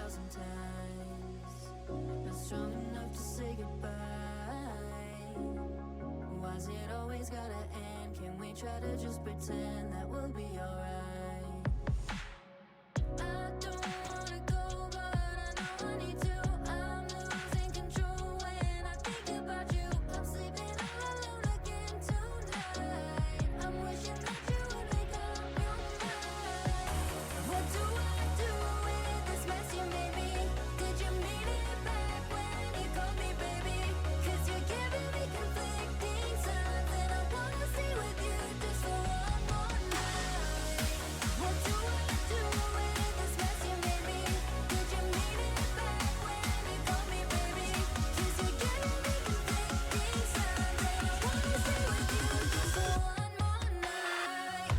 1,000 times, not strong enough to say goodbye. Why's it always gotta end? Can we try to just pretend that we'll be alright? I don't wanna go, but I know I need to. I'm losing control when I think about you. I'm sleeping all alone again tonight. I'm wishing that you would make up your mind. What do I do with this mess you made me? Did you mean it back when you called me baby? 'Cause you're giving me conflicting signs, and I wanna stay with you just for one more night. What do I do with this mess you made me? Did you mean it back when you called me baby? 'Cause you're giving me conflicting signs, and I wanna stay with you just for one more night.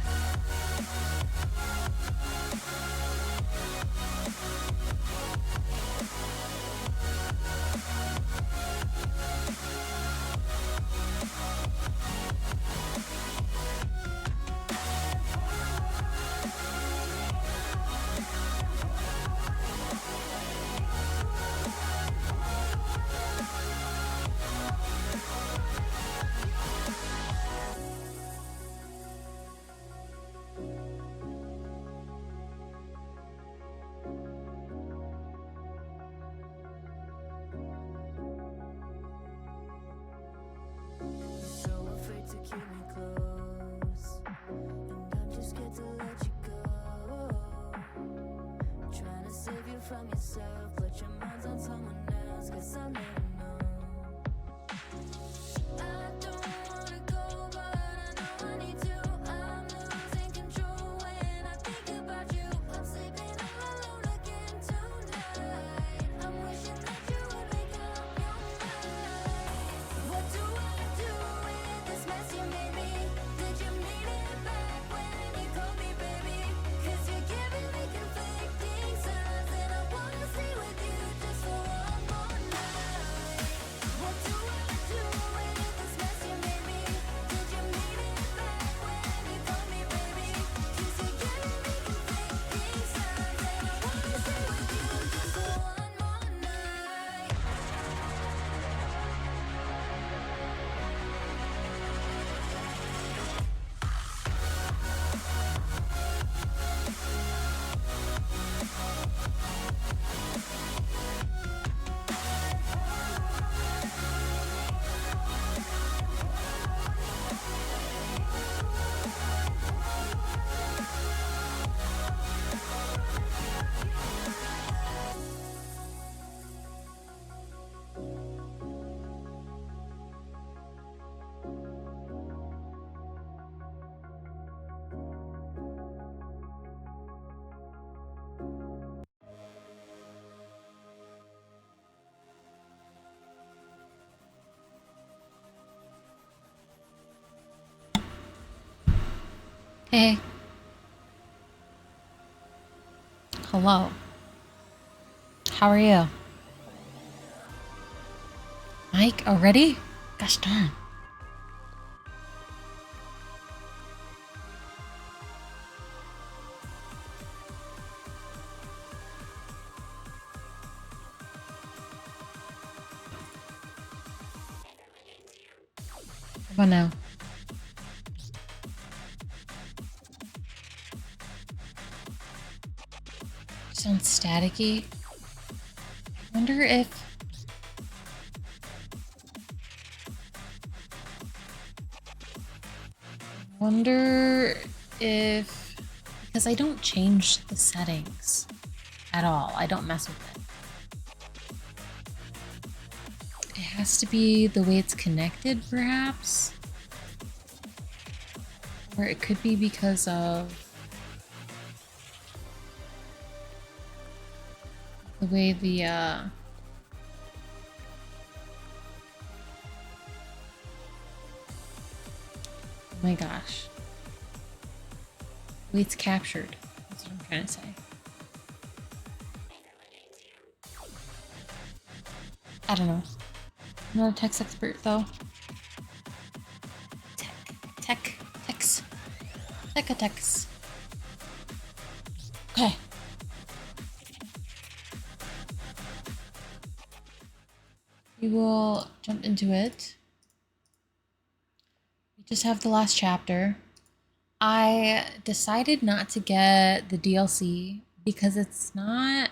So afraid to keep me close, and I'm just scared to let you go. Trying to save you from yourself, but your mind's on someone else, 'cause I'll never know. I don't wanna go, but I know I need to. I'm losing control when I think about you. I'm sleeping all alone again tonight. I'm wishing that you would make up your mind. What do I do with this mess you made me? Did you mean it back when you called me baby? 'Cause you're giving me conflicting signs, and I wanna stay with you just for one more night. What do I do with this mess you made me? Did you mean it back when you called me baby? 'Cause you're giving me conflicting signs, and I wanna stay with you just for one more night. Hey. Hello. How are you? Mike, already? Gosh darn. How about now? Sounds staticky. I wonder if... Because I don't change the settings at all. I don't mess with it. It has to be the way it's connected, perhaps? Or it could be because of the way the, oh my gosh. The way it's captured. That's what I'm trying to say. I don't know. I'm not a tech expert, though. Tech-a-techs. Okay. we will jump into it. We just have the last chapter. I decided not to get the DLC because it's not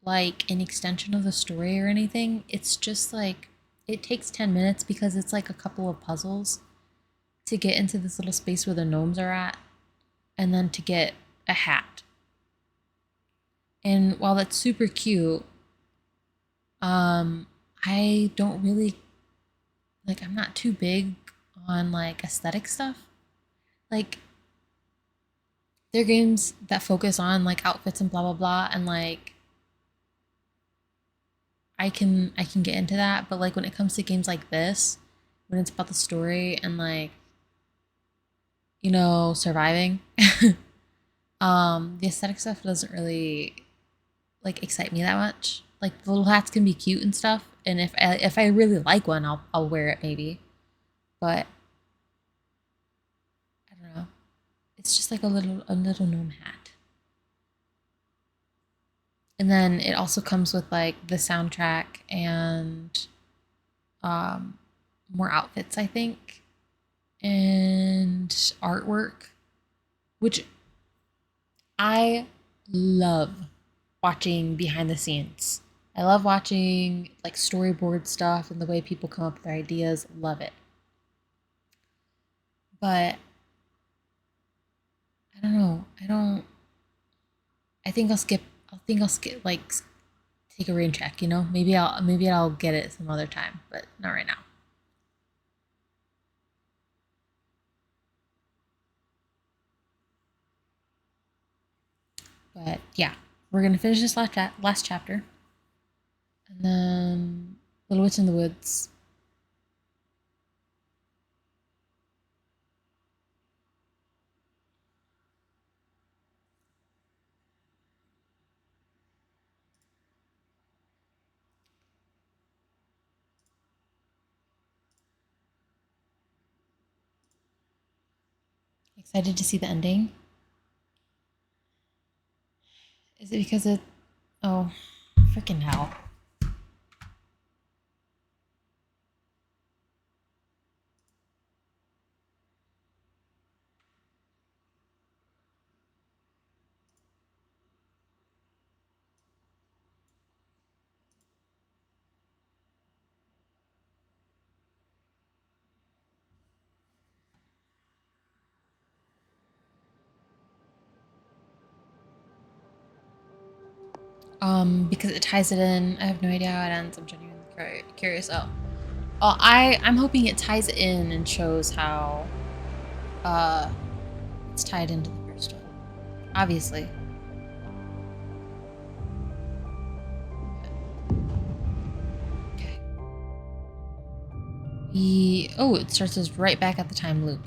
like an extension of the story or anything. It's just like it takes 10 minutes because it's like a couple of puzzles to get into this little space where the gnomes are at and then to get a hat. And while that's super cute, I don't really like, I'm not too big on like aesthetic stuff. Like, there are games that focus on like outfits and blah blah blah, and like I can get into that, but like when it comes to games like this, when it's about the story and like, you know, surviving, the aesthetic stuff doesn't really like excite me that much. Like the little hats can be cute and stuff, and if I really like one, I'll wear it maybe. But I don't know. It's just like a little gnome hat. And then it also comes with like the soundtrack and um more outfits, I think, and artwork, which I love watching behind the scenes. I love watching like storyboard stuff and the way people come up with their ideas. Love it. But I don't know. I think I'll skip like take a rain check, you know? Maybe I'll get it some other time, but not right now. But yeah, we're gonna finish this last chapter, and then Little Witch in the Woods. Excited to see the ending. Is it because it? Oh, freaking hell! Because it ties it in. I have no idea how it ends. I'm genuinely curious. I'm hoping it ties it in and shows how uh it's tied into the first one. Obviously. Okay. It starts us right back at the time loop.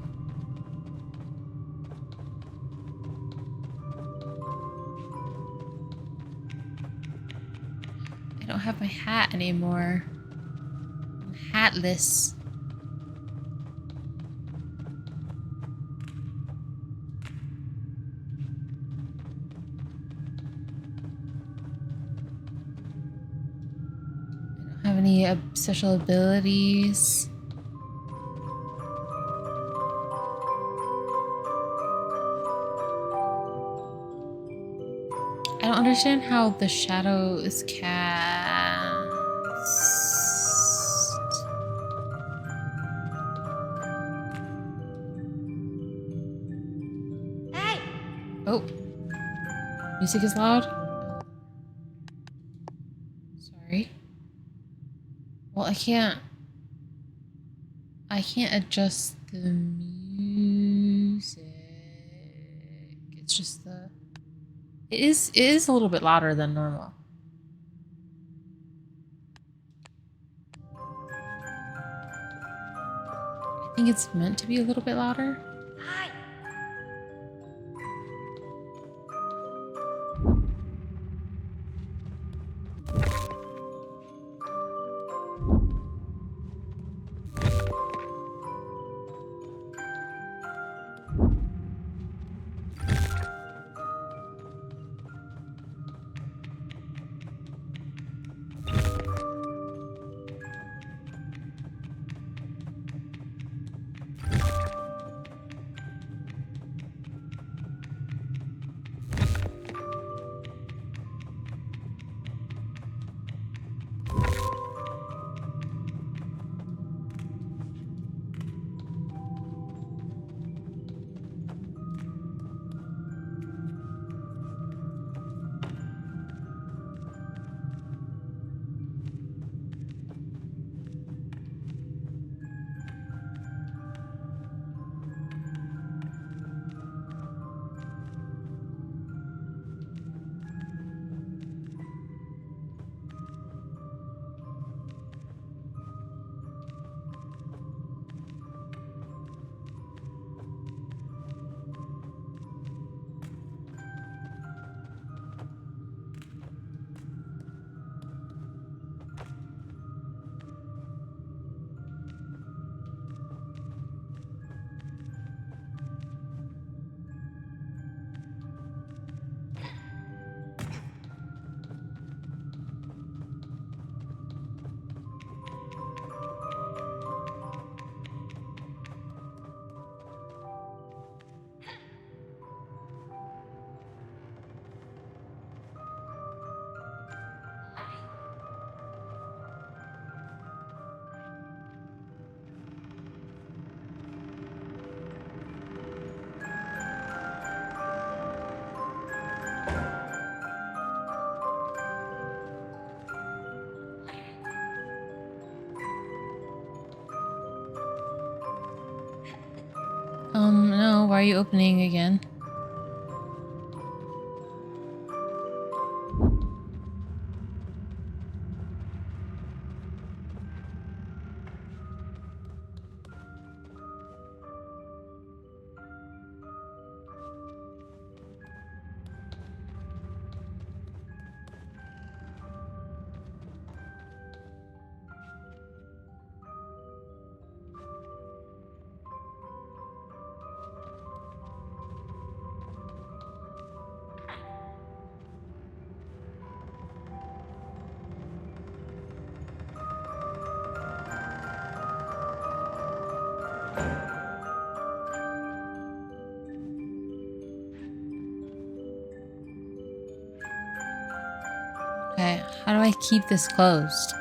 I don't have my hat anymore. I'm hatless. I don't have any special abilities. I don't understand how the shadow is cast. Hey! Oh, music is loud. Sorry. Well, I can't adjust the music. It's just it is a little bit louder than normal. I think it's meant to be a little bit louder. Hi! No, why are you opening again? Okay, how do I keep this closed?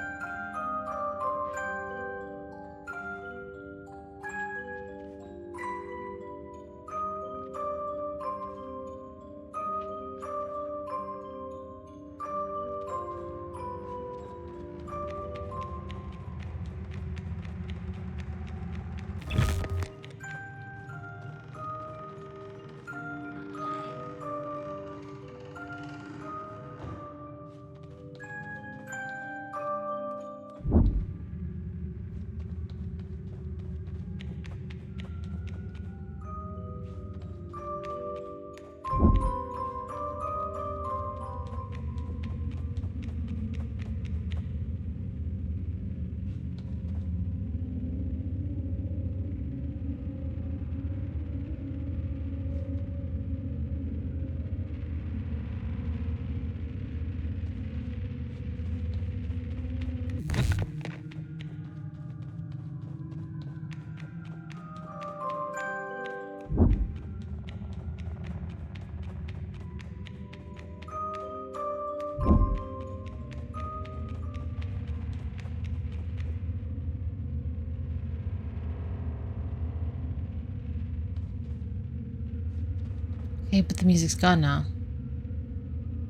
Okay, but the music's gone now.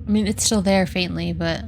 I mean, it's still there faintly, but...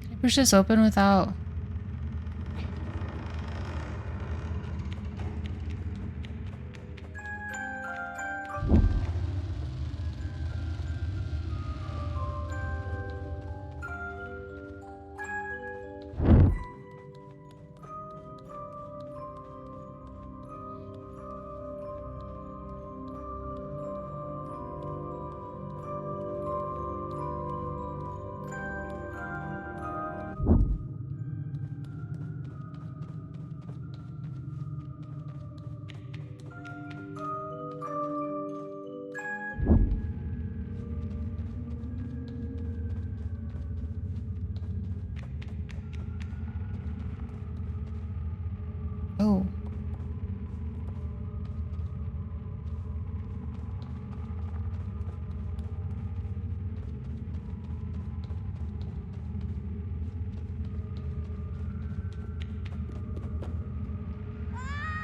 Can I push this open without...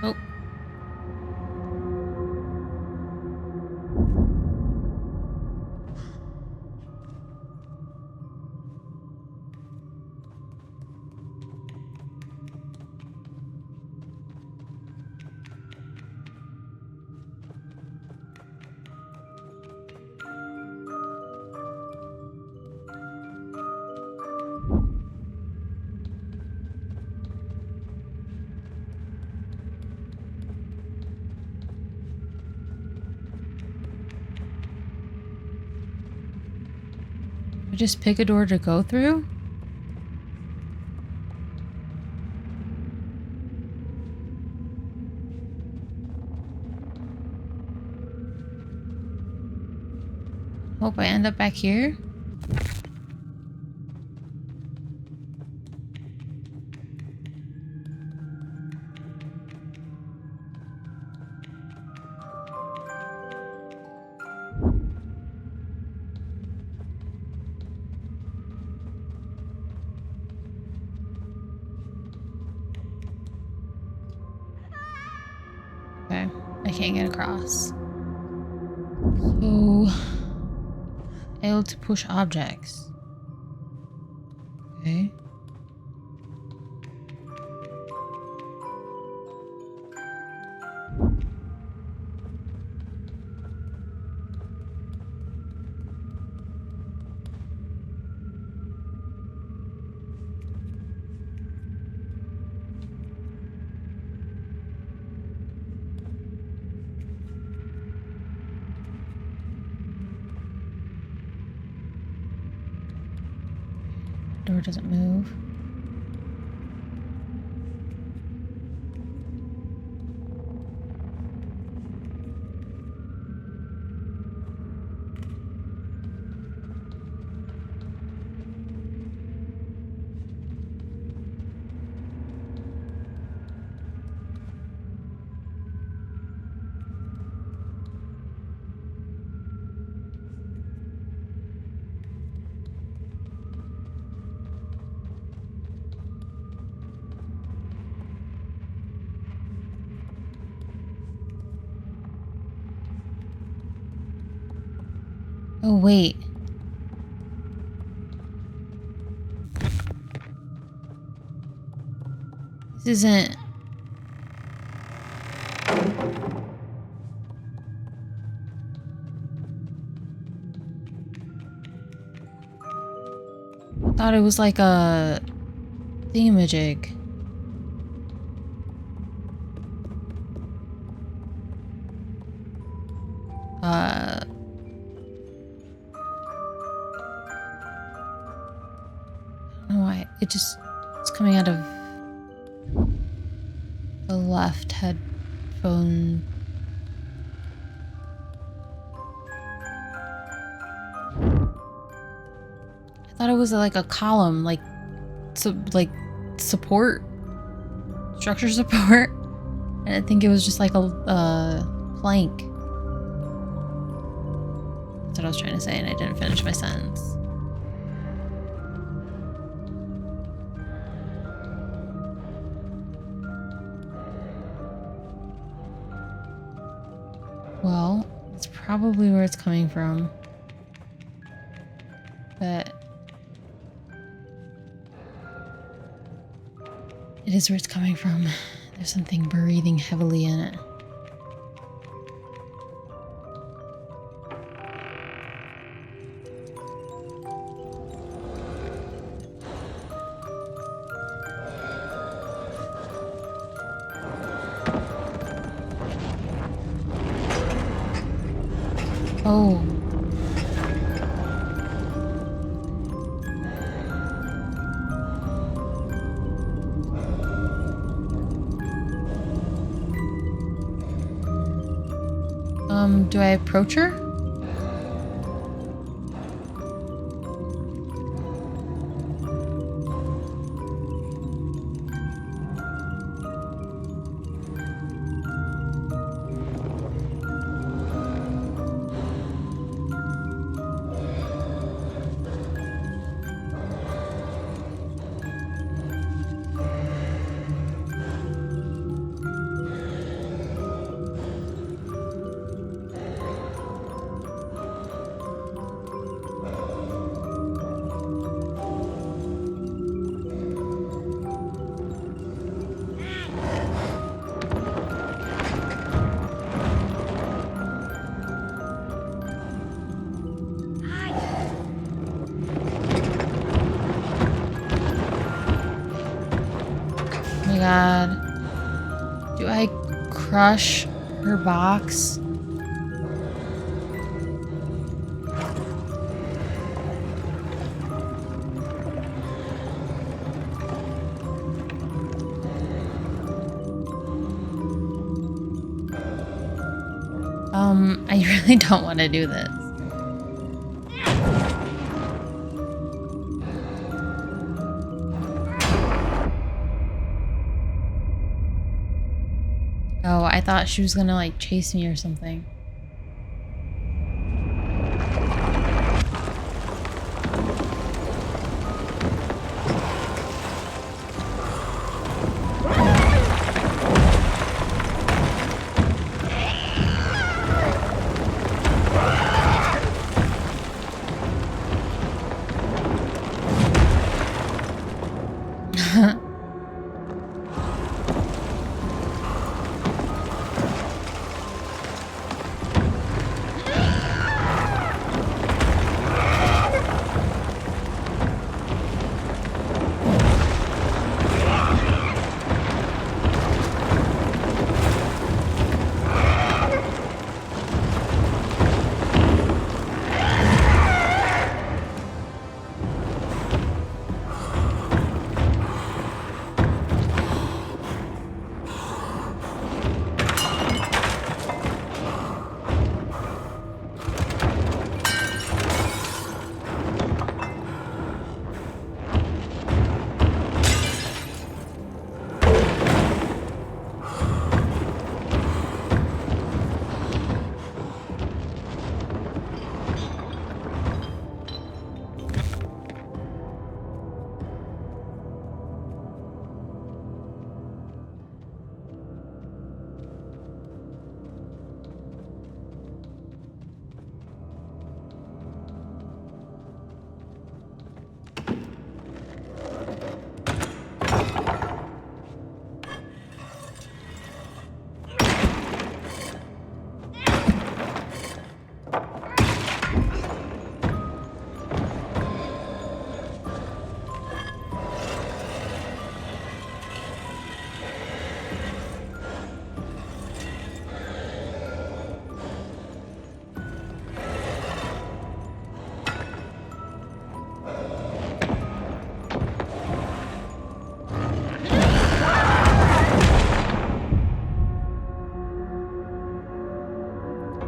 Oh. Just pick a door to go through? Hope I end up back here. Okay, I can't get across. So, able to push objects. Okay. Door doesn't move. Oh, wait. This isn't... I thought it was like a thingamajig. I don't know why. It's coming out of the left headphone. I thought it was like a column, like support, structure support, and I think it was just like a plank. That's what I was trying to say, and I didn't finish my sentence. Well, it's probably where it's coming from. But it is where it's coming from. There's something breathing heavily in it. Oh. Do I approach her? god. Do I crush her box? I really don't want to do this. Oh, I thought she was gonna like chase me or something.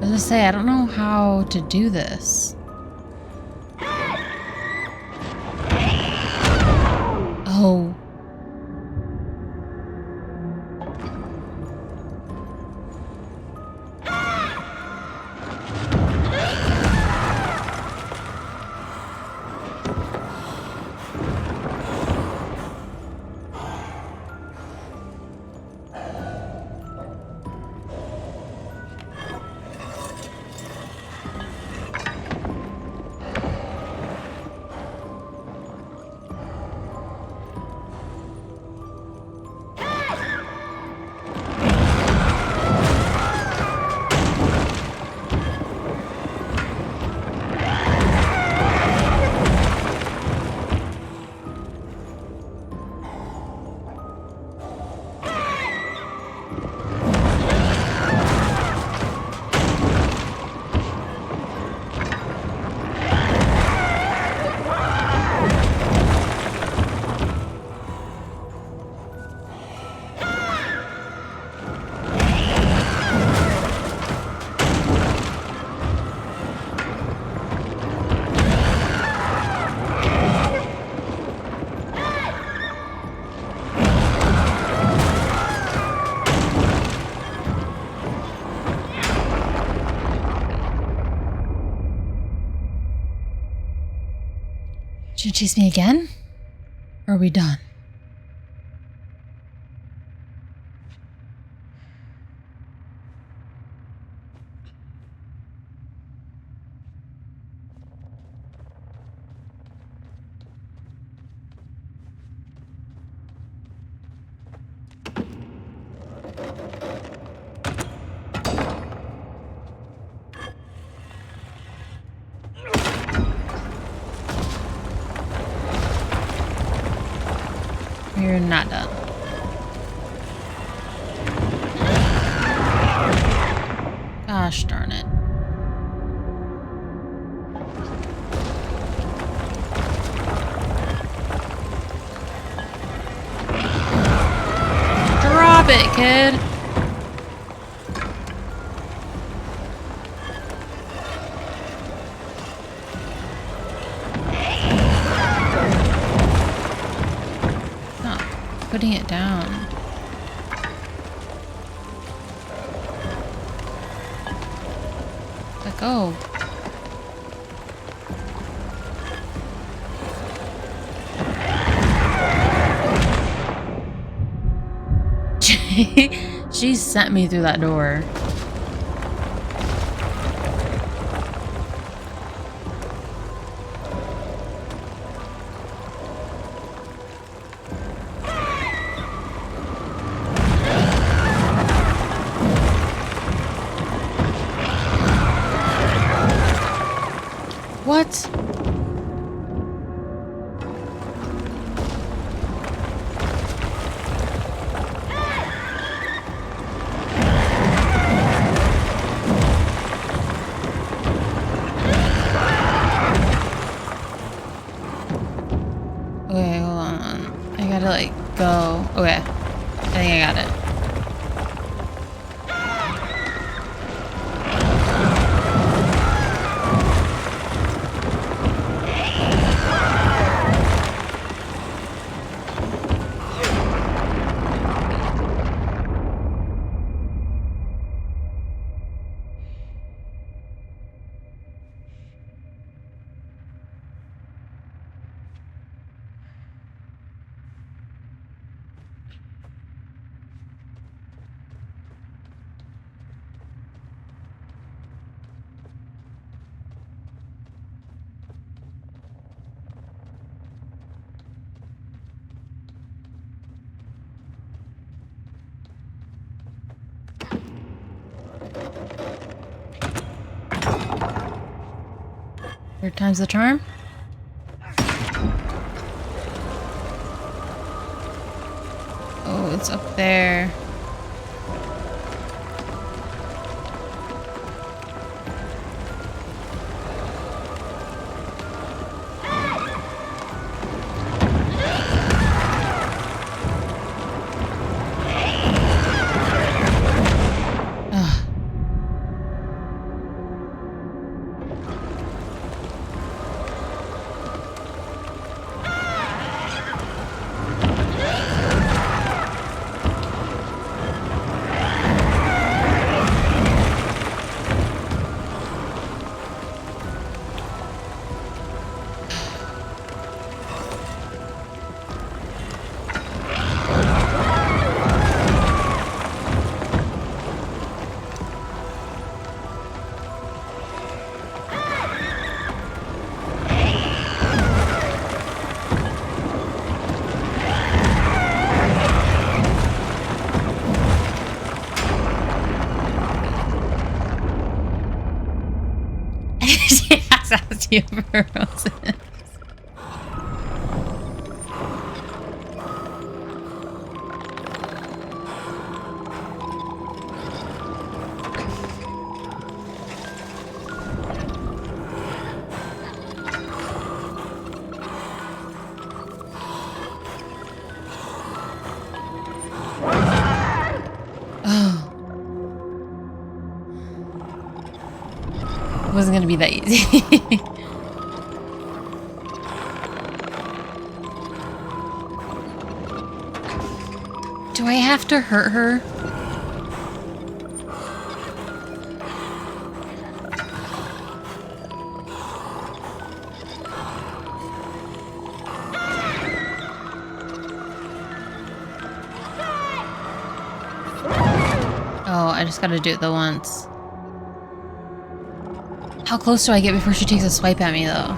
I was gonna say, I don't know how to do this. Oh. Should chase me again? Or are we done? We're not done. Gosh darn it. Drop it, kid. Not putting it down. Let go. She sent me through that door. What? Okay, hold on. I gotta like go. Okay. I think I got it. Third time's the charm. Oh, it's up there. Ugh. She has osteoporosis. Oh. It wasn't gonna be that easy. Do I have to hurt her? Oh, I just gotta do it the once. How close do I get before she takes a swipe at me, though?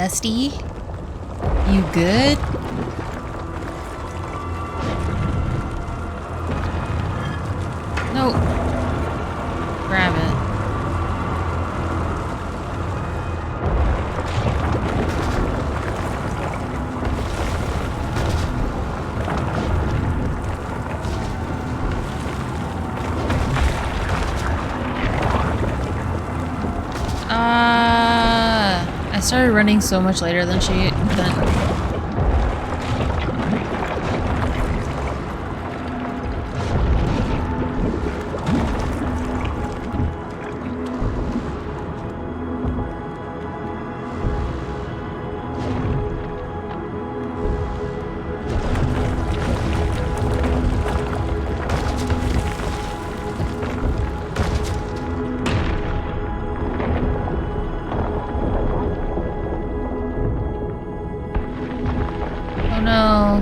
bestie? You good? No. Grab it. I started running so much later than Oh no.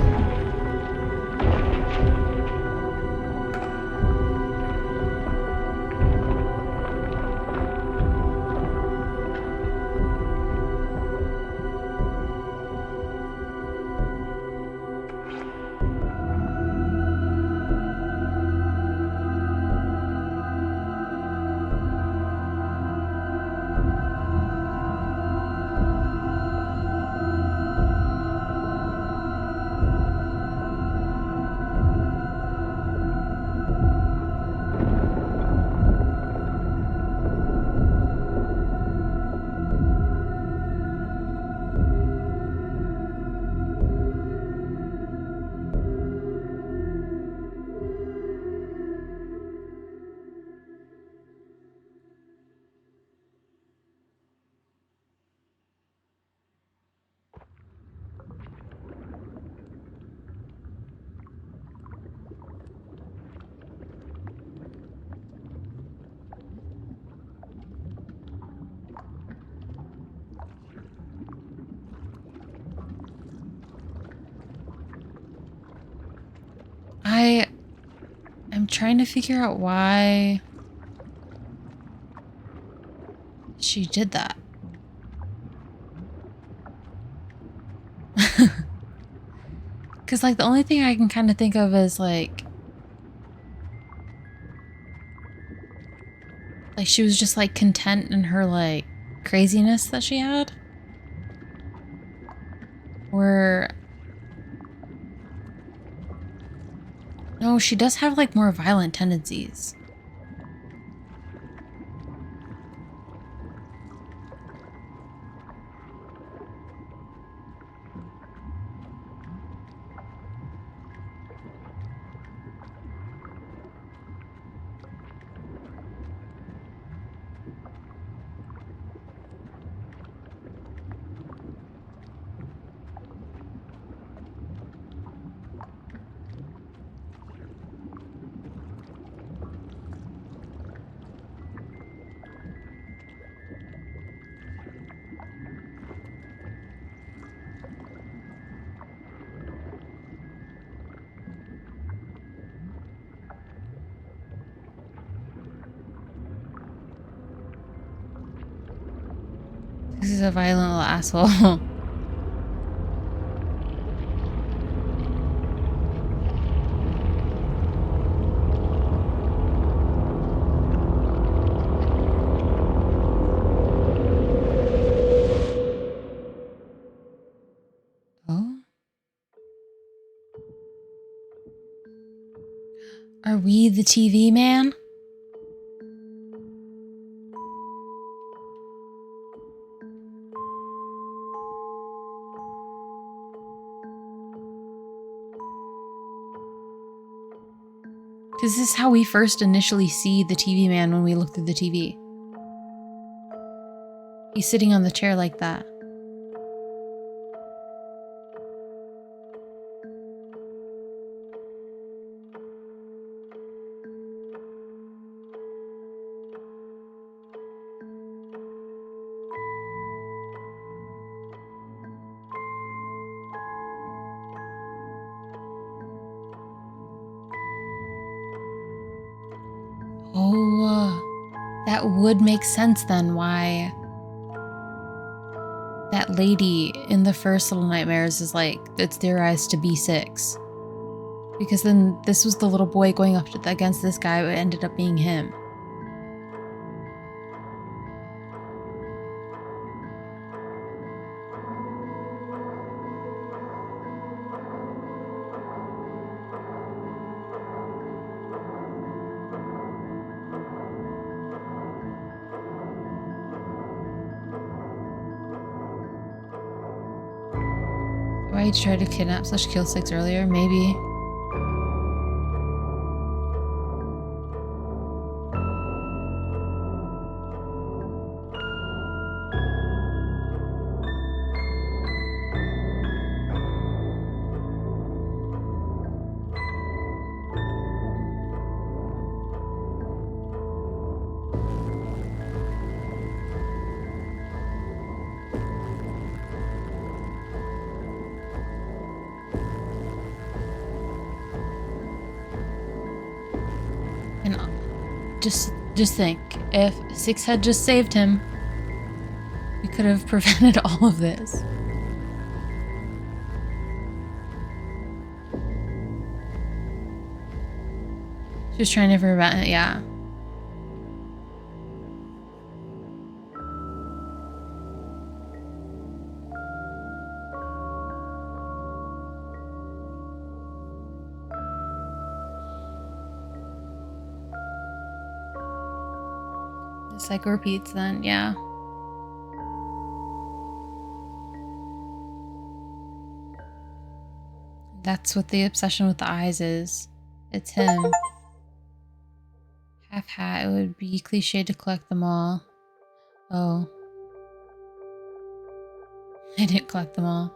I'm trying to figure out why she did that. Because, like, the only thing I can kind of think of is, like, she was just, like, content in her, like, craziness that she had. Or... No, she does have, like, more violent tendencies. This is a violent little asshole. Oh? Are we the TV man? Because this is how we first initially see the TV man when we look through the TV. He's sitting on the chair like that. Oh, that would make sense then why that that lady in the first Little Nightmares is like, it's theorized to be 6. Because then this was the little boy going up against this guy, but it ended up being him. Why he tried to kidnap / kill 6 earlier? Maybe. And just think, if 6 had just saved him, we could have prevented all of this. She was trying to prevent it, yeah. The cycle repeats then, yeah. That's what the obsession with the eyes is. It's him. Half hat, it would be cliche to collect them all. Oh. I didn't collect them all.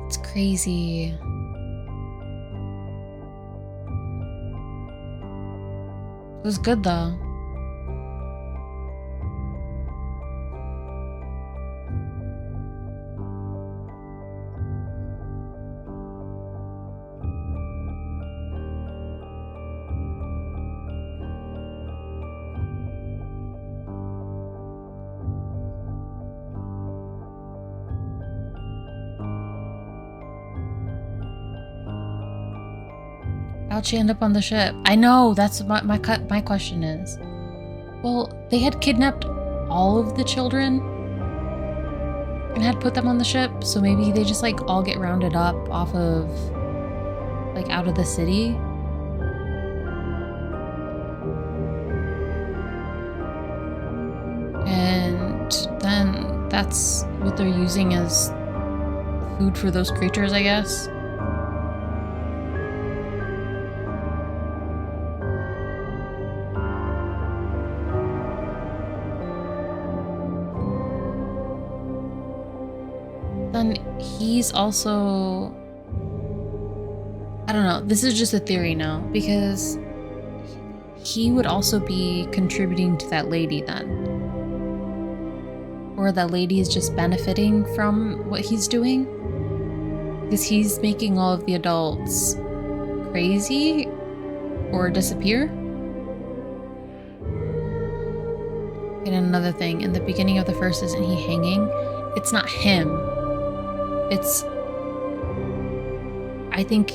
It's crazy. It was good though. How'd she end up on the ship? I know, that's what my question is. Well, they had kidnapped all of the children and had put them on the ship, so maybe they just like all get rounded up off of like out of the city. And then that's what they're using as food for those creatures, I guess. Then he's also, I don't know, this is just a theory now, because he would also be contributing to that lady then. Or that lady is just benefiting from what he's doing. Because he's making all of the adults crazy or disappear. And another thing, in the beginning of the first, isn't he hanging? It's not him. It's, I think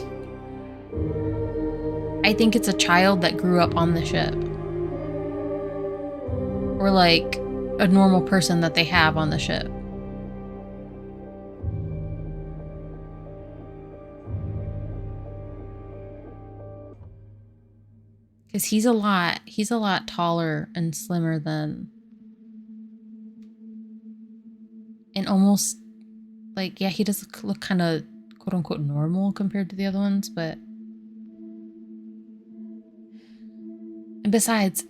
it's a child that grew up on the ship. Or like a normal person that they have on the ship. Because he's a lot taller and slimmer than, and almost like, yeah, he does look kind of quote unquote normal compared to the other ones, but, and besides,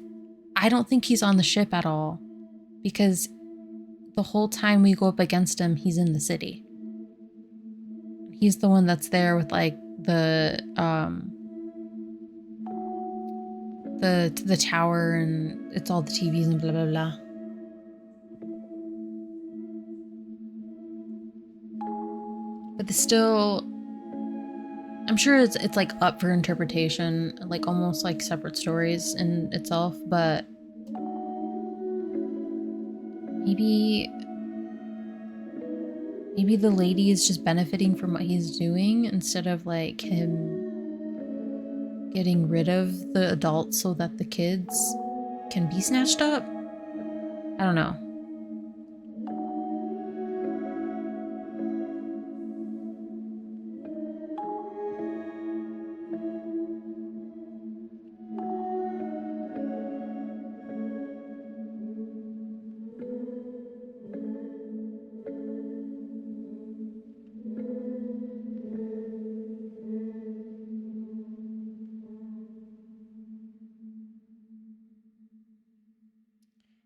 I don't think he's on the ship at all, because the whole time we go up against him, he's in the city. He's the one that's there with like the tower, and it's all the TVs and blah blah blah. but it's still, I'm sure it's like up for interpretation, like almost like separate stories in itself, but maybe the lady is just benefiting from what he's doing instead of like him getting rid of the adults so that the kids can be snatched up. I don't know.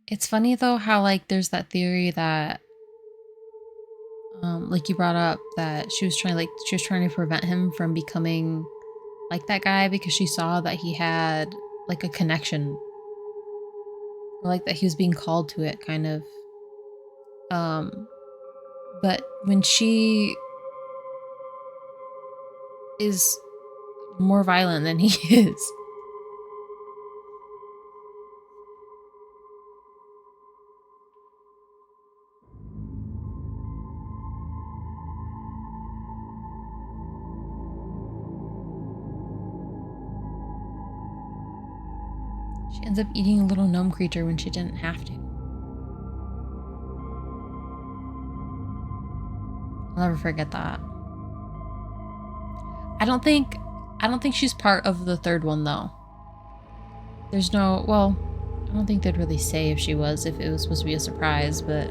It's funny though how like there's that theory that like you brought up that she was trying to prevent him from becoming like that guy because she saw that he had like a connection, or like that he was being called to it kind of. But when she is more violent than he is. She ends up eating a little gnome creature when she didn't have to. I'll never forget that. I don't think she's part of the third one though. There's no, well, I don't think they'd really say if she was, if it was supposed to be a surprise, but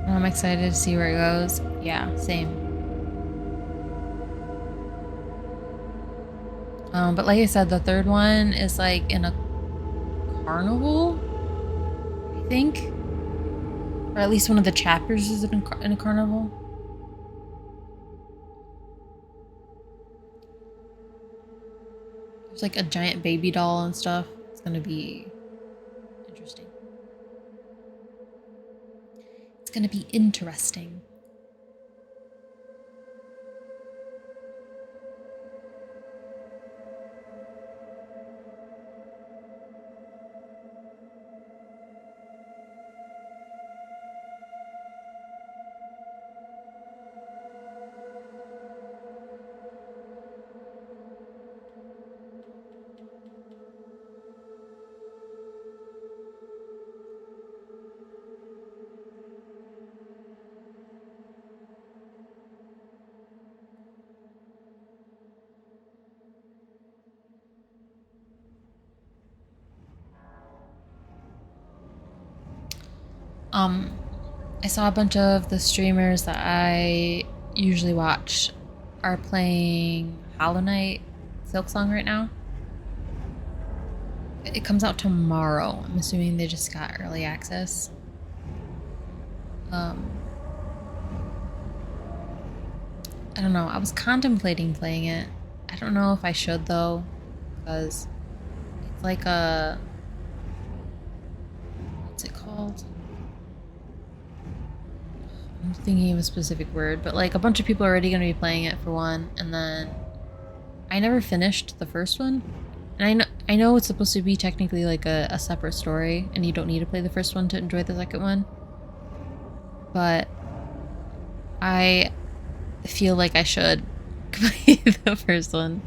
I'm excited to see where it goes. Yeah, same. But like I said, the third one is like in a carnival, I think. Or at least one of the chapters is in a carnival. There's like a giant baby doll and stuff. It's gonna be interesting. It's gonna be interesting. I saw a bunch of the streamers that I usually watch are playing Hollow Knight Silksong right now. It comes out tomorrow. I'm assuming they just got early access. I don't know. I was contemplating playing it. I don't know if I should though, because it's like a, what's it called? I'm thinking of a specific word, but like a bunch of people are already going to be playing it for one, and then I never finished the first one, and I know it's supposed to be technically like a separate story, and you don't need to play the first one to enjoy the second one, but I feel like I should play the first one.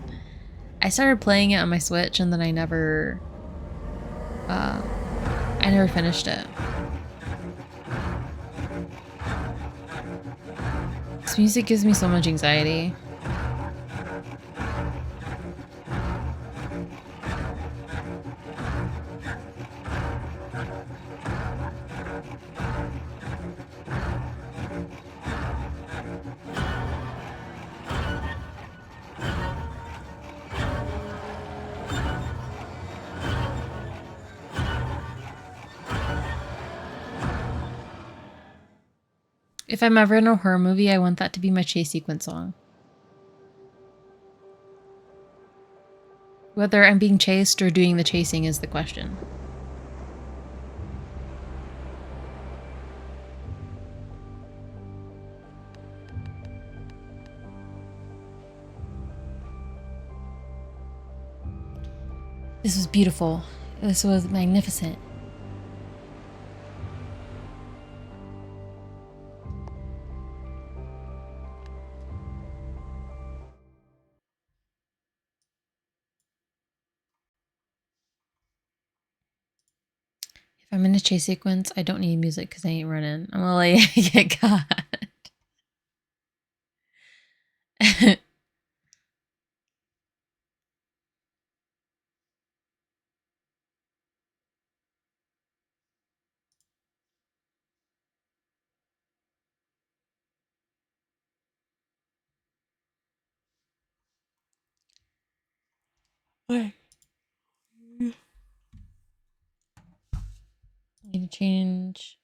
I started playing it on my Switch, and then I never finished it. This music gives me so much anxiety. If I'm ever in a horror movie, I want that to be my chase sequence song. Whether I'm being chased or doing the chasing is the question. This was beautiful. This was magnificent. If I'm in a chase sequence, I don't need music because I ain't running. I'm gonna let you get caught. Wait. I need to change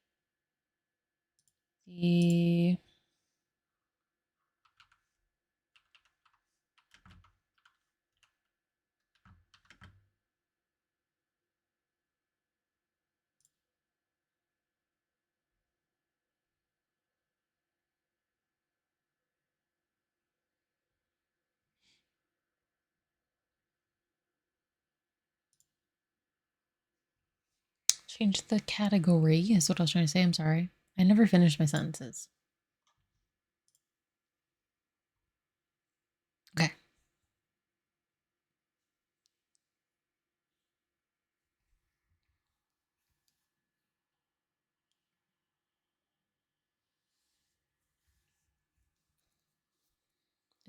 the category is what I was trying to say. I'm sorry. I never finished my sentences. Okay.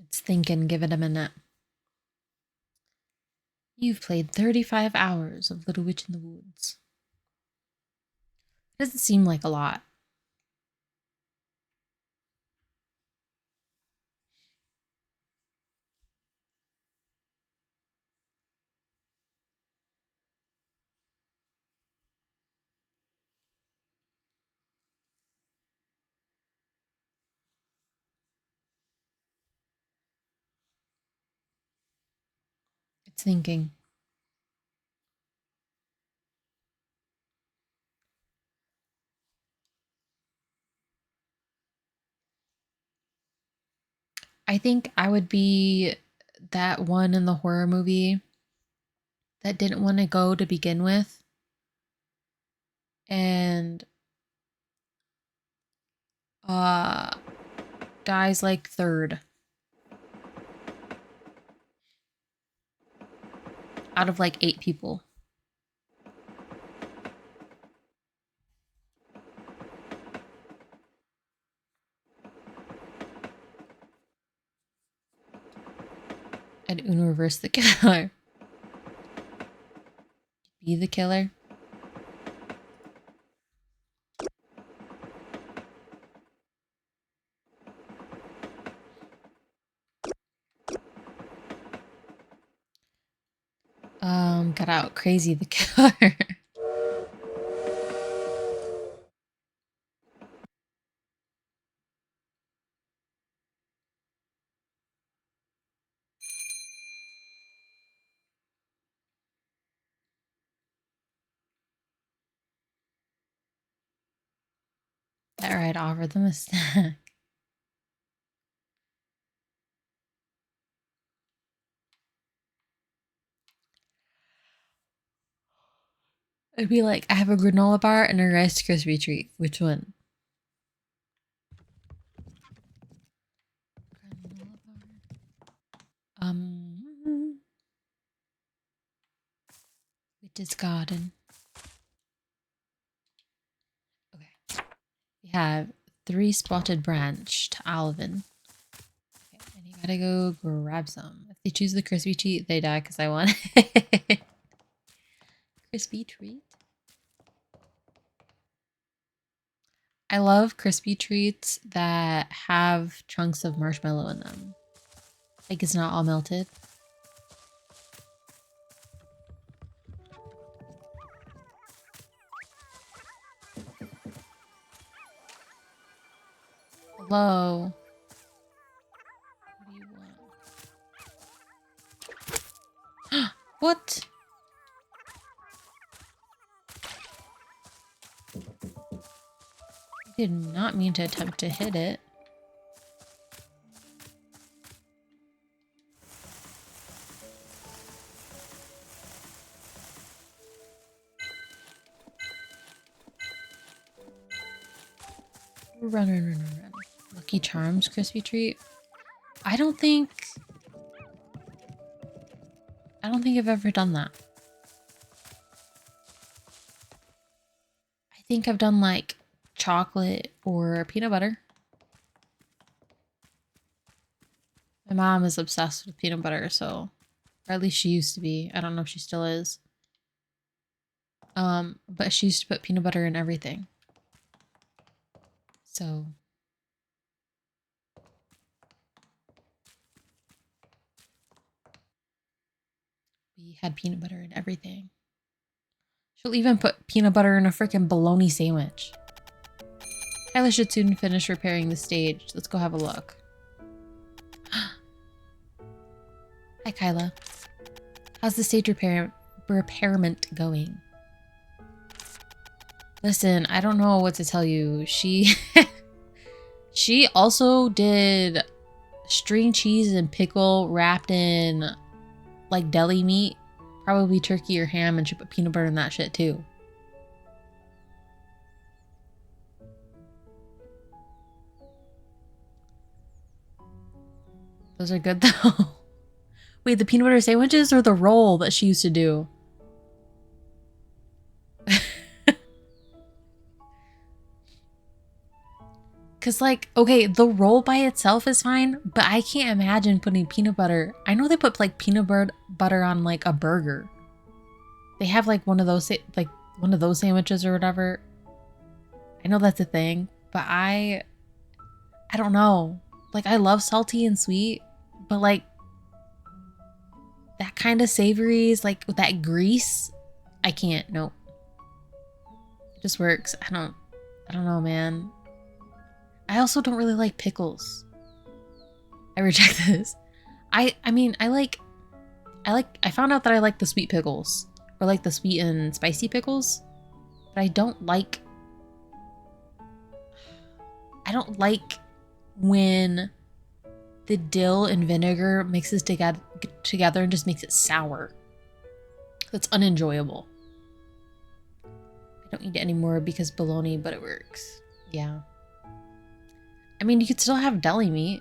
It's thinking. Give it a minute. You've played 35 hours of Little Witch in the Woods. Doesn't seem like a lot. It's thinking. I think I would be that one in the horror movie that didn't want to go to begin with and uh dies like third out of like 8 people. And Uno reverse the killer. Be the killer. Got out crazy the killer. Alright, offer them a snack. It'd be like, I have a granola bar and a Rice Krispie treat. Which one? Granola bar. Witch's Garden. Okay. We have 3 spotted branch to Alvin. Okay, and you gotta go grab some. If they choose the crispy treat, they die because I want it. Crispy treat? I love crispy treats that have chunks of marshmallow in them. Like it's not all melted. Hello. What do you want? What? I did not mean to attempt to hit it. Run. Lucky Charms crispy treat. I don't think I've ever done that. I think I've done like chocolate or peanut butter. My mom is obsessed with peanut butter, so, or at least she used to be. I don't know if she still is. But she used to put peanut butter in everything. So we had peanut butter in everything. She'll even put peanut butter in a freaking bologna sandwich. Kyla should soon finish repairing the stage. Let's go have a look. Hi, Kyla. How's the stage repairment going? Listen, I don't know what to tell you. She also did string cheese and pickle wrapped in like deli meat, probably turkey or ham, and she put peanut butter in that shit too. Those are good though. Wait, the peanut butter sandwiches or the roll that she used to do? Cause like, okay, the roll by itself is fine, but I can't imagine putting peanut butter. I know they put like peanut butter on like a burger. They have like one of those sandwiches or whatever. I know that's a thing, but I don't know. Like I love salty and sweet, but like that kind of savory is like with that grease. I can't. Nope. It just works. I don't know, man. I also don't really like pickles. I reject this. I found out that I like the sweet pickles, or like the sweet and spicy pickles, but I don't like when the dill and vinegar mixes together and just makes it sour. That's unenjoyable. I don't need it anymore because bologna, but it works. Yeah. I mean, you could still have deli meat.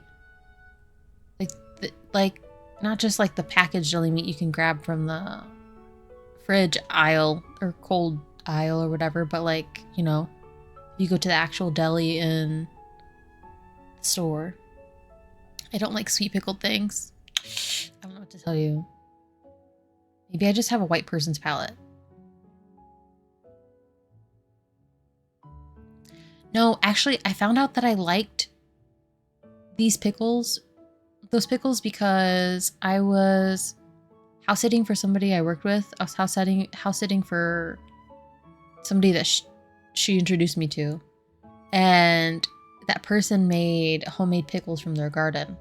Like not just like the packaged deli meat you can grab from the fridge aisle or cold aisle or whatever, but like, you know, you go to the actual deli in the store. I don't like sweet pickled things. I don't know what to tell you. Maybe I just have a white person's palate. No, actually, I found out that I liked those pickles, because I was house sitting for somebody I worked with. I was house sitting for somebody that she introduced me to, and that person made homemade pickles from their garden,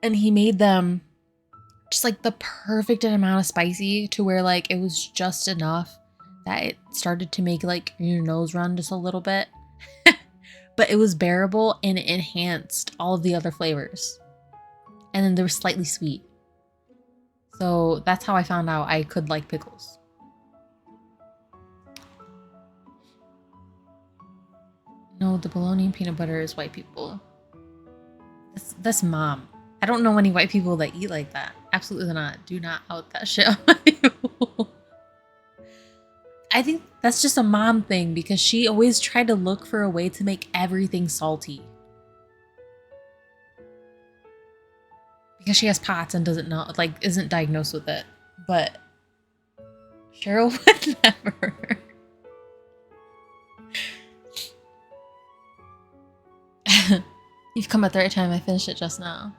and he made them just like the perfect amount of spicy to where like it was just enough that it started to make like your nose run just a little bit. But it was bearable and it enhanced all of the other flavors. And then they were slightly sweet. So that's how I found out I could like pickles. No, the bologna and peanut butter is white people. That's mom. I don't know any white people that eat like that. Absolutely not. Do not out that shit on people. I think that's just a mom thing because she always tried to look for a way to make everything salty. Because she has POTS and doesn't know, like, isn't diagnosed with it. But Cheryl would never. You've come at the right time. I finished it just now.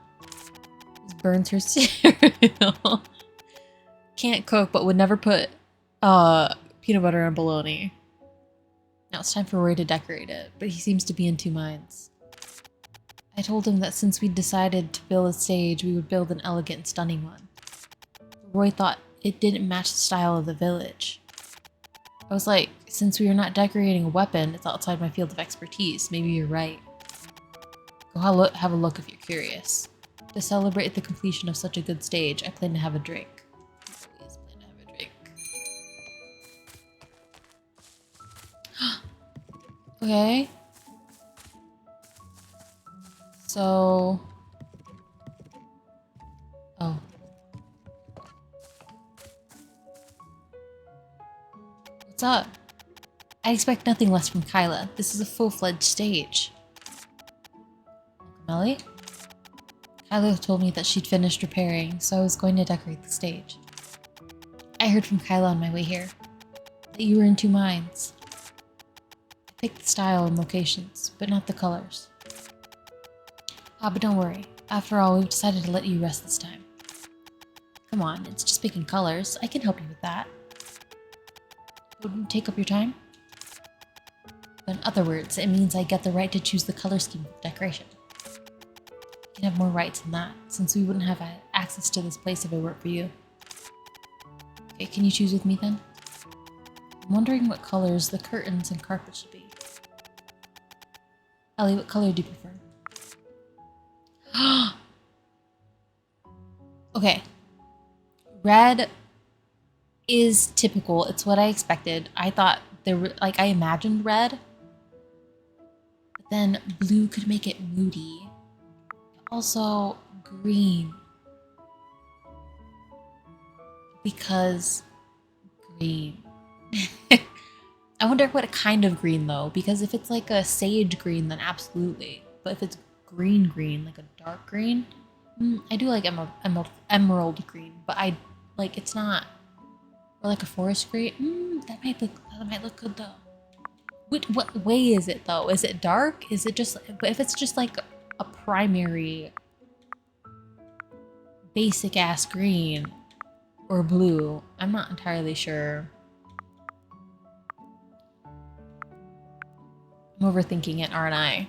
Just burns her cereal. Can't cook, but would never put peanut butter on bologna. Now it's time for Roy to decorate it, but he seems to be in two minds. I told him that since we'd decided to build a stage, we would build an elegant and stunning one. Roy thought it didn't match the style of the village. I was like, since we are not decorating a weapon, it's outside my field of expertise. Maybe you're right. Go have a look if you're curious. To celebrate the completion of such a good stage, I plan to have a drink. I always plan to have a drink. Okay. So... Oh. What's up? I expect nothing less from Kyla. This is a full-fledged stage. Welcome, Ellie. Kyla told me that she'd finished repairing, so I was going to decorate the stage. I heard from Kyla on my way here that you were in two minds. I picked the style and locations, but not the colors. But don't worry. After all, we've decided to let you rest this time. Come on, it's just picking colors. I can help you with that. Wouldn't take up your time? But in other words, it means I get the right to choose the color scheme for decoration. You can have more rights than that, since we wouldn't have access to this place if it weren't for you. Okay, can you choose with me then? I'm wondering what colors the curtains and carpet should be. Ellie, what color do you prefer? Okay. Red is typical. It's what I expected. I thought there were, like, I imagined red. But then blue could make it moody. Also green. Because green. I wonder what kind of green though, because if it's like a sage green, then absolutely. But if it's green, like a dark green, I do like emerald green, but I like it's not, or like a forest green. That might look good though. What way is it though? Is it dark? Is it just? But if it's just like a primary, basic ass green or blue, I'm not entirely sure. I'm overthinking it, aren't I?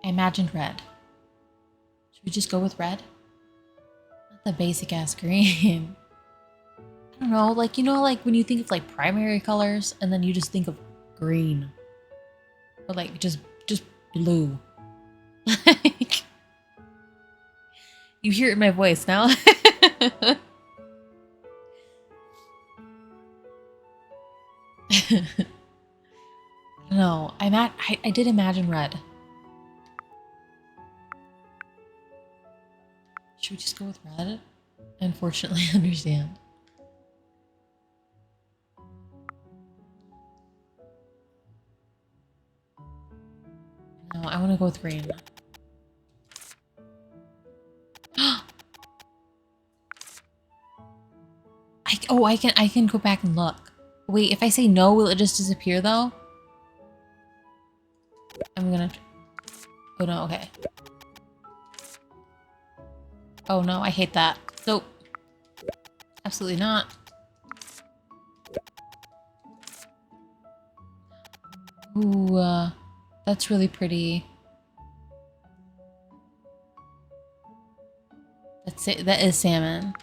I imagined red. Should we just go with red? Not the basic ass green. I don't know, like, you know, like when you think of like primary colors and then you just think of green. Or like just blue. Like, you hear it in my voice now. No, I did imagine red. Should we just go with red? I unfortunately understand. No, I want to go with green. I can go back and look. Wait, if I say no, will it just disappear though? I'm gonna... Oh no, okay. Oh no, I hate that. Nope. Absolutely not. Ooh, that's really pretty. That's it. That is salmon.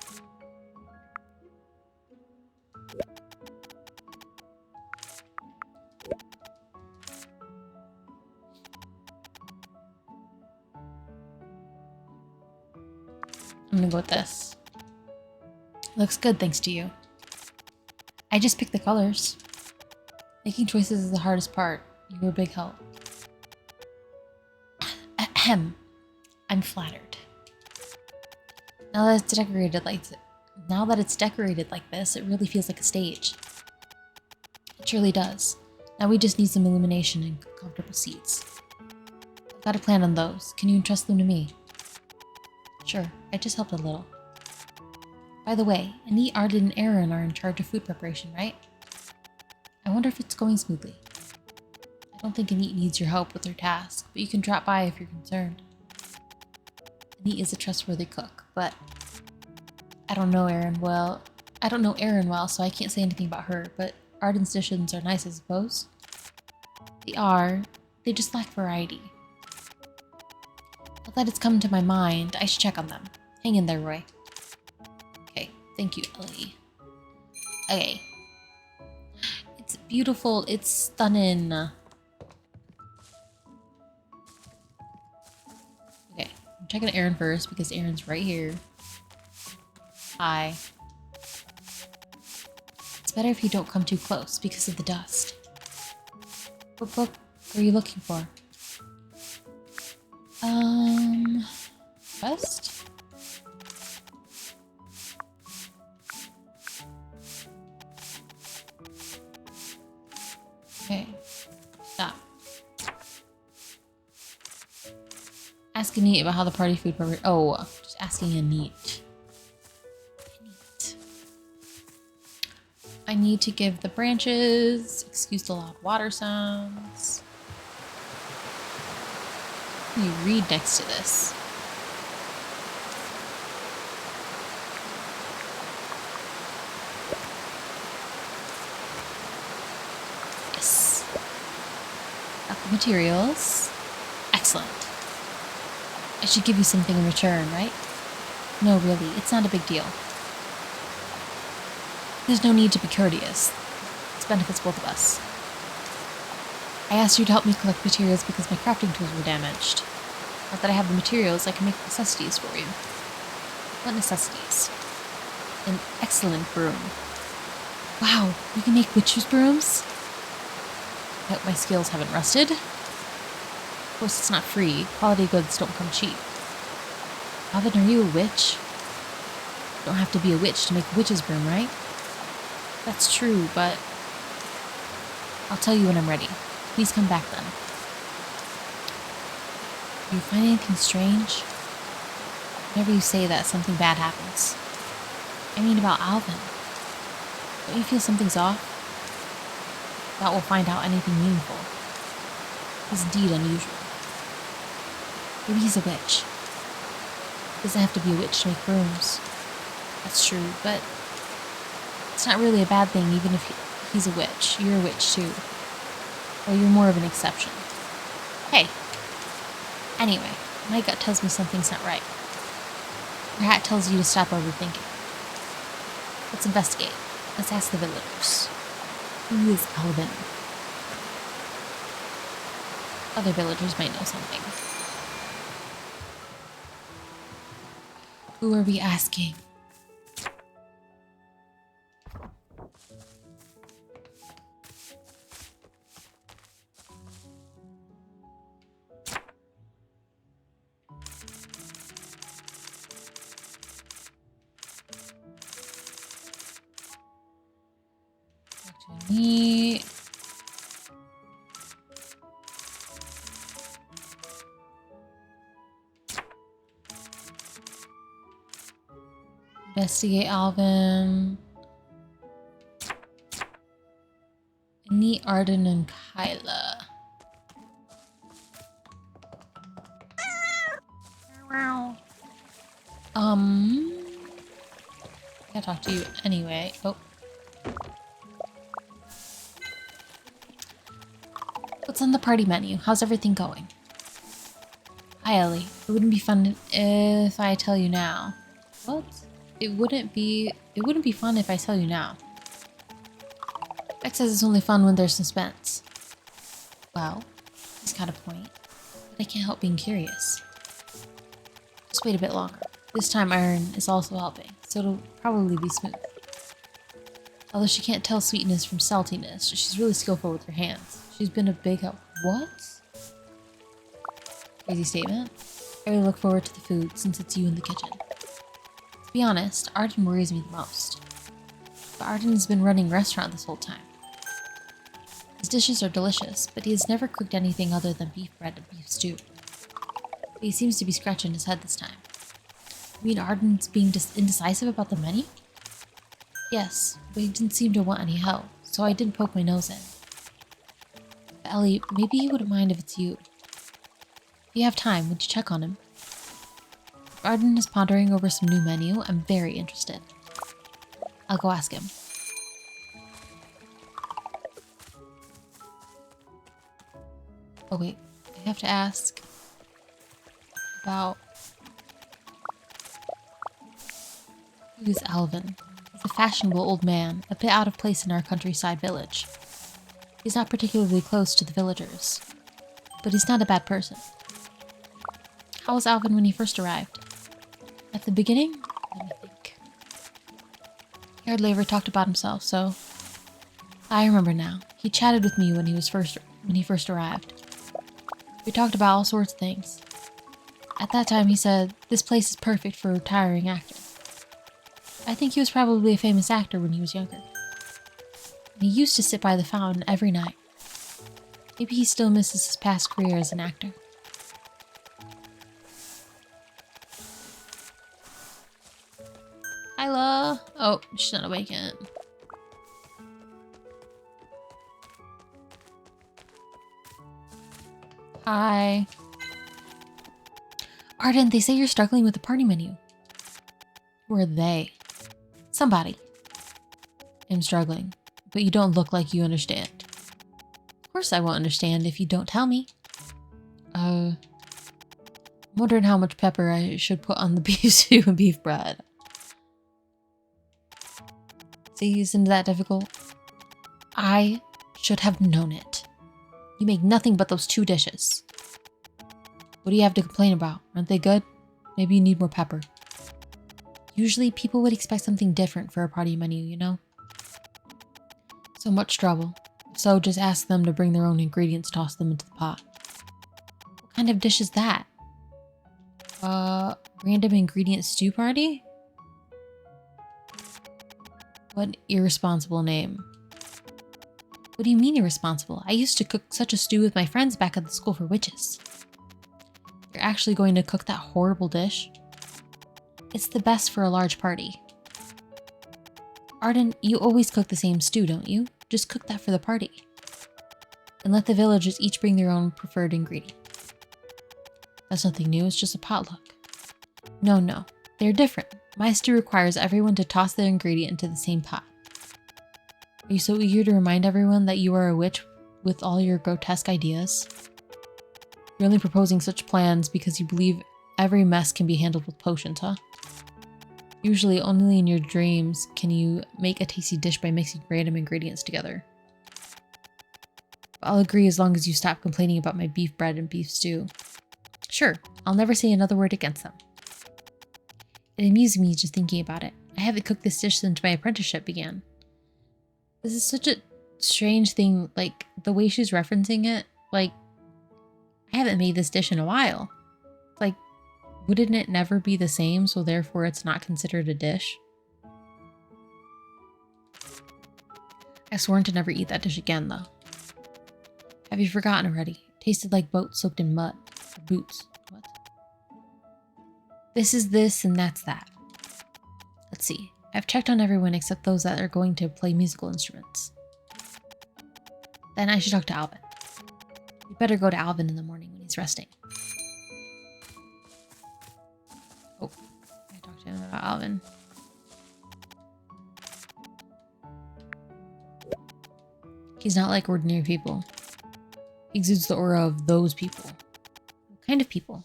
I'm gonna go with this. Looks good thanks to you. I just picked the colors. Making choices is the hardest part. You were a big help. Ahem. I'm flattered. Now that it's decorated like this, it really feels like a stage. It surely does. Now we just need some illumination and comfortable seats. I've got a plan on those. Can you entrust them to me? Sure, I just helped a little. By the way, Anit, Arden, and Aaron are in charge of food preparation, right? I wonder if it's going smoothly. I don't think Anit needs your help with her task, but you can drop by if you're concerned. Anit is a trustworthy cook, but I don't know Aaron well, so I can't say anything about her, but Arden's dishes are nice, I suppose. They are. They just lack variety. Now that it's come to my mind, I should check on them. Hang in there, Roy. Okay, thank you, Ellie. Okay. It's beautiful. It's stunning. Okay, I'm checking Aaron first because Aaron's right here. Hi. It's better if you don't come too close because of the dust. What are you looking for? Dust? Okay, stop. Asking Neat about how the party food program. Oh, just asking a Neat. Neat. I need to give the branches. Excuse the loud water sounds. Can you read next to this? Yes. Got the materials. Excellent. I should give you something in return, right? No, really, it's not a big deal. There's no need to be courteous. This benefits both of us. I asked you to help me collect materials because my crafting tools were damaged. Now that I have the materials, I can make necessities for you. What necessities? An excellent broom. Wow, you can make witch's brooms? I hope my skills haven't rusted. Of course, it's not free. Quality goods don't come cheap. Alvin, are you a witch? You don't have to be a witch to make a witch's broom, right? That's true, but I'll tell you when I'm ready. Please come back then. Do you find anything strange? Whenever you say that, something bad happens. I mean about Alvin. Don't you feel something's off? That we'll find out anything meaningful. It's indeed unusual. Maybe he's a witch. Doesn't have to be a witch to make brooms. That's true, but it's not really a bad thing even if he's a witch. You're a witch too. Well, you're more of an exception. Hey. Anyway, my gut tells me something's not right. Your hat tells you to stop overthinking. Let's investigate. Let's ask the villagers. Who is Alvin? Other villagers might know something. Who are we asking? Neat. Investigate Alvin. Neat, Arden, and Kyla. I gotta talk to you anyway. Oh. What's on the party menu? How's everything going? Hi, Ellie. It wouldn't be fun if I tell you now. What? It wouldn't be fun if I tell you now. Beck says it's only fun when there's suspense. Well, he's got a point. But I can't help being curious. Just wait a bit longer. This time Iron is also helping, so it'll probably be smooth. Although she can't tell sweetness from saltiness, she's really skillful with her hands. She's been a big help. What? Crazy statement. I really look forward to the food since it's you in the kitchen. To be honest, Arden worries me the most. But Arden has been running a restaurant this whole time. His dishes are delicious, but he has never cooked anything other than beef bread and beef stew. But he seems to be scratching his head this time. You mean Arden's being indecisive about the menu? Yes, but he didn't seem to want any help, so I didn't poke my nose in. But Ellie, maybe you wouldn't mind if it's you. If you have time, would you check on him? If Arden is pondering over some new menu, I'm very interested. I'll go ask him. Oh wait, I have to ask about who's Alvin. He's a fashionable old man, a bit out of place in our countryside village. He's not particularly close to the villagers, but he's not a bad person. How was Alvin when he first arrived? At the beginning? Let me think. He hardly ever talked about himself, so I remember now. He chatted with me when he first arrived. We talked about all sorts of things. At that time, he said, "This place is perfect for a retiring actor." I think he was probably a famous actor when he was younger. And he used to sit by the fountain every night. Maybe he still misses his past career as an actor. Hyla! Oh, she's not awake yet. Hi. Arden, they say you're struggling with the party menu. Who are they? Somebody. I'm struggling, but you don't look like you understand. Of course I won't understand if you don't tell me. I'm wondering how much pepper I should put on the beef stew and beef bread. See, isn't that difficult? I should have known it. You make nothing but those 2 dishes. What do you have to complain about? Aren't they good? Maybe you need more pepper. Usually people would expect something different for a party menu, you know? So much trouble. So just ask them to bring their own ingredients, toss them into the pot. What kind of dish is that? Random ingredient stew party? What irresponsible name. What do you mean irresponsible? I used to cook such a stew with my friends back at the school for witches. You're actually going to cook that horrible dish? It's the best for a large party. Arden, you always cook the same stew, don't you? Just cook that for the party. And let the villagers each bring their own preferred ingredient. That's nothing new, it's just a potluck. No, they're different. My stew requires everyone to toss their ingredient into the same pot. Are you so eager to remind everyone that you are a witch with all your grotesque ideas? You're only proposing such plans because you believe every mess can be handled with potions, huh? Usually only in your dreams can you make a tasty dish by mixing random ingredients together. I'll agree as long as you stop complaining about my beef bread and beef stew. Sure, I'll never say another word against them. It amuses me just thinking about it. I haven't cooked this dish since my apprenticeship began. This is such a strange thing, like, the way she's referencing it, like, I haven't made this dish in a while. Like, wouldn't it never be the same, so therefore it's not considered a dish? I've sworn to never eat that dish again, though. Have you forgotten already? It tasted like boats soaked in mud. Or boots. What? This is this and that's that. Let's see. I've checked on everyone except those that are going to play musical instruments. Then I should talk to Alvin. We better go to Alvin in the morning when he's resting. Oh, I talked to him about Alvin. He's not like ordinary people. He exudes the aura of those people. What kind of people?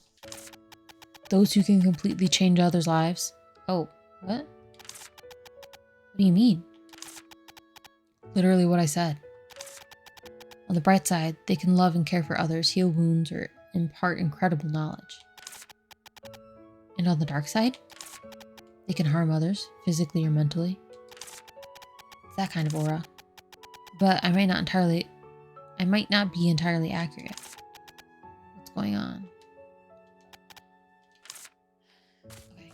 Those who can completely change others' lives. Oh, what? What do you mean? Literally what I said. On the bright side, they can love and care for others, heal wounds, or impart incredible knowledge. And on the dark side, they can harm others, physically or mentally. It's that kind of aura. But I might not be entirely accurate. What's going on? Okay.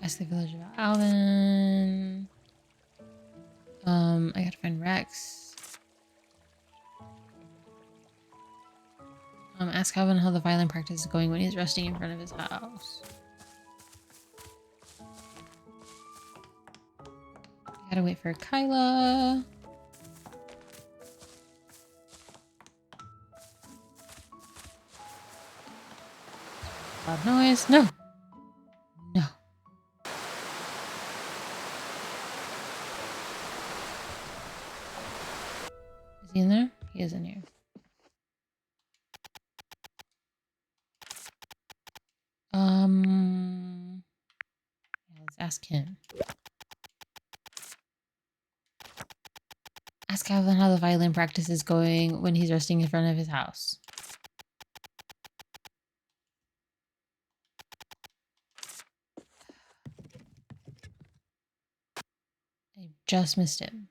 Ask the village about Alvin. I gotta find Rex. Ask Alvin how the violin practice is going when he's resting in front of his house. I gotta wait for Kyla. Loud noise. No. No. Is he in there? He is in here. Let's ask him. Ask Calvin how the violin practice is going when he's resting in front of his house. I just missed him.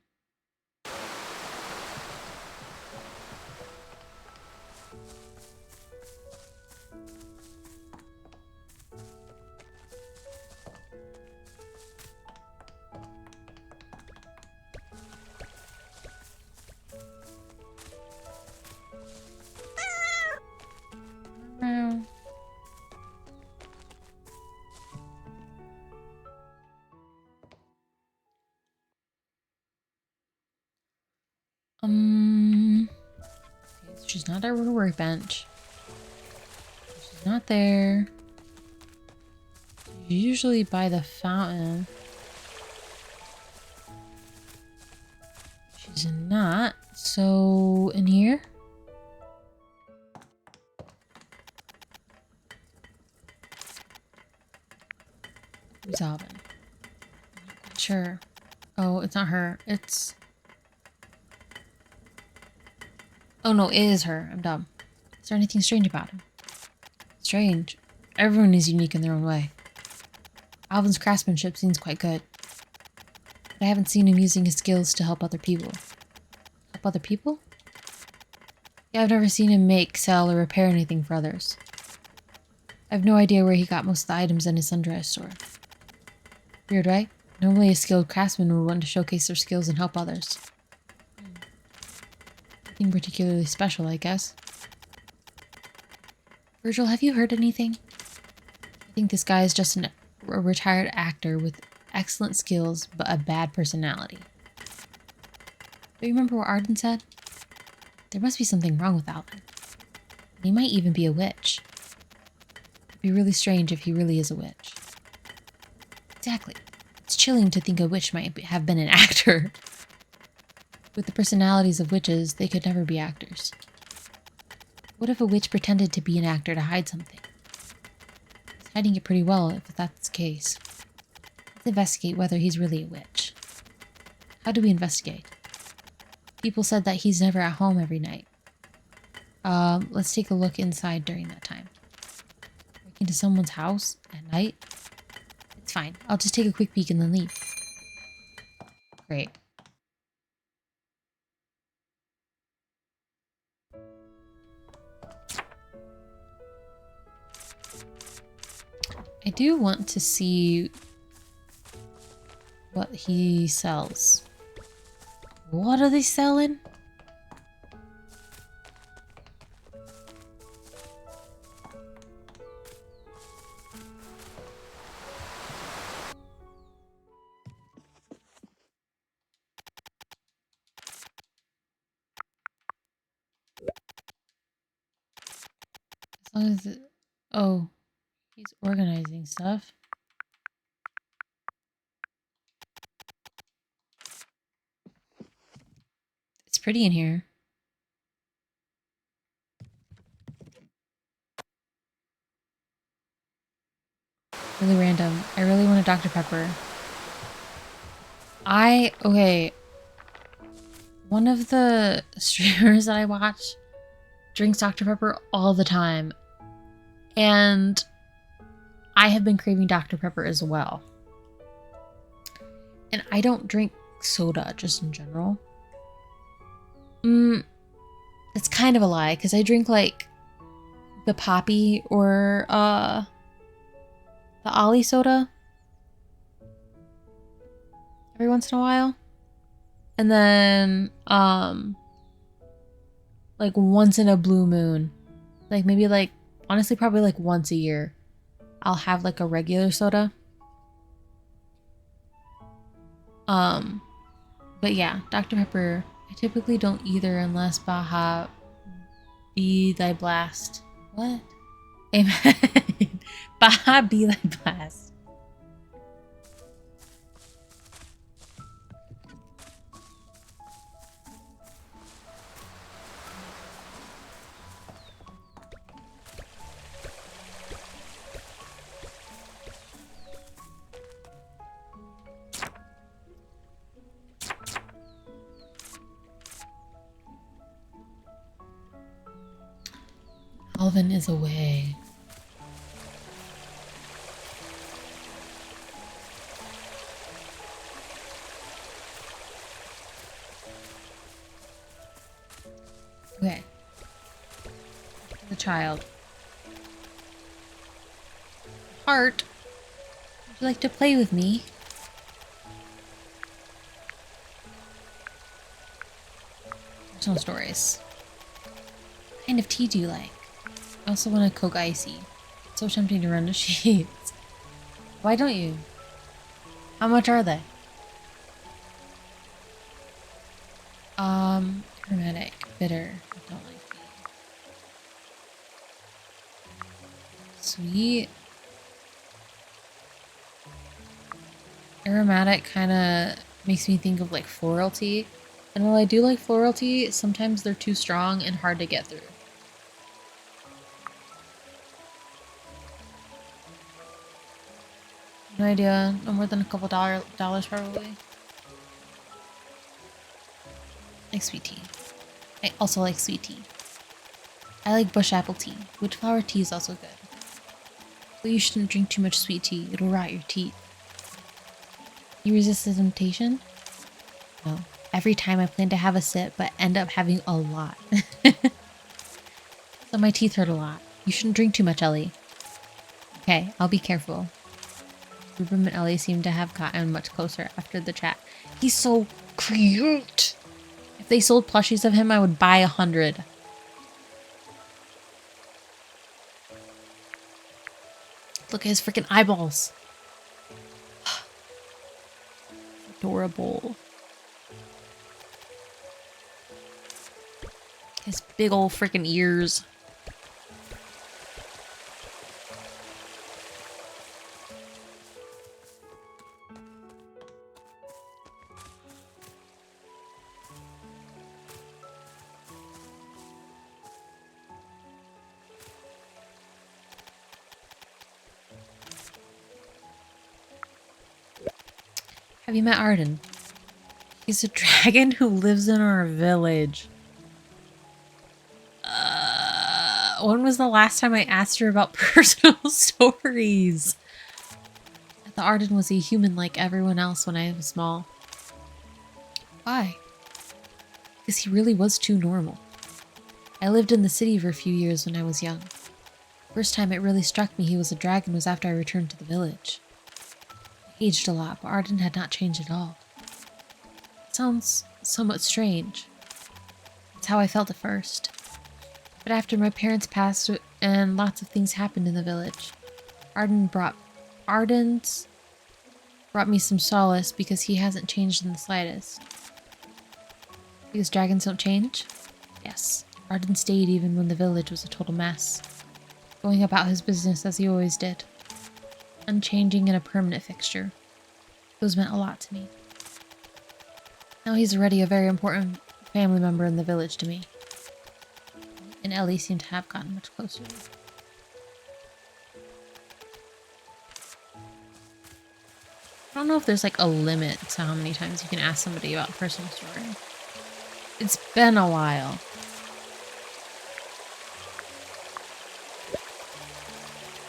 Meow. Okay, so she's not at her workbench. She's not there. She's usually by the fountain. She's not. So in here? Who's Alvin? I'm not quite sure. Oh, it's not her. It's... Oh no, it is her. I'm dumb. Is there anything strange about him? Strange. Everyone is unique in their own way. Alvin's craftsmanship seems quite good. But I haven't seen him using his skills to help other people. Help other people? Yeah, I've never seen him make, sell, or repair anything for others. I have no idea where he got most of the items in his sundress store. Weird, right? Normally a skilled craftsman would want to showcase their skills and help others. Nothing particularly special, I guess. Virgil, have you heard anything? I think this guy is just a retired actor with excellent skills, but a bad personality. Do you remember what Arden said? There must be something wrong with Alvin. He might even be a witch. It'd be really strange if he really is a witch. Exactly. It's chilling to think a witch might have been an actor. With the personalities of witches, they could never be actors. What if a witch pretended to be an actor to hide something? He's hiding it pretty well if that's the case. Let's investigate whether he's really a witch. How do we investigate? People said that he's never at home every night. Let's take a look inside during that time. Break into someone's house at night? It's fine. I'll just take a quick peek and then leave. Great. I do want to see what he sells. What are they selling? As long as it... Oh, he's organizing stuff. It's pretty in here. Really random. I really want a Dr. Pepper. Okay. One of the streamers that I watch drinks Dr. Pepper all the time. And I have been craving Dr. Pepper as well. And I don't drink soda just in general. It's kind of a lie because I drink like the Poppy or the Ollie soda every once in a while. And then like once in a blue moon, like maybe like honestly probably like once a year, I'll have like a regular soda. But yeah, Dr. Pepper, I typically don't either unless Baja be thy blast. What? Amen. Baja be thy blast. Alvin is away. Okay. The child. Heart, would you like to play with me? Personal stories. What kind of tea do you like? I also want a Coke Icy. It's so tempting to run to Sheets. Why don't you? How much are they? Hermetic, bitter. I don't like tea. Sweet. Aromatic kind of makes me think of like floral tea. And while I do like floral tea, sometimes they're too strong and hard to get through. No idea. No more than a couple dollars probably. Like sweet tea. I also like sweet tea. I like bush apple tea. Wood flower tea is also good. But you shouldn't drink too much sweet tea. It'll rot your teeth. You resist the temptation? No. Every time I plan to have a sip, but end up having a lot. So my teeth hurt a lot. You shouldn't drink too much, Ellie. Okay, I'll be careful. Ruben and Ellie seem to have gotten much closer after the chat. He's so cute! If they sold plushies of him, I would buy 100. Look at his freaking eyeballs. Adorable. His big old freaking ears. Have you met Arden? He's a dragon who lives in our village. When was the last time I asked her about personal stories? I thought Arden was a human like everyone else when I was small. Why? Because he really was too normal. I lived in the city for a few years when I was young. First time it really struck me he was a dragon was after I returned to the village. I aged a lot, but Arden had not changed at all. It sounds somewhat strange. That's how I felt at first. But after my parents passed and lots of things happened in the village, Arden's brought me some solace because he hasn't changed in the slightest. Because dragons don't change? Yes. Arden stayed even when the village was a total mess, going about his business as he always did. Unchanging and a permanent fixture. Those meant a lot to me. Now he's already a very important family member in the village to me. And Ellie seemed to have gotten much closer. I don't know if there's like a limit to how many times you can ask somebody about a personal story. It's been a while.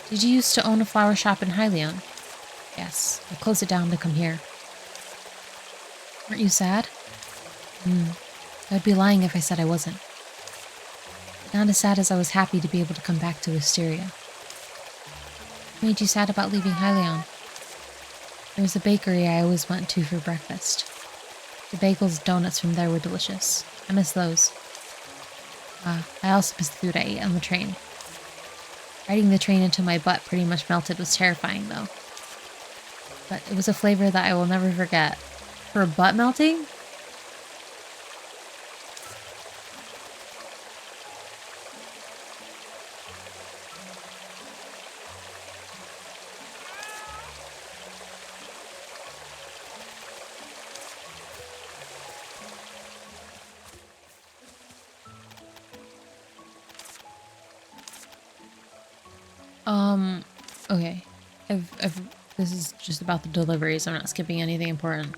Did you used to own a flower shop in Hylian? Yes, I closed it down to come here. Aren't you sad? I'd be lying if I said I wasn't. Not as sad as I was happy to be able to come back to Wisteria. What made you sad about leaving Hylian? There was a bakery I always went to for breakfast. The bagels and donuts from there were delicious. I miss those. I also miss the food I ate on the train. Riding the train until my butt pretty much melted was terrifying, though. But it was a flavor that I will never forget. For butt melting? Okay. This is just about the deliveries. I'm not skipping anything important.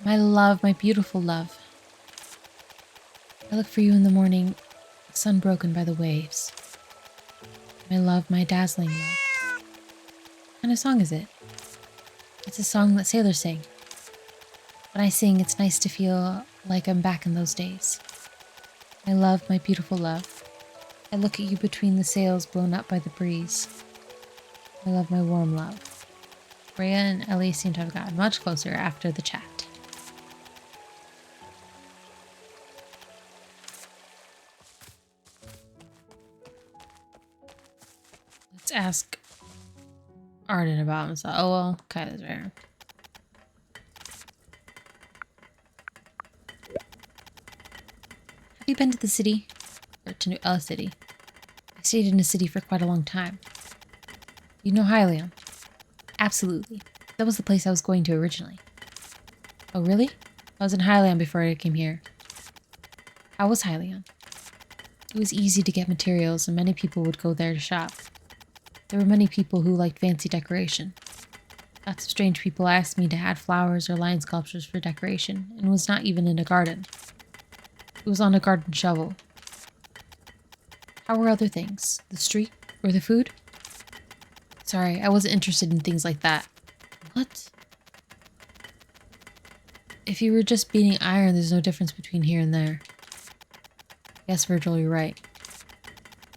My love, my beautiful love. I look for you in the morning the sun broken by the waves. My love, my dazzling love. What kind of song is it? It's a song that sailors sing. When I sing, it's nice to feel like I'm back in those days. My love, my beautiful love. I look at you between the sails blown up by the breeze. My love, my warm love. Rhea and Ellie seem to have gotten much closer after the chat. Let's ask Arden about himself. Oh, well, Kyla's right. Have you been to the city? Or to a city? I stayed in a city for quite a long time. You know Hylian? Absolutely. That was the place I was going to originally. Oh, really? I was in Hylian before I came here. How was Hylian? It was easy to get materials, and many people would go there to shop. There were many people who liked fancy decoration. Lots of strange people asked me to add flowers or lion sculptures for decoration, and it was not even in a garden. It was on a garden shovel. How were other things? The street? Or the food? Sorry, I wasn't interested in things like that. What? If you were just beating iron, there's no difference between here and there. Yes, Virgil, you're right.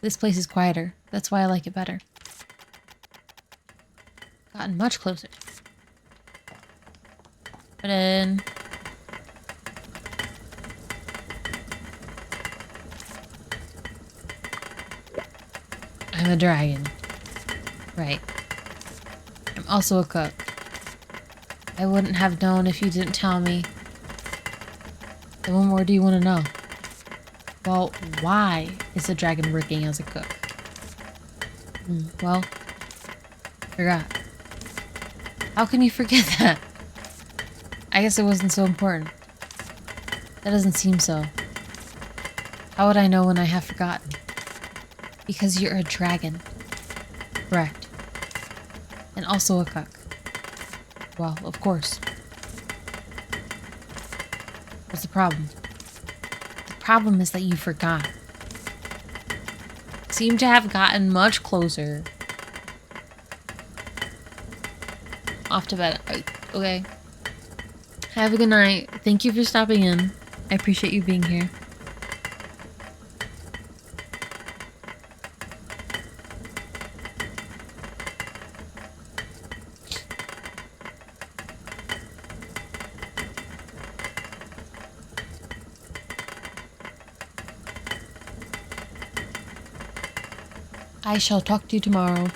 This place is quieter. That's why I like it better. Gotten much closer. Put in. I'm a dragon. Right. I'm also a cook. I wouldn't have known if you didn't tell me. Then what more do you want to know? Well, why is a dragon working as a cook? Well, forgot. How can you forget that? I guess it wasn't so important. That doesn't seem so. How would I know when I have forgotten? Because you're a dragon. Correct. And also a cook. Well, of course. What's the problem? The problem is that you forgot. Seem to have gotten much closer. Off to bed. Okay. Have a good night. Thank you for stopping in. I appreciate you being here. I shall talk to you tomorrow.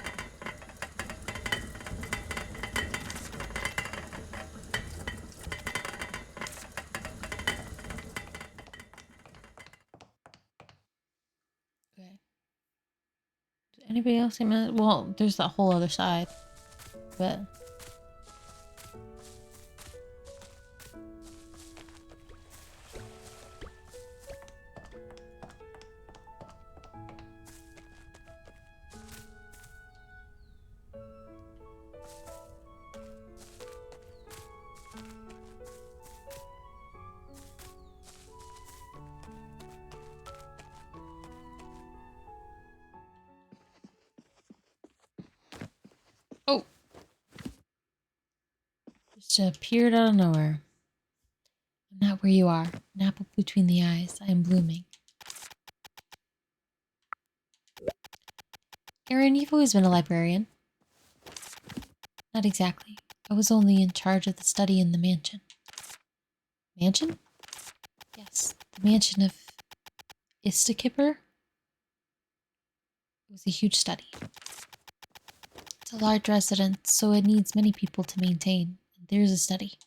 Okay. Does anybody else see my... Well, there's that whole other side. But... Oh! Just appeared out of nowhere. I'm not where you are. An apple between the eyes. I am blooming. Aaron, you've always been a librarian. Not exactly. I was only in charge of the study in the mansion. Mansion? Yes, the mansion of Istakipper. It was a huge study. It's a large residence, so it needs many people to maintain. And there's a study.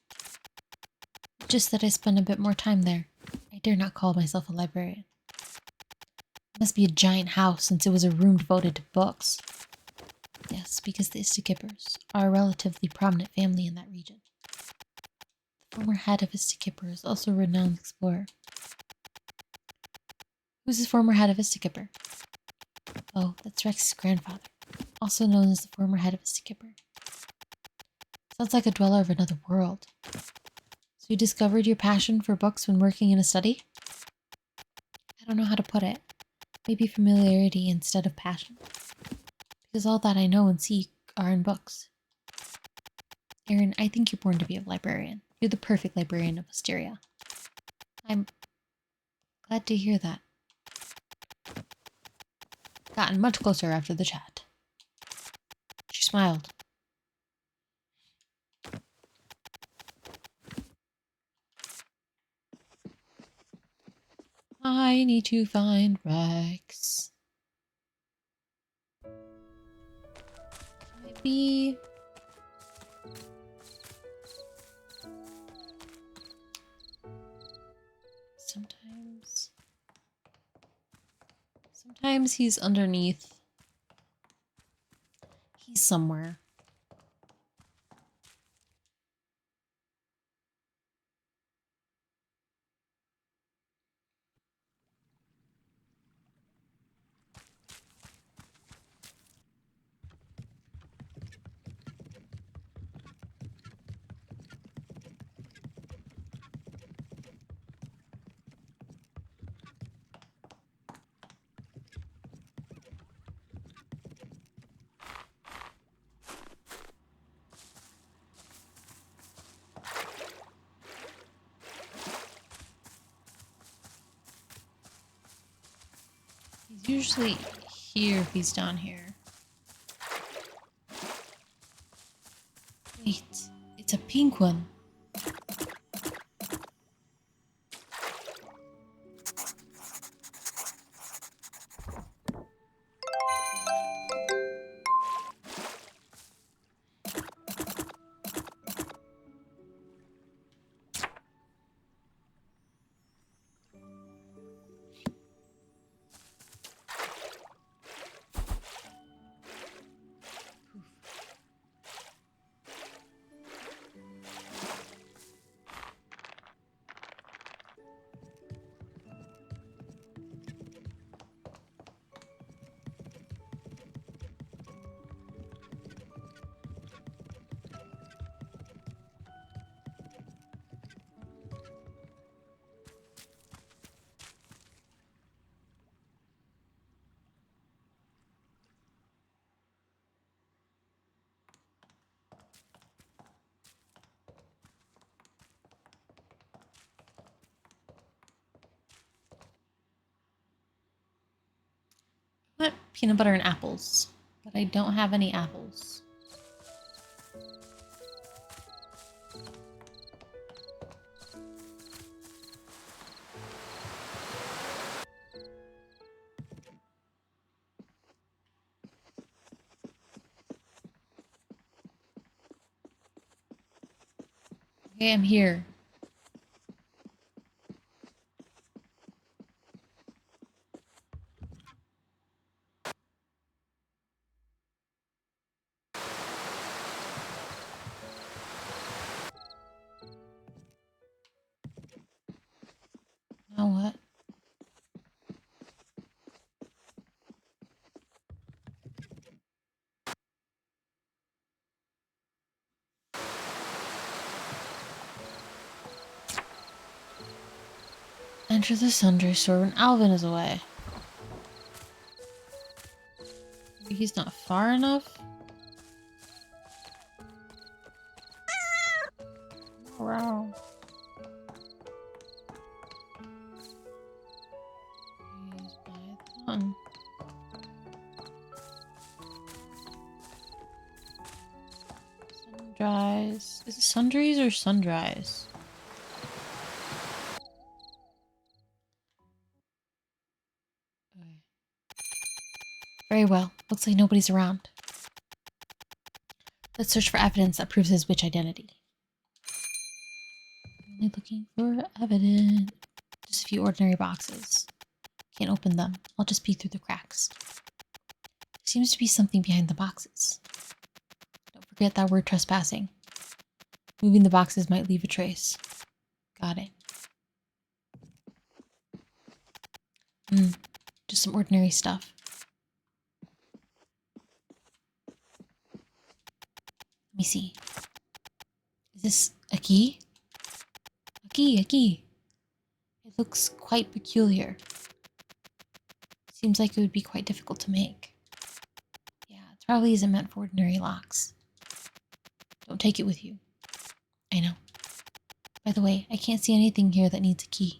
Just that I spend a bit more time there. I dare not call myself a librarian. It must be a giant house, since it was a room devoted to books. Yes, because the Istakippers are a relatively prominent family in that region. The former head of Istakipper is also a renowned explorer. Who's the former head of Istakipper? Oh, that's Rex's grandfather, also known as the former head of Istakipper. Sounds like a dweller of another world. So you discovered your passion for books when working in a study? I don't know how to put it. Maybe familiarity instead of passion. Because all that I know and see are in books. Aaron, I think you're born to be a librarian. You're the perfect librarian of Asteria. I'm glad to hear that. Gotten much closer after the chat. She smiled. I need to find Rex. Maybe. Sometimes he's underneath. He's somewhere. He's usually here if he's down here. Wait, it's a pink one. I want peanut butter and apples, but I don't have any apples. Okay, I'm here. Now what? Enter the sundry store when Alvin is away. Maybe he's not far enough? Wow. He's Python. Sundries. Is it sundries or sundries? Okay. Very well. Looks like nobody's around. Let's search for evidence that proves his witch identity. Only looking for evidence. Just a few ordinary boxes. Can't open them. I'll just peek through the cracks. There seems to be something behind the boxes. Don't forget that we're trespassing. Moving the boxes might leave a trace. Got it. Just some ordinary stuff. Let me see. Is this a key? A key. It looks quite peculiar. Seems like it would be quite difficult to make. Yeah, it probably isn't meant for ordinary locks. Don't take it with you. I know. By the way, I can't see anything here that needs a key.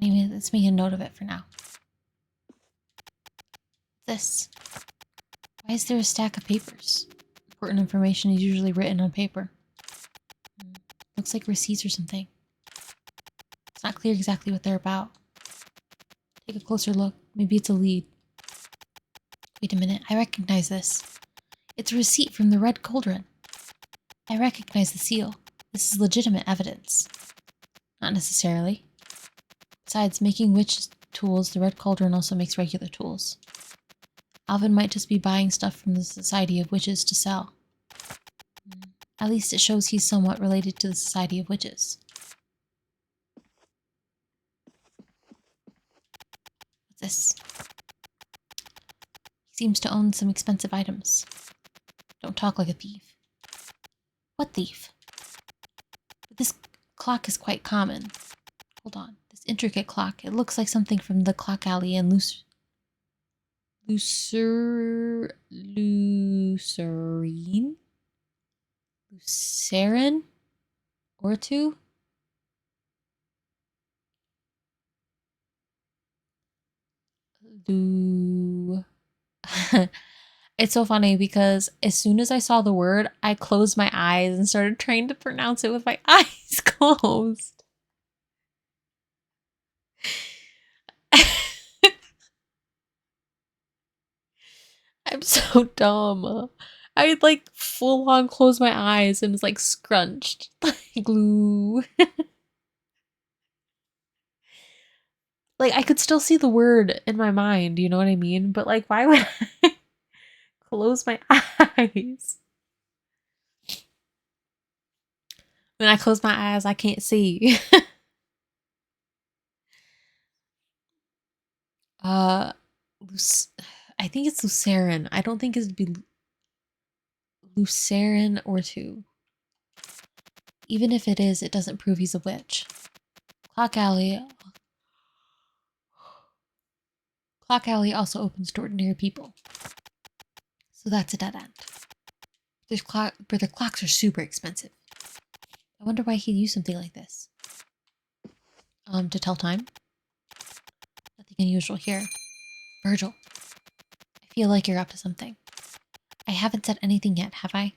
Anyway, let's make a note of it for now. This. Why is there a stack of papers? Important information is usually written on paper. Looks like receipts or something. It's not clear exactly what they're about. Take a closer look. Maybe it's a lead. Wait a minute, I recognize this. It's a receipt from the Red Cauldron. I recognize the seal. This is legitimate evidence. Not necessarily. Besides, making witch tools, the Red Cauldron also makes regular tools. Alvin might just be buying stuff from the Society of Witches to sell. At least it shows he's somewhat related to the Society of Witches. What's this? He seems to own some expensive items. Don't talk like a thief. What thief? But this clock is quite common. Hold on. This intricate clock. It looks like something from the clock alley in Lucerne? Or two? It's so funny because as soon as I saw the word, I closed my eyes and started trying to pronounce it with my eyes closed. I'm so dumb. I like full on closed my eyes and was like scrunched like glue. Like I could still see the word in my mind, you know what I mean? But like why would I close my eyes? When I close my eyes, I can't see. I think it's Lucerne. I don't think it'd be Lucerne or two. Even if it is, it doesn't prove he's a witch. Clock Alley also opens to ordinary people. So that's a dead end. But the clocks are super expensive. I wonder why he'd use something like this. To tell time? Nothing unusual here. Virgil, I feel like you're up to something. I haven't said anything yet, have I?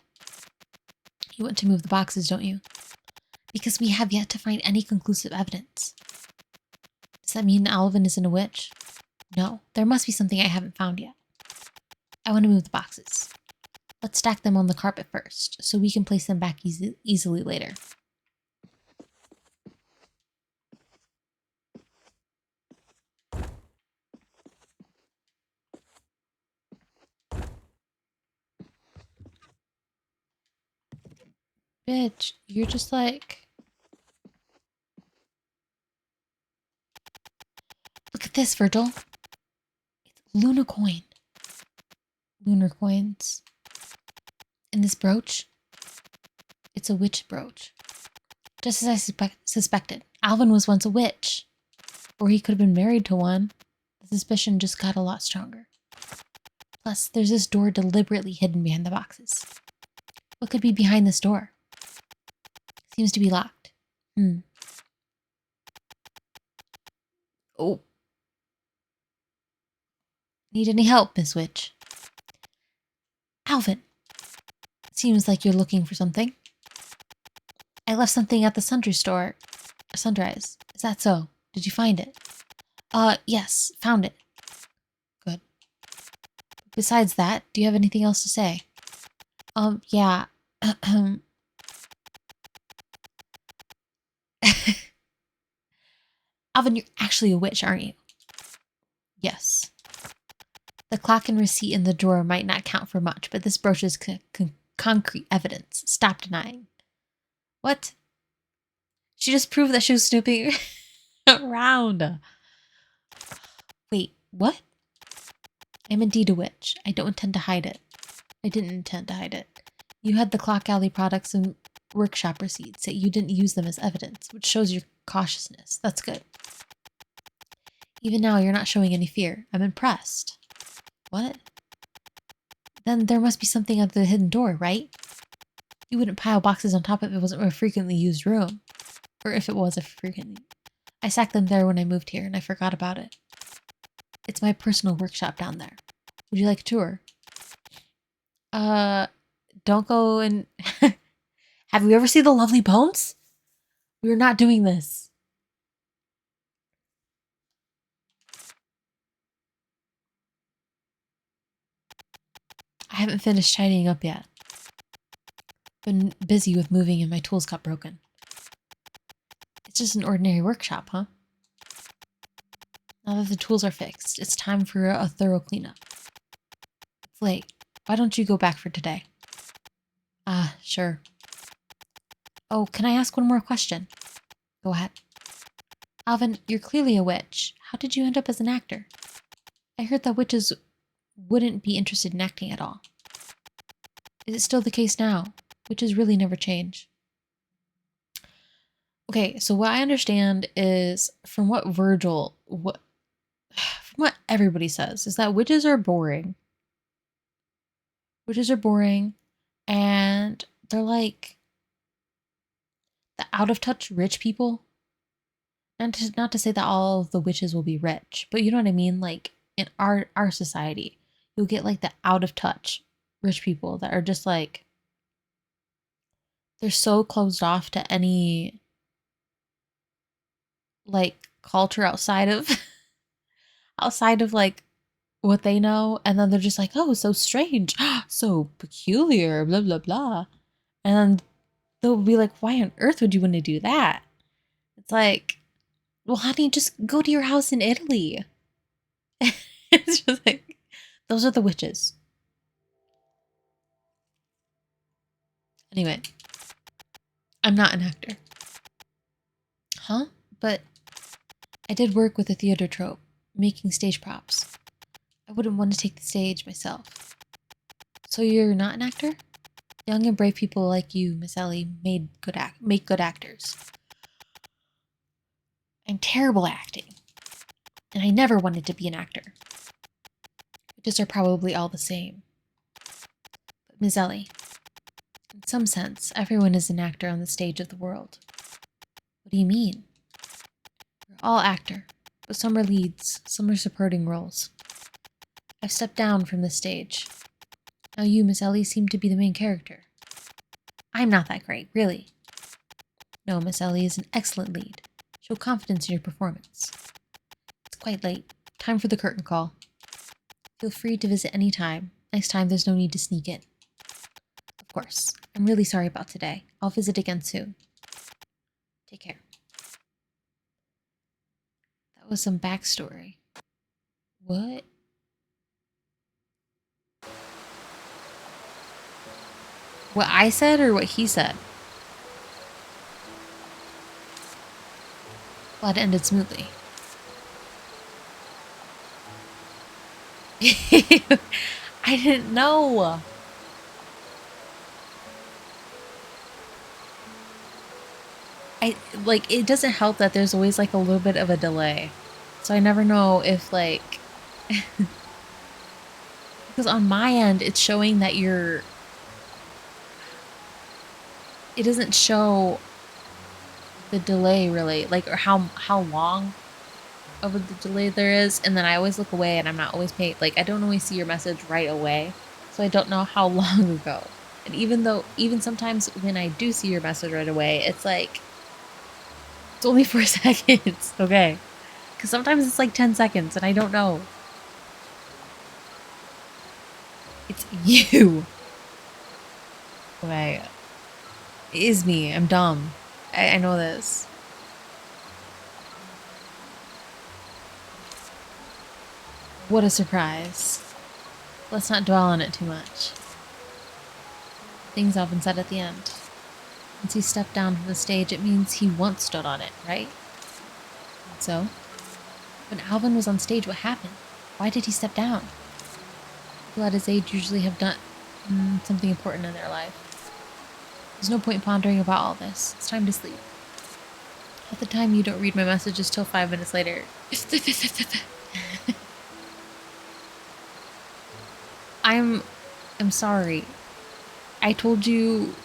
You want to move the boxes, don't you? Because we have yet to find any conclusive evidence. Does that mean Alvin isn't a witch? No, there must be something I haven't found yet. I want to move the boxes. Let's stack them on the carpet first, so we can place them back easily later. Bitch, you're just like... Look at this, Virgil. It's Luna coin. Lunar coins. And this brooch? It's a witch brooch. Just as I suspected. Alvin was once a witch. Or he could have been married to one. The suspicion just got a lot stronger. Plus, there's this door deliberately hidden behind the boxes. What could be behind this door? Seems to be locked. Oh. Need any help, Miss Witch? Alvin. Seems like you're looking for something. I left something at the Sunrise. Is that so? Did you find it? Yes, found it. Good. Besides that, do you have anything else to say? Yeah. Alvin, you're actually a witch, aren't you? Yes. The clock and receipt in the drawer might not count for much, but this brooch is concrete evidence. Stop denying. What? She just proved that she was snooping around. Wait, what? I'm indeed a witch. I don't intend to hide it. I didn't intend to hide it. You had the Clock Alley products and workshop receipts, yet you didn't use them as evidence, which shows your cautiousness. That's good. Even now, you're not showing any fear. I'm impressed. What? Then there must be something at the hidden door, right? You wouldn't pile boxes on top if it wasn't a frequently used room. Or if it was a frequently... I sacked them there when I moved here, and I forgot about it. It's my personal workshop down there. Would you like a tour? Don't go and... Have you ever seen The Lovely Bones? We're not doing this. I haven't finished tidying up yet. Been busy with moving and my tools got broken. It's just an ordinary workshop, huh? Now that the tools are fixed, it's time for a thorough cleanup. It's late. Why don't you go back for today? Sure. Oh, can I ask one more question? Go ahead. Alvin, you're clearly a witch. How did you end up as an actor? I heard that witches wouldn't be interested in acting at all. Is it still the case now? Witches really never change. Okay, so what I understand is from what everybody says is that witches are boring. Witches are boring, and they're like the out of touch rich people. Not to say that all of the witches will be rich, but you know what I mean? Like in our society, you'll get like the out of touch rich people that are just like, they're so closed off to any like culture outside of like what they know, and then they're just like, oh, so strange, so peculiar, blah blah blah, and then they'll be like, why on earth would you want to do that? It's like, well, honey, just go to your house in Italy. It's just like, those are the witches. Anyway, I'm not an actor. Huh? But I did work with the theater troupe, making stage props. I wouldn't want to take the stage myself. So you're not an actor? Young and brave people like you, Miss Ellie, make good actors. I'm terrible at acting, and I never wanted to be an actor. Witches are probably all the same. But Miss Ellie, in some sense, everyone is an actor on the stage of the world. What do you mean? We're all actor, but some are leads, some are supporting roles. I've stepped down from the stage. Now you, Miss Ellie, seem to be the main character. I'm not that great, really. No, Miss Ellie is an excellent lead. Show confidence in your performance. It's quite late. Time for the curtain call. Feel free to visit any time. Next time, there's no need to sneak in. Of course. I'm really sorry about today. I'll visit again soon. Take care. That was some backstory. What? What I said or what he said? Well, it ended smoothly. I didn't know. It doesn't help that there's always like a little bit of a delay. So I never know if like, because on my end, it's showing that it doesn't show the delay really, like, or how long of a delay there is, and then I always look away and I'm not always paid, like I don't always see your message right away, so I don't know how long ago. And even sometimes when I do see your message right away, it's like it's only 4 seconds, okay? Because sometimes it's like 10 seconds and I don't know. It's you. Okay. It is me. I'm dumb. I know this. What a surprise. Let's not dwell on it too much. Things Alvin said at the end. Once he stepped down from the stage, it means he once stood on it, right? So, when Alvin was on stage, what happened? Why did he step down? People at his age usually have done something important in their life. There's no point pondering about all this. It's time to sleep. At the time, you don't read my messages till 5 minutes later. I'm sorry. I told you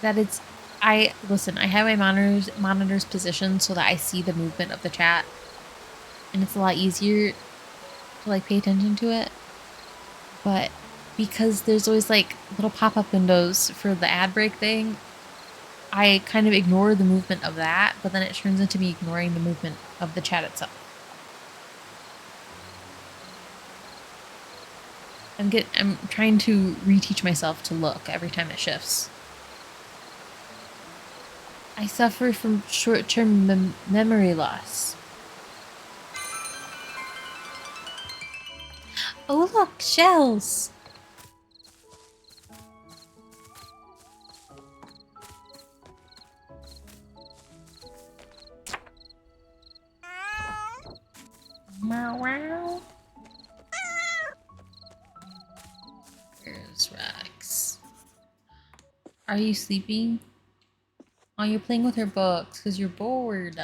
that it's I listen, I have my monitors positioned so that I see the movement of the chat, and it's a lot easier to like pay attention to it. But because there's always like little pop-up windows for the ad break thing, I kind of ignore the movement of that, but then it turns into me ignoring the movement of the chat itself. I'm trying to reteach myself to look every time it shifts. I suffer from short-term memory loss. Oh look, shells! Meow wow. Where's Rex? Are you sleeping? Oh, you're playing with her books because you're bored.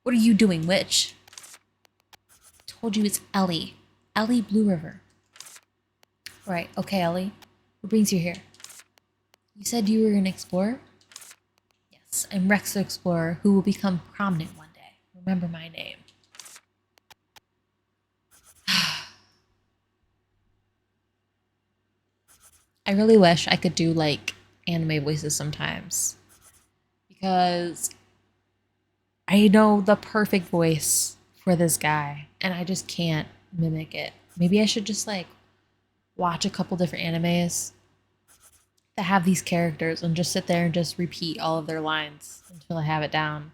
What are you doing, witch? I told you it's Ellie. Ellie Blue River. Right, okay, Ellie. What brings you here? You said you were an explorer? Yes, I'm Rex the Explorer, who will become prominent one day. Remember my name. I really wish I could do like anime voices sometimes, because I know the perfect voice for this guy and I just can't mimic it. Maybe I should just like watch a couple different animes that have these characters and just sit there and just repeat all of their lines until I have it down.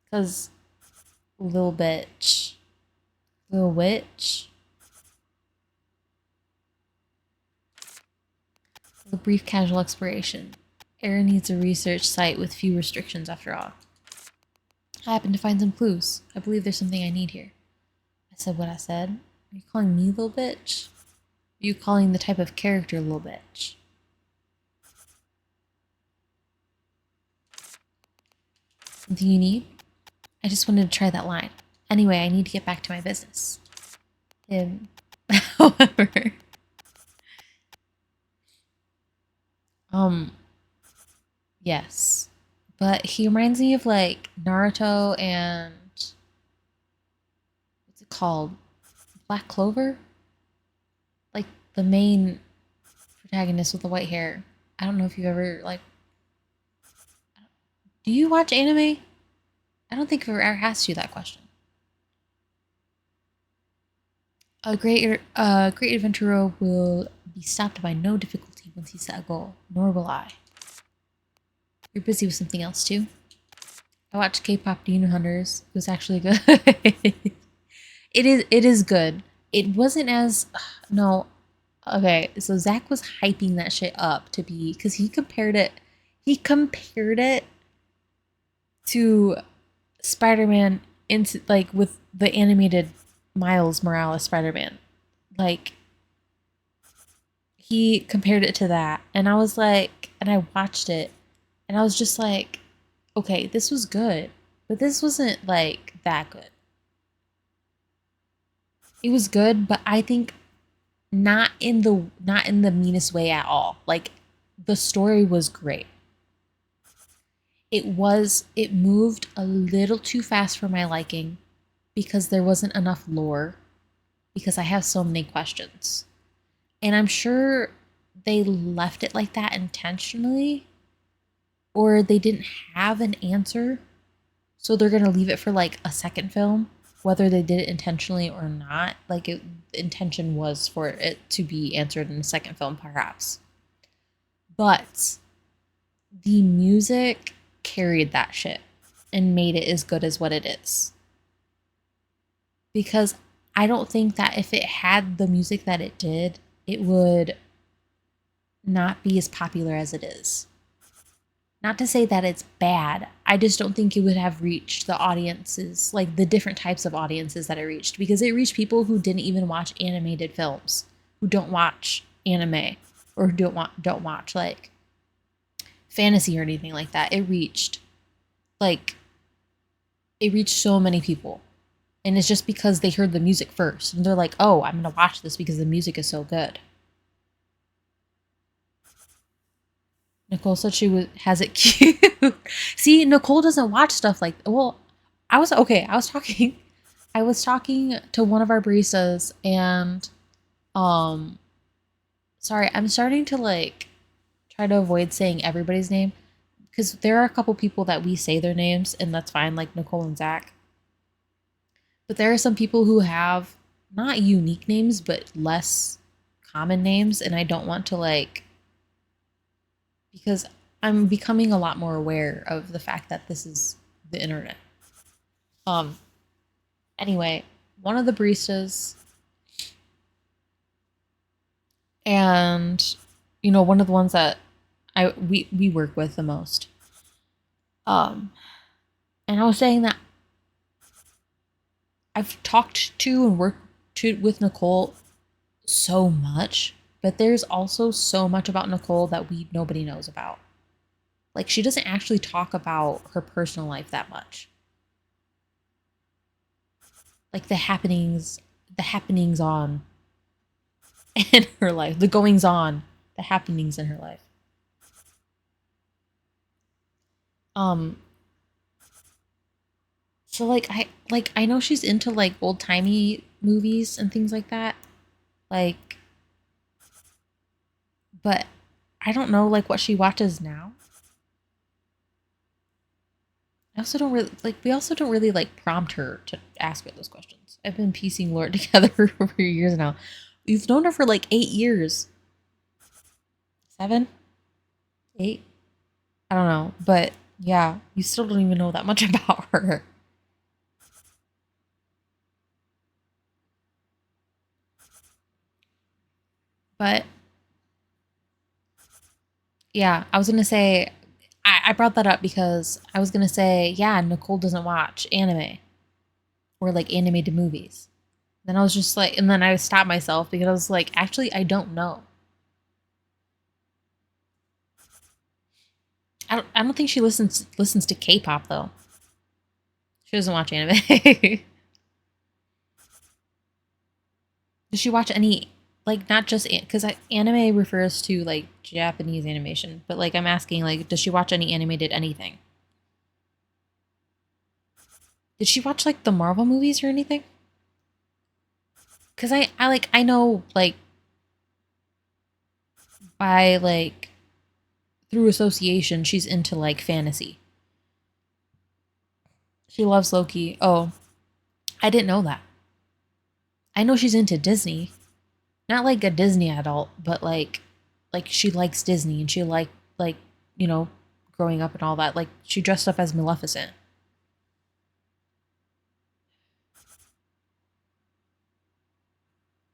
Because little bitch, little witch. A brief casual exploration. Aaron needs a research site with few restrictions after all. I happened to find some clues. I believe there's something I need here. I said what I said. Are you calling me little bitch? Are you calling the type of character little bitch? Something you need? I just wanted to try that line. Anyway, I need to get back to my business. However, yes. But he reminds me of like Naruto and what's it called? Black Clover? Like the main protagonist with the white hair. I don't know if you ever like. Do you watch anime? I don't think I've ever asked you that question. A great adventurer will be stopped by no difficulty once he set a goal, nor will I. You're busy with something else too? I watched K-pop Demon Hunters. It was actually good. It is good. It wasn't as no. Okay, so Zach was hyping that shit up to be because he compared it to Spider-Man into like with the animated Miles Morales Spider-Man. Like he compared it to that, and I was like, and I watched it and I was just like, okay, this was good, but this wasn't like that good. It was good, but I think not in the meanest way at all. Like the story was great. It moved a little too fast for my liking because there wasn't enough lore, because I have so many questions. And I'm sure they left it like that intentionally, or they didn't have an answer, so they're going to leave it for like a second film, whether they did it intentionally or not. Like intention was for it to be answered in a second film perhaps. But the music carried that shit and made it as good as what it is. Because I don't think that if it had the music that it did, it would not be as popular as it is. Not to say that it's bad. I just don't think it would have reached the audiences, like the different types of audiences that it reached, because it reached people who didn't even watch animated films, who don't watch anime, or who don't watch like fantasy or anything like that. Like it reached so many people. And it's just because they heard the music first. And they're like, oh, I'm going to watch this because the music is so good. Nicole said has it cute. See, Nicole doesn't watch stuff like, well, I was talking I was talking to one of our baristas and um sorry, I'm starting to like try to avoid saying everybody's name because there are a couple people that we say their names and that's fine, like Nicole and Zach. But there are some people who have not unique names, but less common names. And I don't want to because I'm becoming a lot more aware of the fact that this is the internet. Um, anyway, one of the baristas and, one of the ones that we work with the most. And I was saying that I've talked to and worked with Nicole so much, but there's also so much about Nicole that nobody knows about. Like she doesn't actually talk about her personal life that much. Like the happenings on in her life, the goings on, the happenings in her life. So I know she's into like old-timey movies and things like that. Like but I don't know like what she watches now. I also don't really like we also don't really like prompt her to ask her those questions. I've been piecing Lord together for years now. We've known her for like 8 years. 7? 8? I don't know. But yeah, you still don't even know that much about her. But yeah, I was gonna say I brought that up because I was gonna say, yeah, Nicole doesn't watch anime or like animated movies. Then I was just like, and then I stopped myself because I was like, actually, I don't know. I don't think she listens to K-pop though. She doesn't watch anime. Does she watch any like not just because anime refers to like Japanese animation, but like I'm asking like, does she watch any animated anything? Did she watch like the Marvel movies or anything? Because I know like by like through association she's into like fantasy. She loves Loki. Oh, I didn't know that. I know she's into Disney. Not like a Disney adult, but like she likes Disney and she like, you know, growing up and all that. Like she dressed up as Maleficent.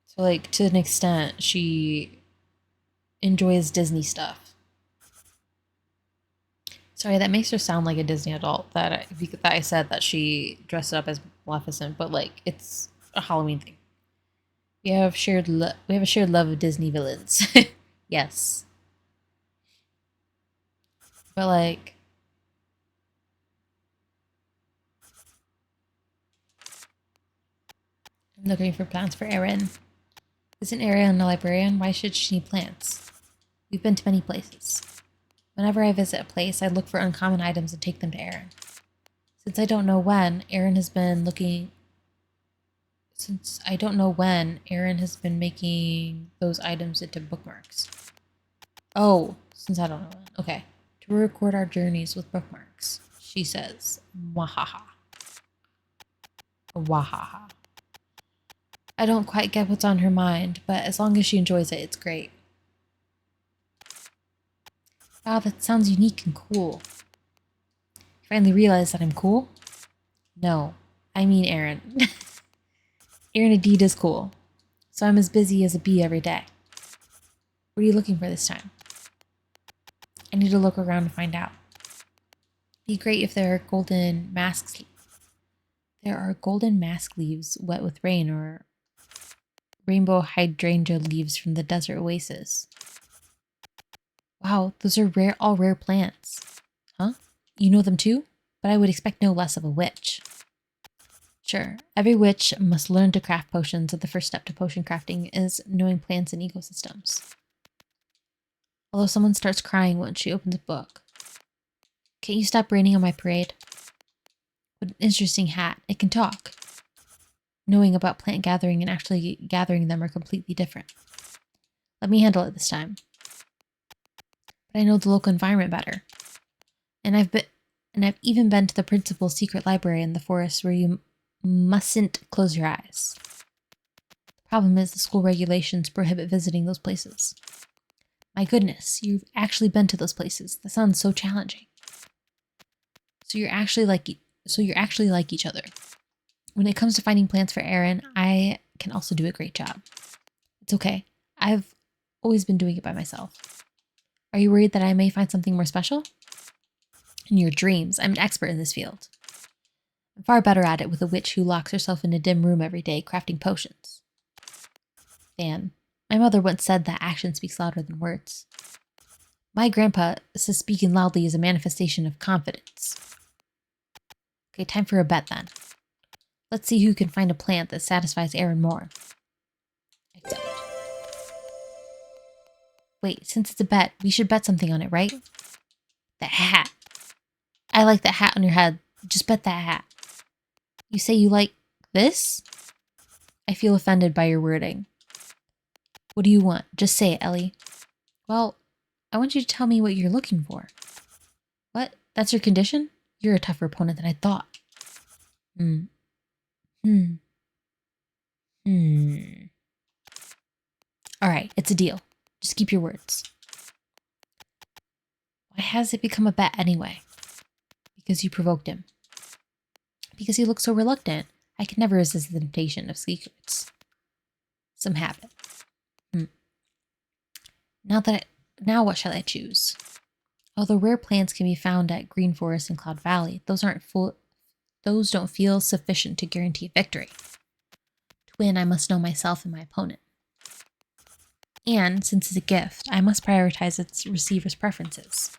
So like to an extent she enjoys Disney stuff. Sorry, that makes her sound like a Disney adult that I said that she dressed up as Maleficent, but like it's a Halloween thing. We have a shared love of Disney villains. Yes. But like I'm looking for plants for Erin. Isn't Erin a librarian? Why should she need plants? We've been to many places. Whenever I visit a place, I look for uncommon items and take them to Erin. Since I don't know when, Erin has been making those items into bookmarks. Oh, since I don't know when. Okay. To record our journeys with bookmarks, she says. Wahaha. Wahaha. I don't quite get what's on her mind, but as long as she enjoys it, it's great. Wow, that sounds unique and cool. You finally realize that I'm cool? No, I mean Erin. Erin indeed is cool. So I'm as busy as a bee every day. What are you looking for this time? I need to look around to find out. Be great if there are golden masks. There are golden mask leaves wet with rain or rainbow hydrangea leaves from the desert oasis. Wow, those are all rare plants. Huh? You know them too? But I would expect no less of a witch. Sure, every witch must learn to craft potions, and the first step to potion crafting is knowing plants and ecosystems. Although someone starts crying when she opens a book. Can't you stop raining on my parade? What an interesting hat. It can talk. Knowing about plant gathering and actually gathering them are completely different. Let me handle it this time. But I know the local environment better. And I've even been to the principal's secret library in the forest where you mustn't close your eyes. The problem is the school regulations prohibit visiting those places. My goodness, you've actually been to those places. That sounds so challenging. So you're actually like each other. When it comes to finding plants for Aaron, I can also do a great job. It's okay. I've always been doing it by myself. Are you worried that I may find something more special? In your dreams, I'm an expert in this field. I'm far better at it with a witch who locks herself in a dim room every day crafting potions. Dan, my mother once said that action speaks louder than words. My grandpa says speaking loudly is a manifestation of confidence. Okay, time for a bet then. Let's see who can find a plant that satisfies Aaron more. Accept. Wait, since it's a bet, we should bet something on it, right? The hat. I like that hat on your head. Just bet that hat. You say you like this? I feel offended by your wording. What do you want? Just say it, Ellie. Well, I want you to tell me what you're looking for. What? That's your condition? You're a tougher opponent than I thought. Alright, it's a deal. Just keep your words. Why has it become a bet anyway? Because you provoked him. Because he looked so reluctant. I could never resist the temptation of secrets. Some habit. Now what shall I choose? Although rare plants can be found at Green Forest and Cloud Valley, those don't feel sufficient to guarantee a victory. To win, I must know myself and my opponent. And, since it's a gift, I must prioritize its receiver's preferences.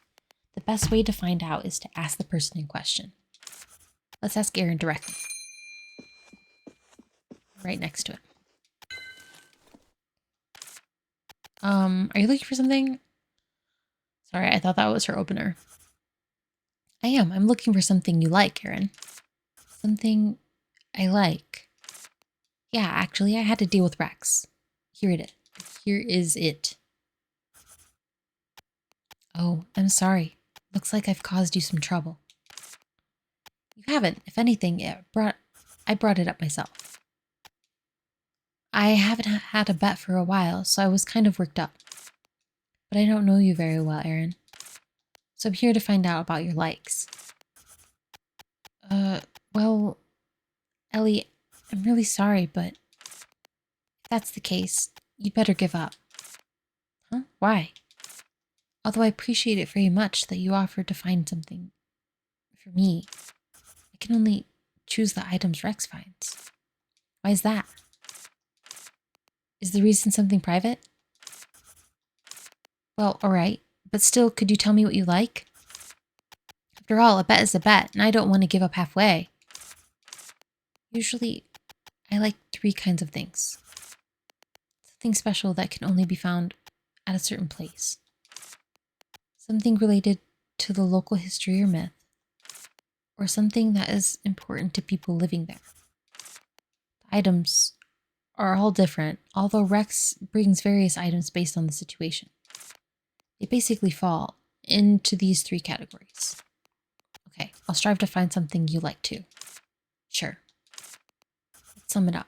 The best way to find out is to ask the person in question. Let's ask Aaron directly. Right next to him. Are you looking for something? Sorry, I thought that was her opener. I am. I'm looking for something you like, Aaron. Something I like. Yeah, actually, I had to deal with Rex. Here is it. Oh, I'm sorry. Looks like I've caused you some trouble. You haven't. If anything, I brought it up myself. I haven't had a bet for a while, so I was kind of worked up. But I don't know you very well, Aaron. So I'm here to find out about your likes. Well, Ellie, I'm really sorry, but if that's the case, you'd better give up. Huh? Why? Although I appreciate it very much that you offered to find something for me, I can only choose the items Rex finds. Why is that? Is the reason something private? Well, alright, but still, could you tell me what you like? After all, a bet is a bet, and I don't want to give up halfway. Usually, I like 3 kinds of things. Something special that can only be found at a certain place. Something related to the local history or myth. Or something that is important to people living there. The items are all different, although Rex brings various items based on the situation. They basically fall into these 3 categories. Okay, I'll strive to find something you like too. Sure. Let's sum it up.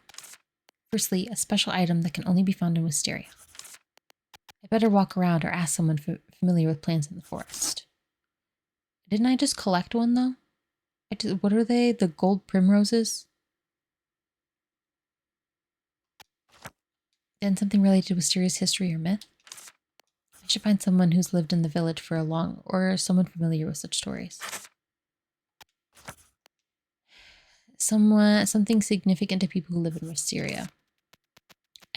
Firstly, a special item that can only be found in Wisteria. I better walk around or ask someone familiar with plants in the forest. Didn't I just collect one though? What are they? The gold primroses? Then something related to Wisteria's history or myth? I should find someone who's lived in the village for a long, or someone familiar with such stories. Something significant to people who live in Wisteria.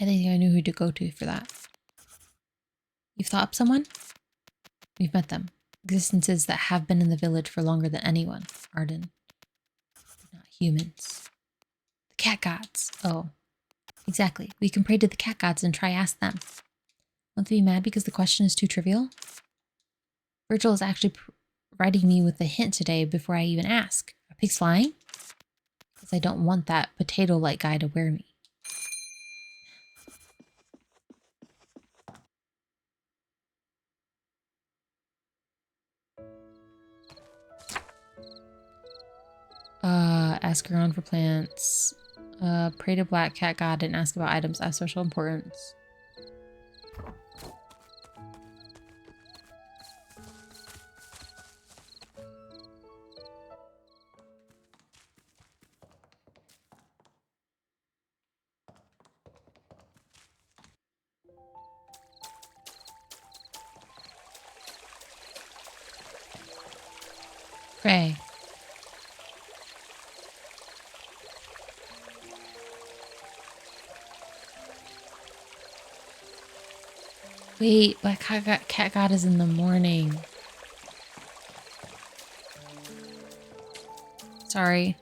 I think I knew who to go to for that. You've thought up someone? We've met them. Existences that have been in the village for longer than anyone, Arden. Not humans. The cat gods. Oh, exactly. We can pray to the cat gods and try ask them. Won't they be mad because the question is too trivial? Virgil is actually providing me with a hint today before I even ask. Are pigs flying? Because I don't want that potato-like guy to wear me. Ask around for plants. Pray to Black Cat God and ask about items of special importance. Pray. Wait, Black Cat God is in the morning. Sorry.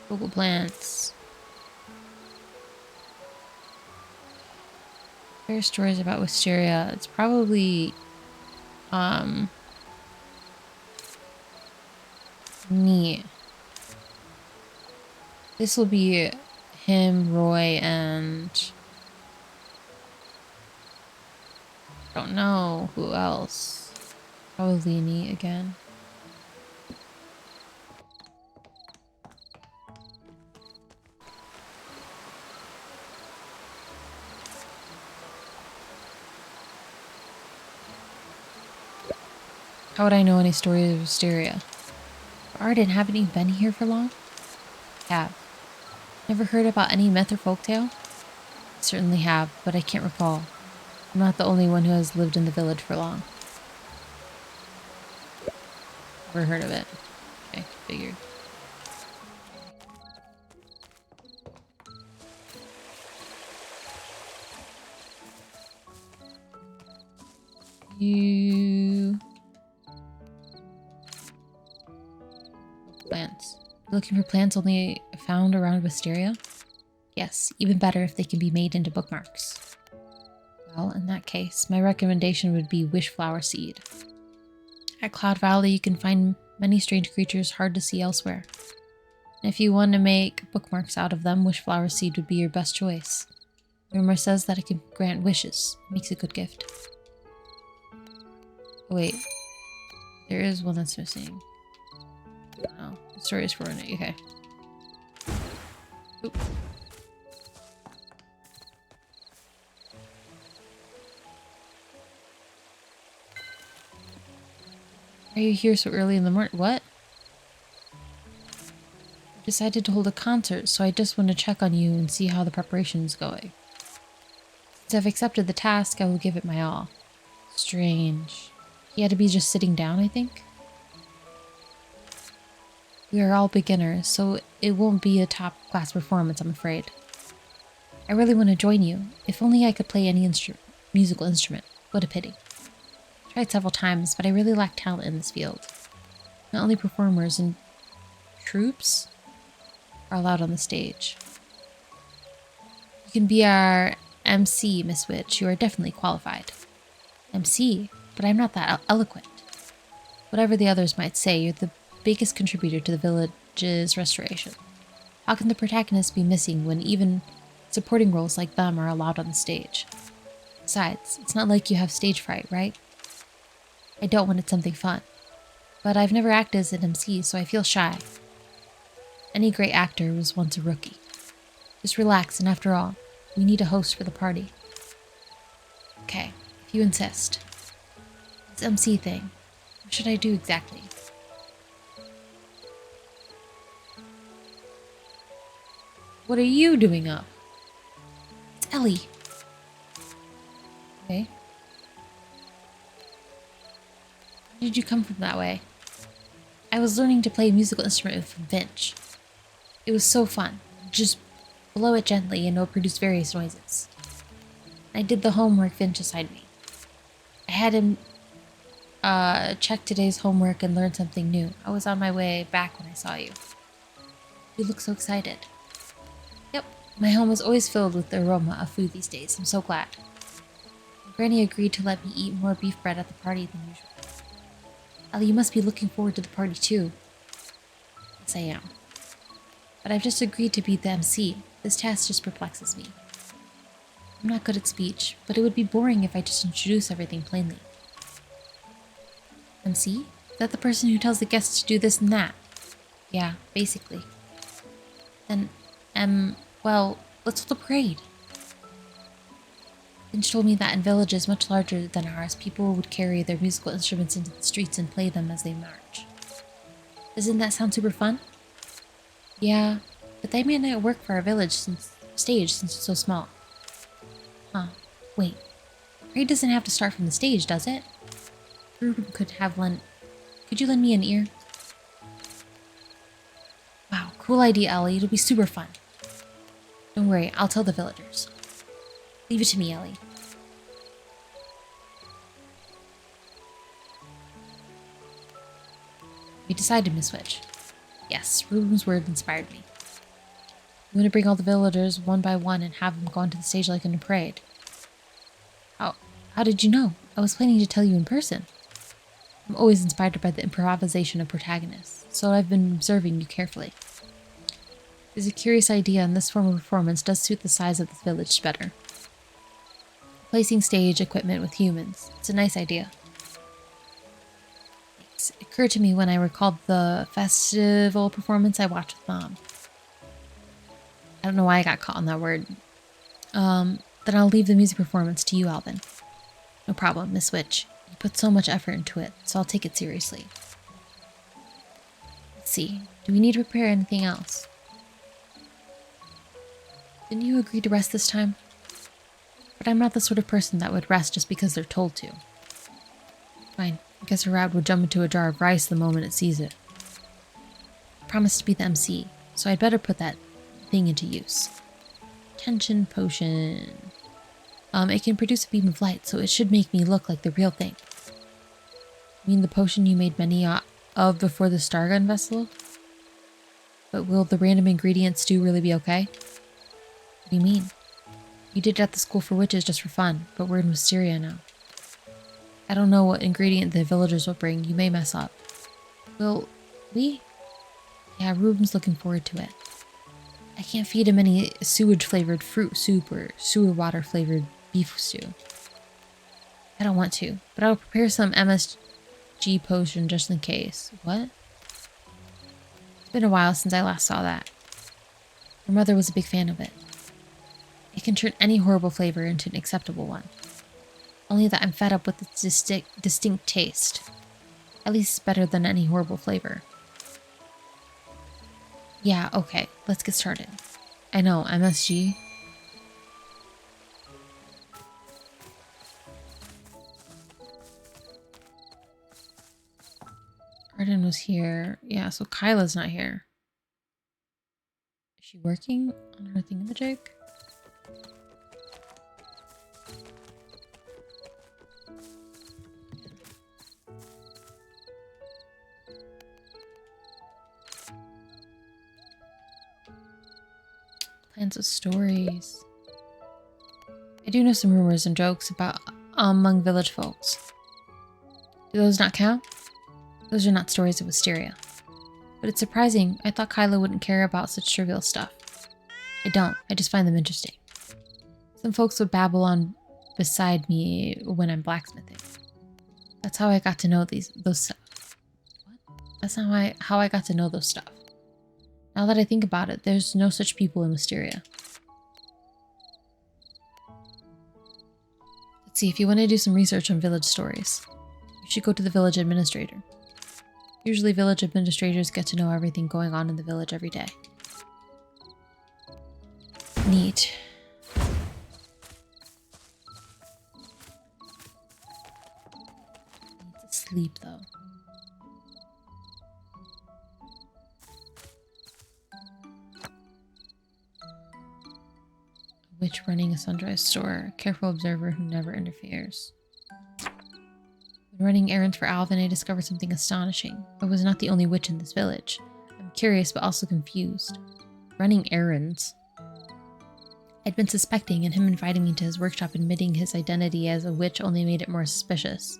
Vocal plants. There are stories about wisteria. It's probably neat. This will be him, Roy, and I don't know who else. Probably neat again. How would I know any stories of wisteria? Arden, haven't you been here for long? Have. Never heard about any myth or folktale? Certainly have, but I can't recall. I'm not the only one who has lived in the village for long. Never heard of it. Okay, figured. You... Plants. Looking for plants only found around Wisteria? Yes, even better if they can be made into bookmarks. Well, in that case, my recommendation would be Wishflower Seed. At Cloud Valley, you can find many strange creatures hard to see elsewhere. And if you want to make bookmarks out of them, Wishflower Seed would be your best choice. Rumor says that it can grant wishes. Makes a good gift. Oh, wait. There is one that's missing. Oh, the story is for it. Okay. Oop. Why are you here so early in the morning? What? I decided to hold a concert, so I just want to check on you and see how the preparation's going. Since I've accepted the task, I will give it my all. Strange. He had to be just sitting down, I think? We are all beginners, so it won't be a top-class performance, I'm afraid. I really want to join you. If only I could play any musical instrument. What a pity. Tried several times, but I really lack talent in this field. Not only performers and troops are allowed on the stage. You can be our MC, Miss Witch. You are definitely qualified. MC? But I'm not that eloquent. Whatever the others might say, you're the biggest contributor to the village's restoration. How can the protagonist be missing when even supporting roles like them are allowed on the stage? Besides, it's not like you have stage fright, right? I don't want it something fun. But I've never acted as an MC, so I feel shy. Any great actor was once a rookie. Just relax, and after all, we need a host for the party. Okay, if you insist. This MC thing, what should I do exactly? What are you doing up? It's Ellie. Okay. Where did you come from that way? I was learning to play a musical instrument with Finch. It was so fun. Just blow it gently and it'll produce various noises. I did the homework Finch assigned me. I had him check today's homework and learn something new. I was on my way back when I saw you. You look so excited. Yep, my home is always filled with the aroma of food these days. I'm so glad. Granny agreed to let me eat more beef bread at the party than usual. Ellie, you must be looking forward to the party too. Yes, I am. But I've just agreed to be the MC. This task just perplexes me. I'm not good at speech, but it would be boring if I just introduce everything plainly. MC? Is that the person who tells the guests to do this and that? Yeah, basically. Then, well, let's hold a parade. Finch told me that in villages much larger than ours, people would carry their musical instruments into the streets and play them as they march. Doesn't that sound super fun? Yeah, but they may not work for our village stage since it's so small. Huh, wait. Parade doesn't have to start from the stage, does it? Ruben could you lend me an ear? Wow, cool idea, Ellie. It'll be super fun. Don't worry, I'll tell the villagers. Leave it to me, Ellie. We decided, Miss Witch. Yes, Ruben's word inspired me. I'm going to bring all the villagers one by one and have them go onto the stage like in a parade. How did you know? I was planning to tell you in person. I'm always inspired by the improvisation of protagonists, so I've been observing you carefully. It's a curious idea, and this form of performance does suit the size of this village better. Placing stage equipment with humans. It's a nice idea. It occurred to me when I recalled the festival performance I watched with Mom. I don't know why I got caught on that word. Then I'll leave the music performance to you, Alvin. No problem, Miss Witch. You put so much effort into it, so I'll take it seriously. Let's see. Do we need to prepare anything else? Didn't you agree to rest this time? But I'm not the sort of person that would rest just because they're told to. Fine. I guess a rat would jump into a jar of rice the moment it sees it. I promised to be the MC, so I'd better put that thing into use. Tension potion. It can produce a beam of light, so it should make me look like the real thing. You mean the potion you made many of before the Stargun vessel? But will the random ingredient stew really be okay? What do you mean? You did it at the school for witches just for fun, but we're in Wisteria now. I don't know what ingredient the villagers will bring. You may mess up. Will we? Yeah, Ruben's looking forward to it. I can't feed him any sewage-flavored fruit soup or sewer water-flavored beef stew. I don't want to, but I'll prepare some MSG potion just in case. What? It's been a while since I last saw that. Your mother was a big fan of it. It can turn any horrible flavor into an acceptable one. Only that I'm fed up with its distinct taste. At least it's better than any horrible flavor. Yeah, okay, let's get started. I know, MSG. Arden was here. Yeah, so Kyla's not here. Is she working on her thingamajig? Plans of stories. I do know some rumors and jokes about among village folks. Do those not count? Those are not stories of Wisteria. But it's surprising. I thought Kyla wouldn't care about such trivial stuff. I don't. I just find them interesting. Some folks would babble on beside me when I'm blacksmithing. That's how I got to know those stuff. What? That's not how I got to know those stuff. Now that I think about it, there's no such people in Wisteria. Let's see, if you want to do some research on village stories, you should go to the village administrator. Usually village administrators get to know everything going on in the village every day. Neat. Needs to sleep though. Witch running a Sunrise store. Careful observer who never interferes. When running errands for Alvin, I discovered something astonishing. I was not the only witch in this village. I'm curious but also confused. Running errands? I'd been suspecting, and him inviting me to his workshop admitting his identity as a witch only made it more suspicious.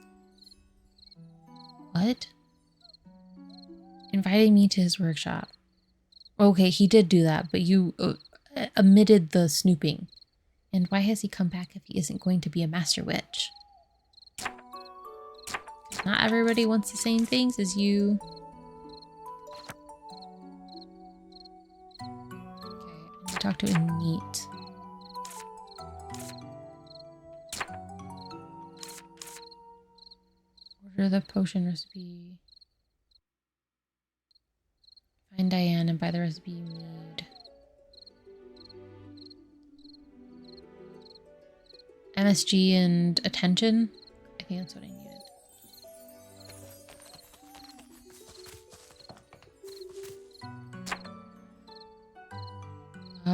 What? Inviting me to his workshop. Okay, he did do that, but you omitted the snooping. And why has he come back if he isn't going to be a master witch? Not everybody wants the same things as you. Okay, I need to talk to Neat. Order the potion recipe. Find Diane and buy the recipe you need. MSG and attention? I think that's what I needed.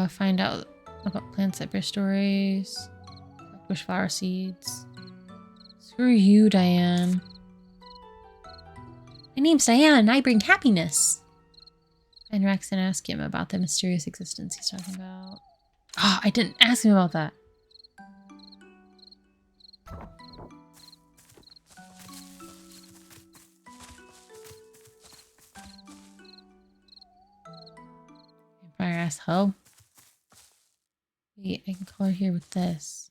Find out about plant cyber stories. Collect wishflower seeds. Screw you, Diane. My name's Diane and I bring happiness. And Rex and ask him about the mysterious existence he's talking about. Oh, I didn't ask him about that. Vampire ass hoe. Wait, I can call her here with this.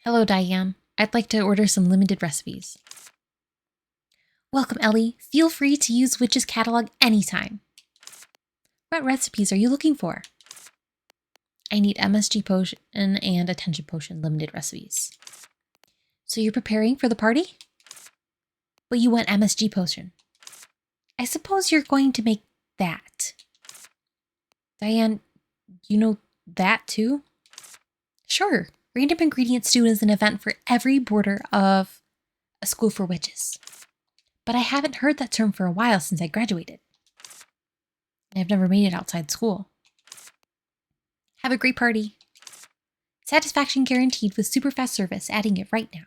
Hello, Diane. I'd like to order some limited recipes. Welcome, Ellie. Feel free to use Witch's catalog anytime. What recipes are you looking for? I need MSG potion and attention potion limited recipes. So you're preparing for the party? But you want MSG potion. I suppose you're going to make that. Diane, you know that too? Sure. Random Ingredient Stew is an event for every boarder of a school for witches. But I haven't heard that term for a while since I graduated. I've never made it outside school. Have a great party. Satisfaction guaranteed with super fast service, adding it right now.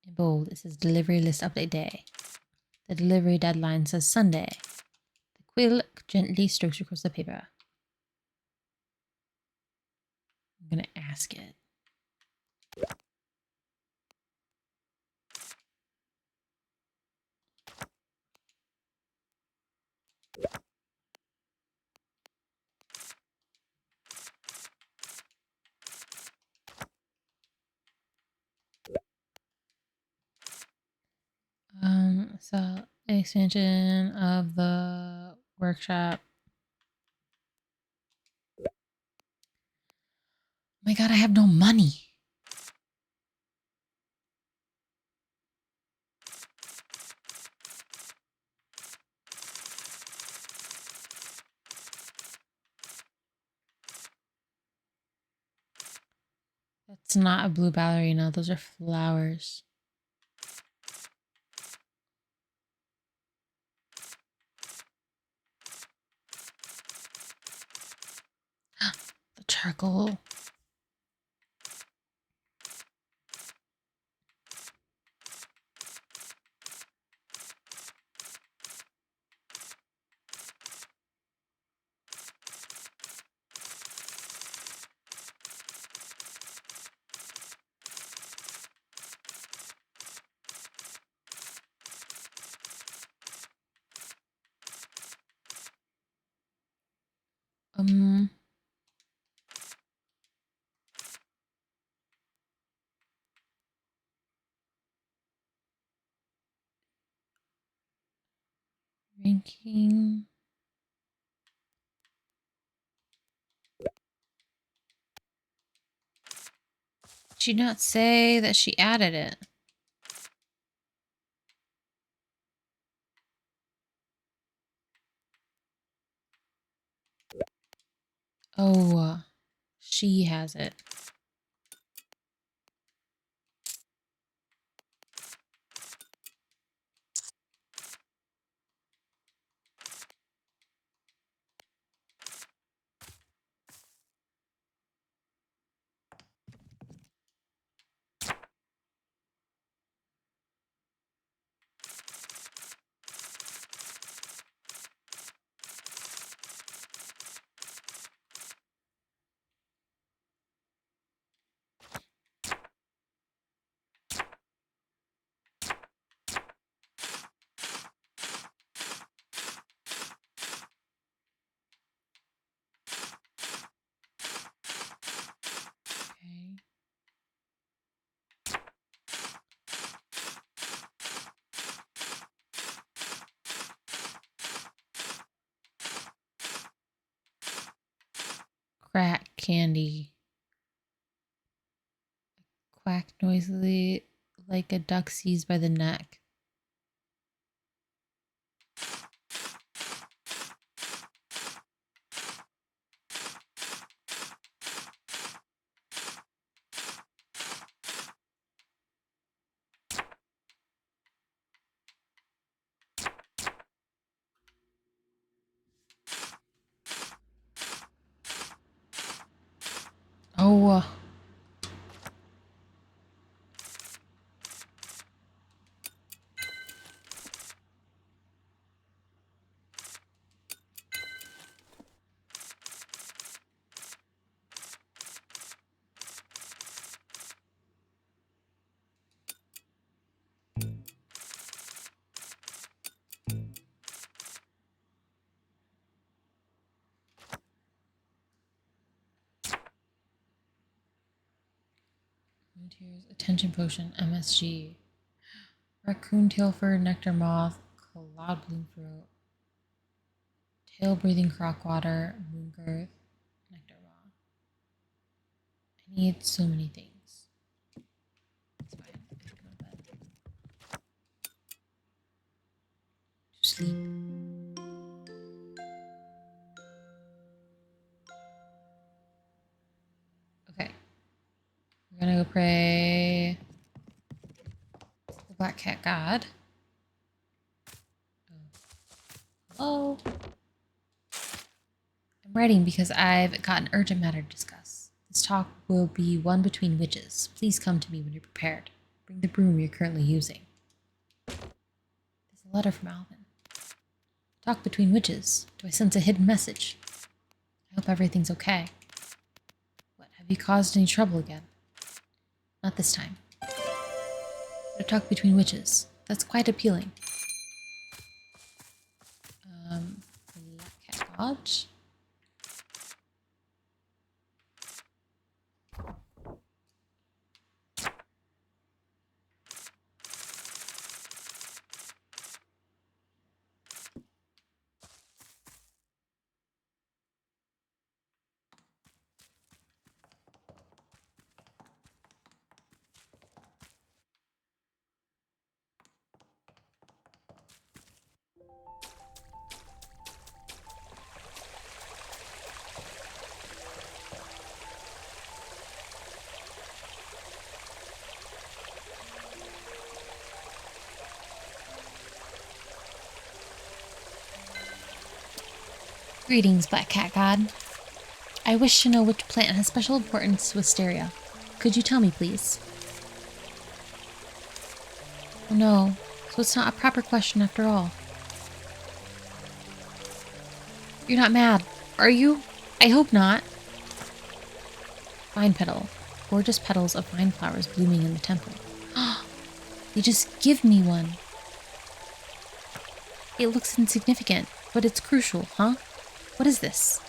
In bold, it says delivery list update day. The delivery deadline says Sunday. The quill gently strokes across the paper. I'm gonna ask it. So expansion of the workshop. Oh my god, I have no money. That's not a blue ballerina, those are flowers. The charcoal. Ranking. Did she not say that she added it? Oh, she has it. Okay. Crack candy. Quack noisily like a duck seized by the neck. Oh. Tears, attention potion, MSG. Raccoon tail fur, nectar moth, cloud bloom throat. Tail breathing crockwater, moon girth, nectar moth. I need so many things. It's fine. I can go to bed. To sleep. Okay. We're gonna go pray the Black Cat God. Hello? I'm writing because I've got an urgent matter to discuss. This talk will be one between witches. Please come to me when you're prepared. Bring the broom you're currently using. There's a letter from Alvin. Talk between witches. Do I sense a hidden message? I hope everything's okay. What, have you caused any trouble again? Not this time. But a talk between witches. That's quite appealing. Black Cat God. Greetings, Black Cat God. I wish to know which plant has special importance to Wisteria. Could you tell me, please? Oh no, so it's not a proper question after all. You're not mad, are you? I hope not. Vine petal. Gorgeous petals of vine flowers blooming in the temple. They just give me one. It looks insignificant, but it's crucial, huh? What is this?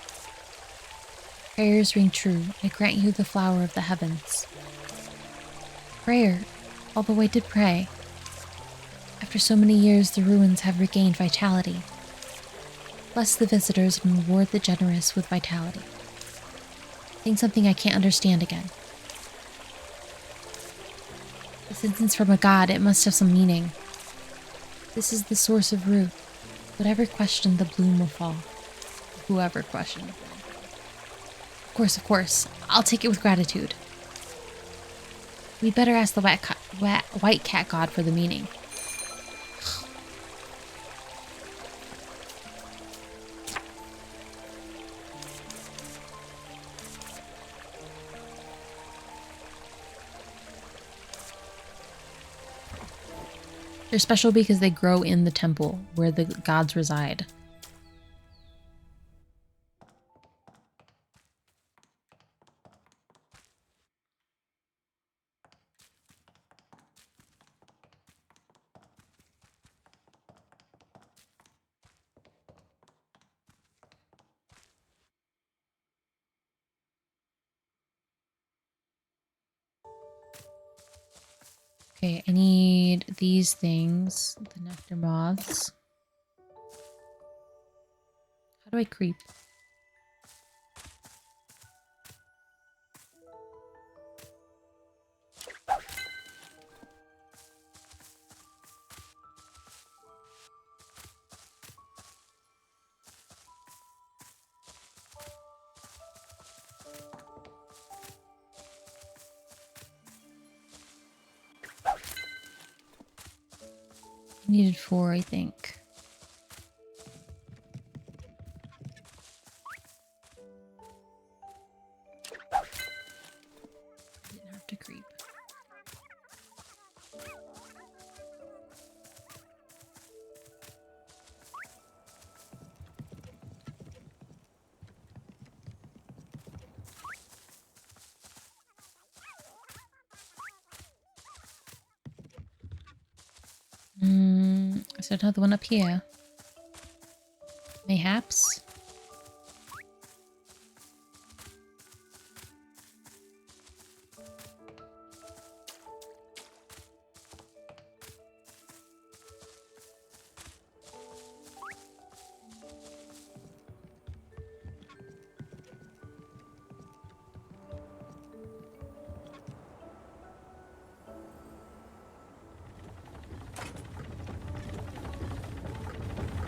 Prayers ring true. I grant you the flower of the heavens. Prayer, although I did pray. After so many years, the ruins have regained vitality. Bless the visitors and reward the generous with vitality. Think something I can't understand again. Since it's from a god, it must have some meaning. This is the source of Ru. Whatever questioned the bloom will fall. Whoever questioned the bloom. Of course. I'll take it with gratitude. We'd better ask the white cat god for the meaning. They're special because they grow in the temple where the gods reside. Okay, I need these things. The nectar moths. How do I creep? Needed 4, I think. Didn't have to creep. Is there another one up here? Mayhaps?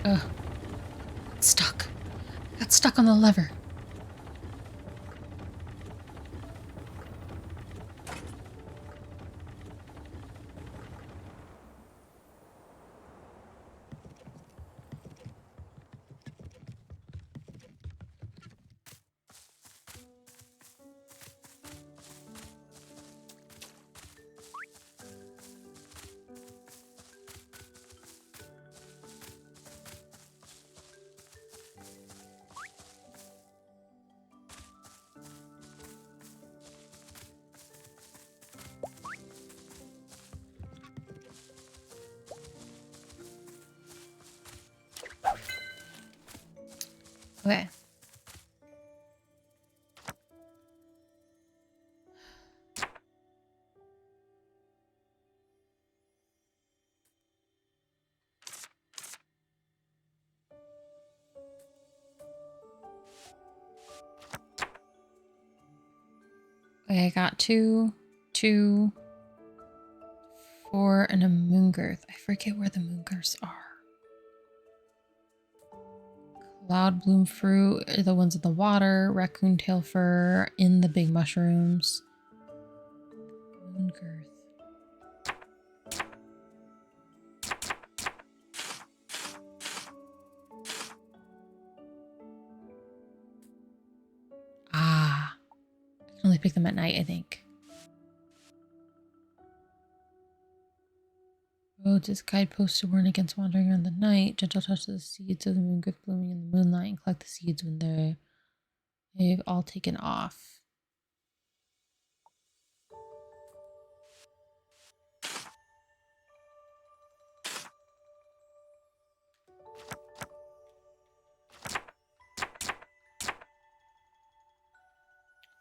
Ugh. Stuck. Got stuck on the lever. Okay. Okay, I got 2, 2, 4, and a moongirth. I forget where the moongirths are. Cloud bloom fruit are the ones in the water. Raccoon tail fur in the big mushrooms. Moongirth. Ah, I can only pick them at night, I think. Roads is guidepost to warn against wandering around the night. Gentle touch of the seeds of the moongirth blooming in the moonlight and collect the seeds when they've all taken off.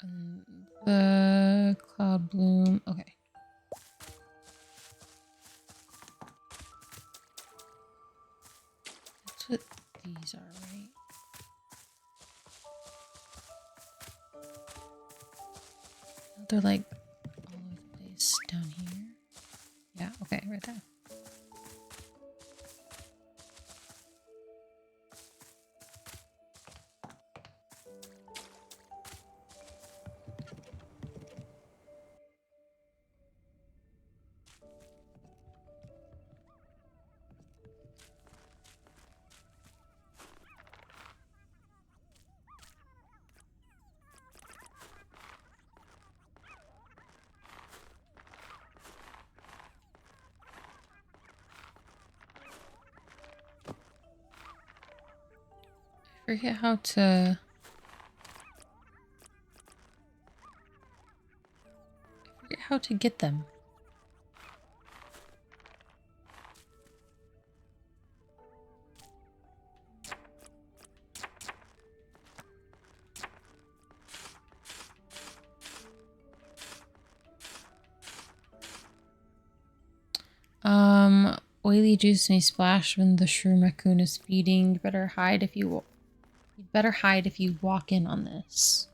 And the cloud bloom. Okay. That's what these are, right? They're like all over the place down here. Okay, right there. I forget how to... I forget how to get them. Oily juice may splash when the shroom raccoon is feeding. You better hide if you walk in on this.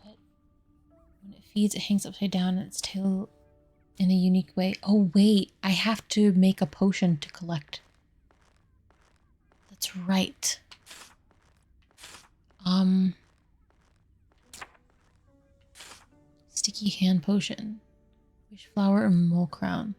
What? When it feeds, it hangs upside down and its tail in a unique way. Oh wait, I have to make a potion to collect. That's right. Sticky hand potion. Wish flower or mole crown.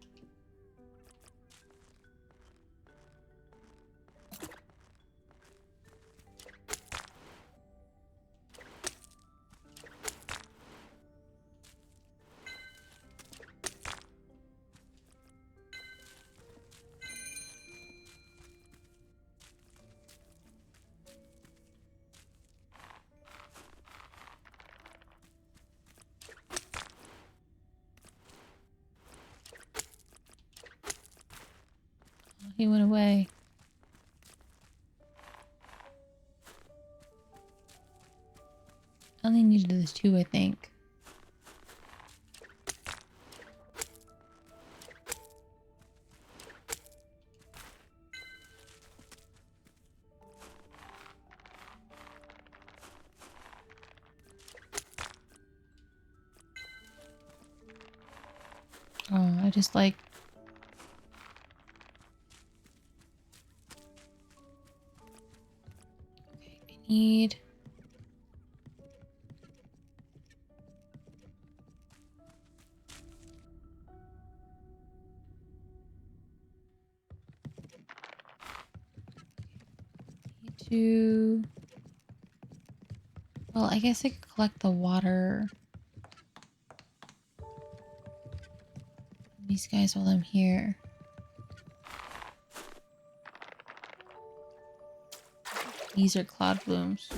Oh, he went away. I only needed this two, I think. Oh, I just like... Okay, I need... to... Well, I guess I could collect the water. These guys while I'm here. These are cloud blooms.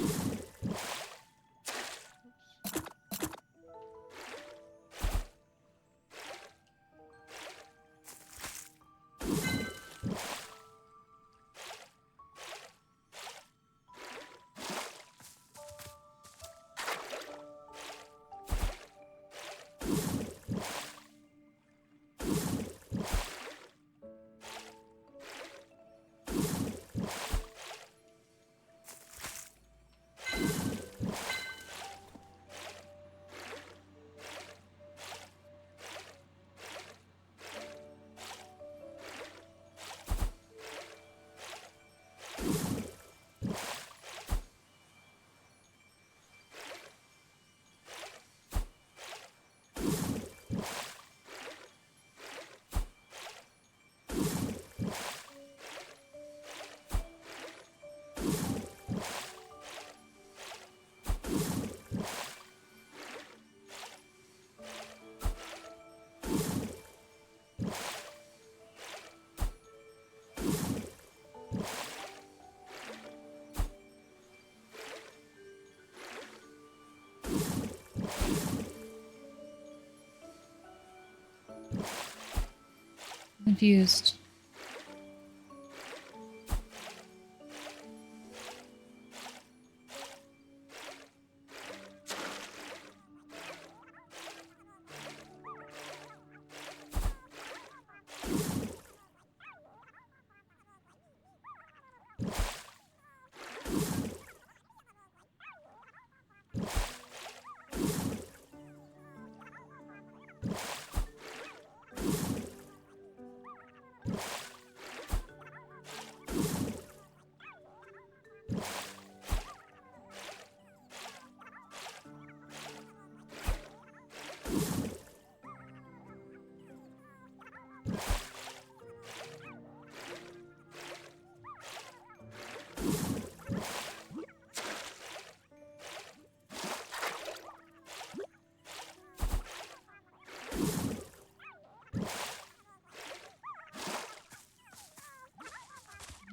Confused.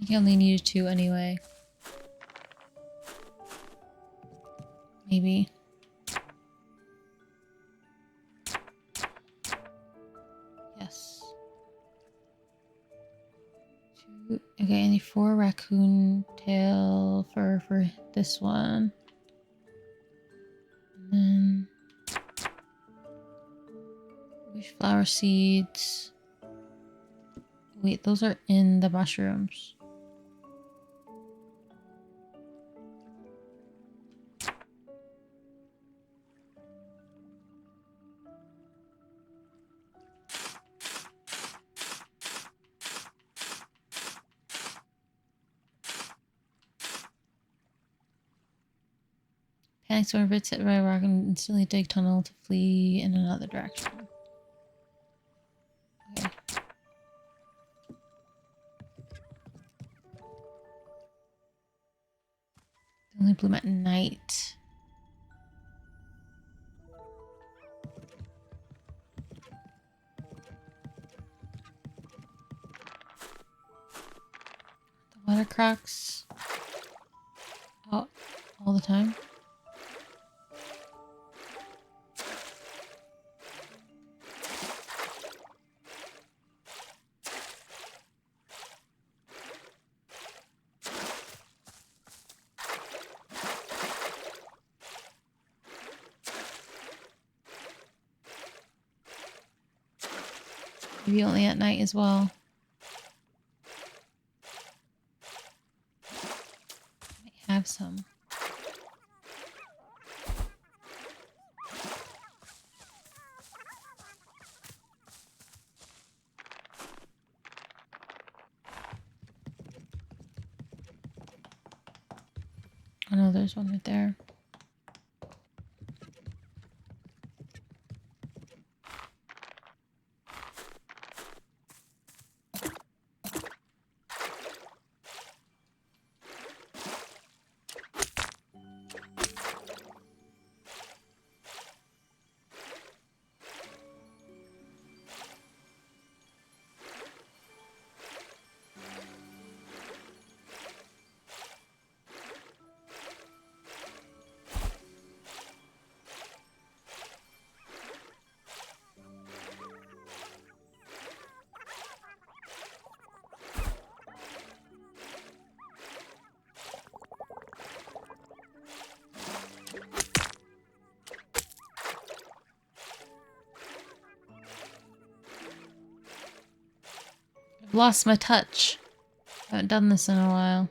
He only needed 2 anyway. Maybe. Yes. 2. Okay, I need 4 raccoon tail fur for this one. And then wish flower seeds. Wait, those are in the mushrooms. Panic storm bits hit by a rock and instantly dig tunnel to flee in another direction. Okay. They only bloom at night. The water cracks out all the time. Maybe only at night as well. Might have some. Oh no, there's one right there. I've lost my touch. I haven't done this in a while.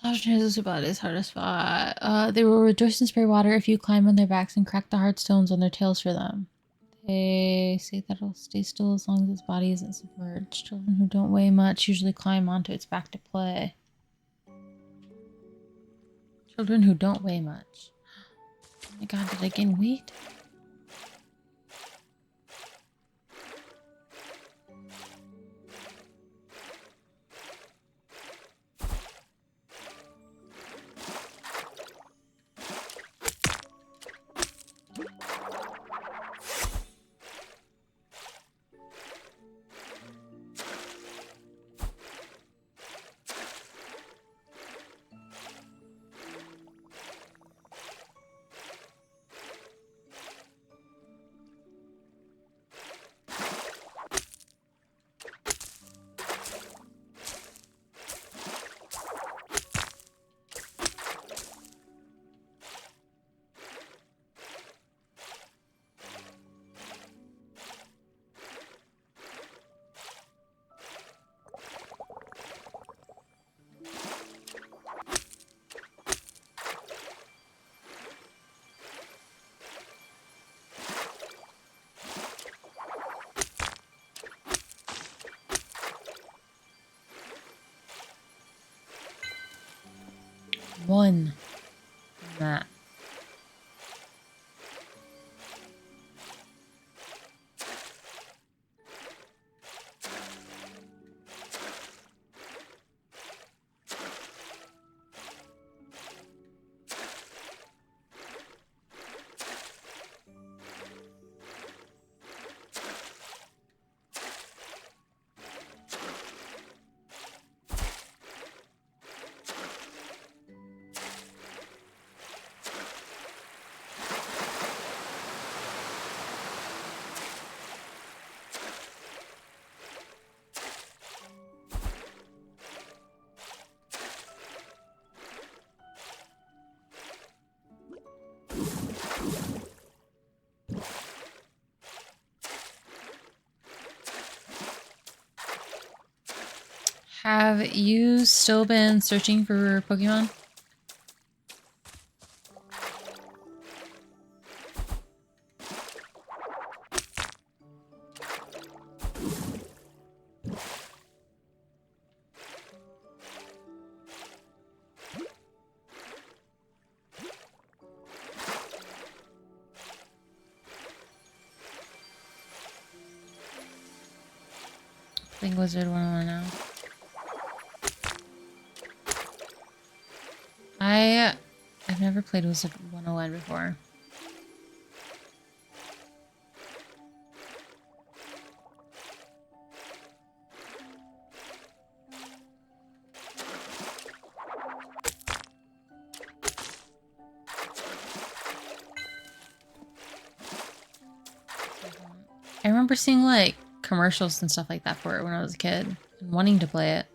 Sasha is about his hardest spot. They will rejoice and spray water if you climb on their backs and crack the hard stones on their tails for them. They say that it'll stay still as long as its body isn't submerged. Children who don't weigh much usually climb onto its back to play. Children who don't weigh much. Oh my god, did I gain weight? 1 on that. Have you still been searching for Pokemon? Playing Wizard 101 now. I've never played Wizard 101 before. I remember seeing like commercials and stuff like that for it when I was a kid and wanting to play it.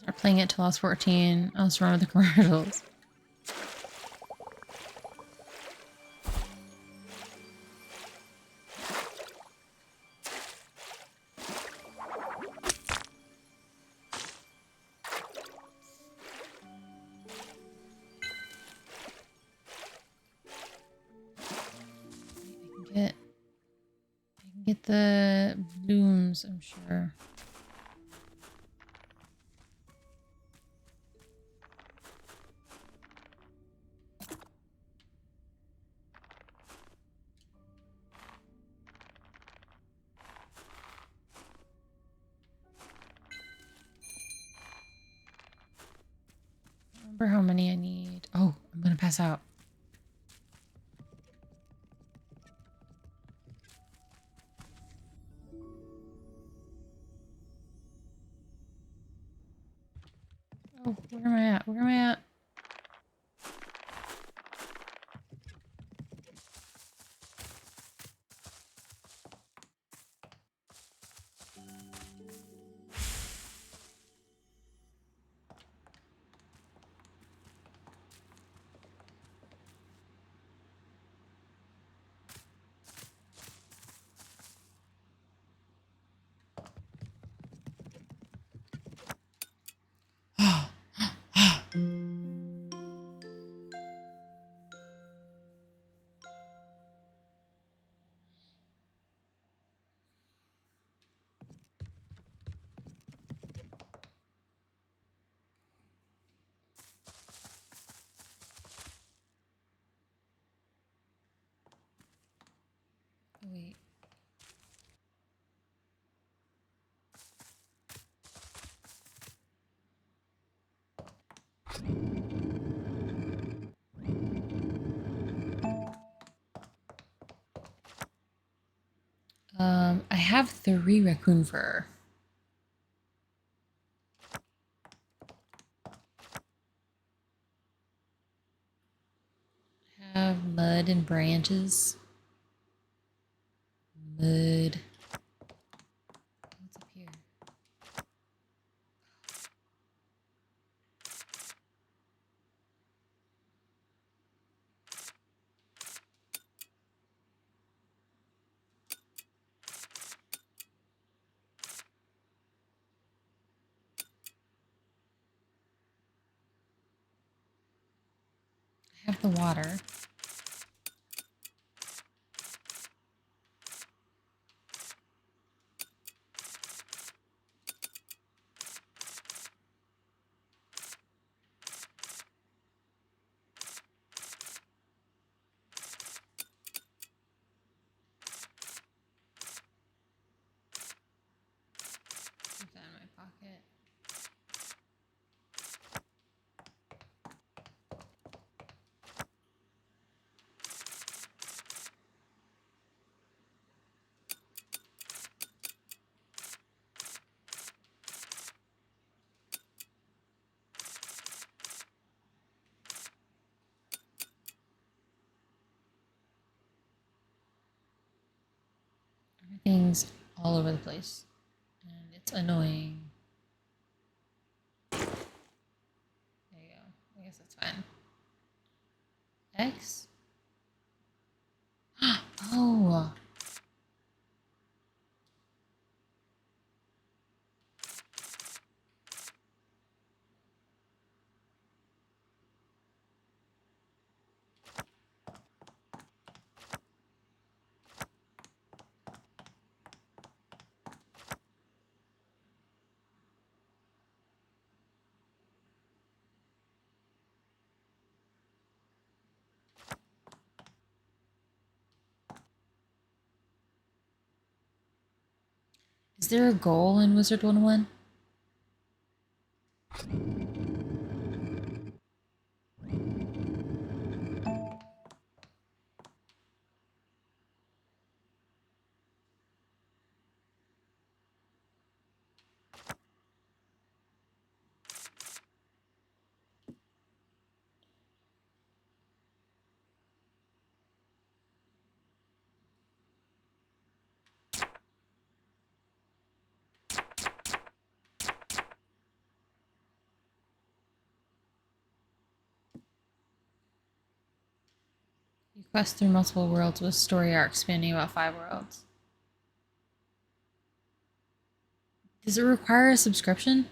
Start playing it till I was 14. I also remember the commercials. I can get the blooms, I'm sure. Remember how many I need. Oh, I'm gonna pass out. Oh, where am I at? Where am I at? Wait. I have 3 raccoon fur. I have mud and branches. have the water. Put that in my pocket. Everything's all over the place. And it's annoying. There you go. I guess that's fine. X? Oh. Is there a goal in Wizard 101? You quest through multiple worlds with story arcs spanning about 5 worlds. Does it require a subscription?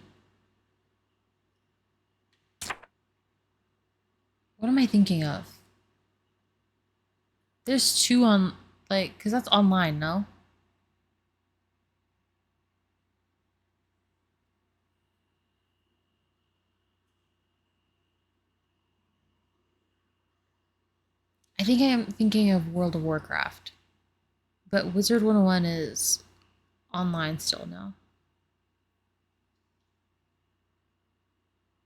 What am I thinking of? There's 2 on, like, because that's online, no? I think I am thinking of World of Warcraft. But Wizard 101 is online still, no?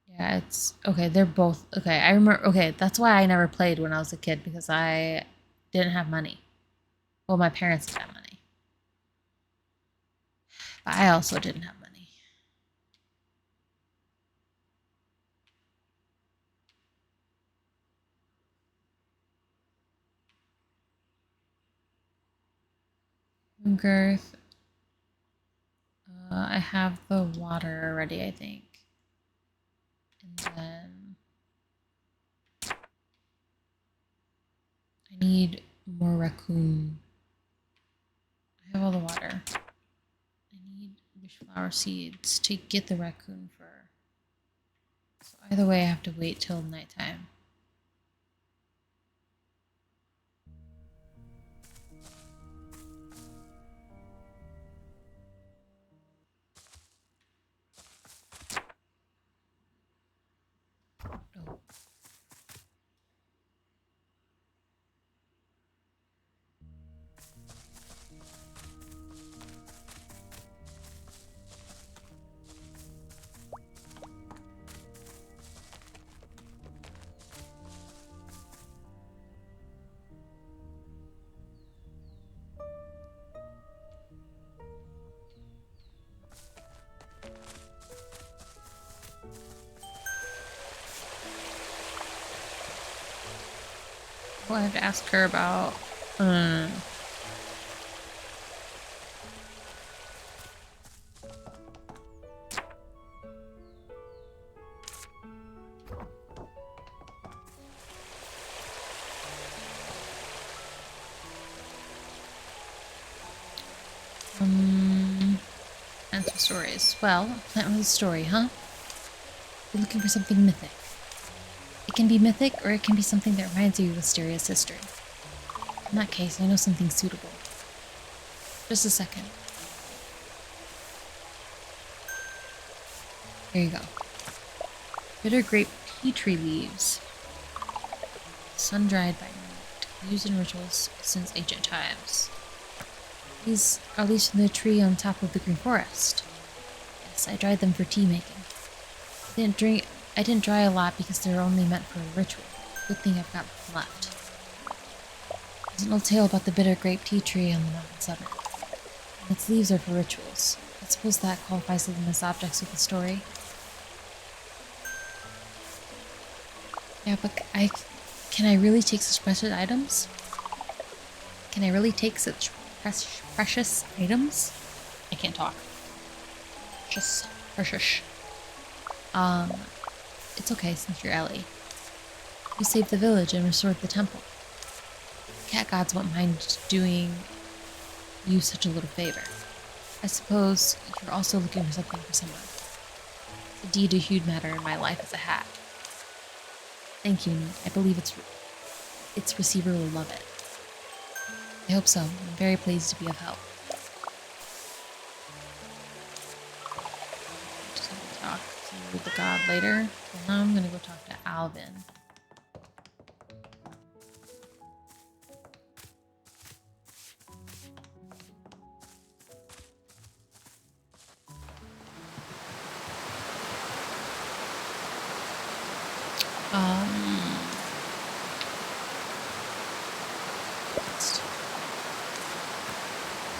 Yeah, it's okay. They're both okay. I remember. Okay, that's why I never played when I was a kid because I didn't have money. Well, my parents did have money, but I also didn't have money. Girth. I have the water already, I think. And then I need more raccoon. I have all the water. I need wishflower seeds to get the raccoon fur. So either way, I have to wait till nighttime. Oh. Well, I have to ask her about. Answer stories. Well, that was a story, huh? You're looking for something mythic. It can be mythic, or it can be something that reminds you of Asteria's history. In that case, I know something suitable. Just a second. Here you go. Bitter grape tea tree leaves. Sun-dried by night. Used in rituals since ancient times. These are leaves from the tree on top of the green forest. Yes, I dried them for tea making. I didn't dry a lot because they're only meant for a ritual. Good thing I've got them left. There's an old tale about the bitter grape tea tree on the mountain summit. And its leaves are for rituals. I suppose that qualifies them as objects with a story. Yeah, but can I really take such precious items? Can I really take such precious items? I can't talk. Just precious. It's okay since you're Ellie. You saved the village and restored the temple. Cat gods won't mind doing you such a little favor. I suppose you're also looking for something for someone. It's indeed a huge matter in my life as a hat. Thank you, I believe its receiver will love it. I hope so. I'm very pleased to be of help. Just gonna talk to the god later. And now I'm gonna go talk to Alvin.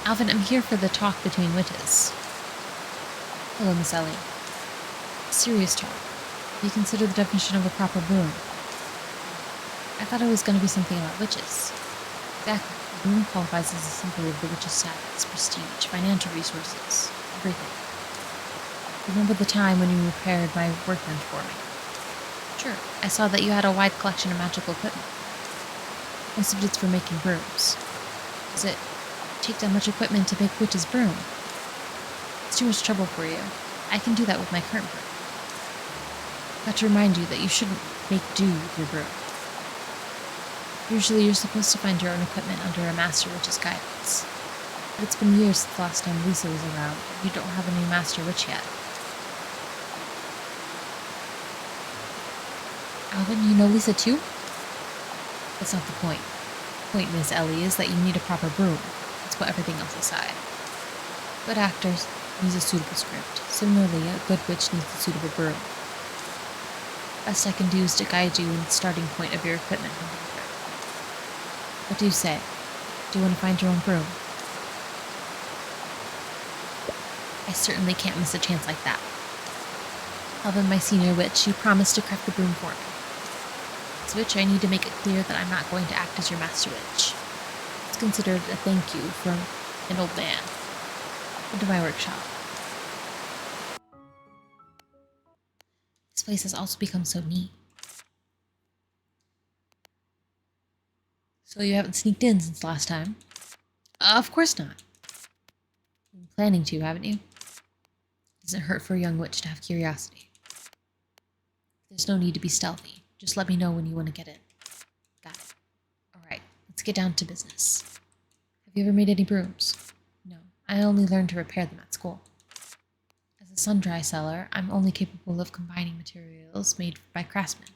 Alvin, I'm here for the talk between witches. Hello, Miss Ellie. Serious talk. Do you consider the definition of a proper broom? I thought it was going to be something about witches. Exactly. A broom qualifies as a symbol of the witch's status, prestige, financial resources, everything. Remember the time when you repaired my workbench for me? Sure. I saw that you had a wide collection of magical equipment. Most of it's for making brooms. Does it take that much equipment to make witch's broom? It's too much trouble for you. I can do that with my current broom. Got to remind you that you shouldn't make do with your broom. Usually you're supposed to find your own equipment under a master witch's guidance. But it's been years since the last time Lisa was around, and you don't have a new master witch yet. Alvin, you know Lisa too? That's not the point. The point, Miss Ellie, is that you need a proper broom. Let's put everything else aside. Good actors needs a suitable script. Similarly, a good witch needs a suitable broom. Best I can do is to guide you in the starting point of your equipment hunting. What do you say? Do you want to find your own broom? I certainly can't miss a chance like that. Alvin, my senior witch, you promised to craft the broom for me. As witch, I need to make it clear that I'm not going to act as your master witch. It's considered a thank you from an old man. Into my workshop. This place has also become so neat. So you haven't sneaked in since last time? Of course not. You've been planning to, haven't you? It doesn't hurt for a young witch to have curiosity. There's no need to be stealthy. Just let me know when you want to get in. Got it. Alright, let's get down to business. Have you ever made any brooms? No, I only learned to repair them at school. As a sun-dry seller, I'm only capable of combining materials made by craftsmen.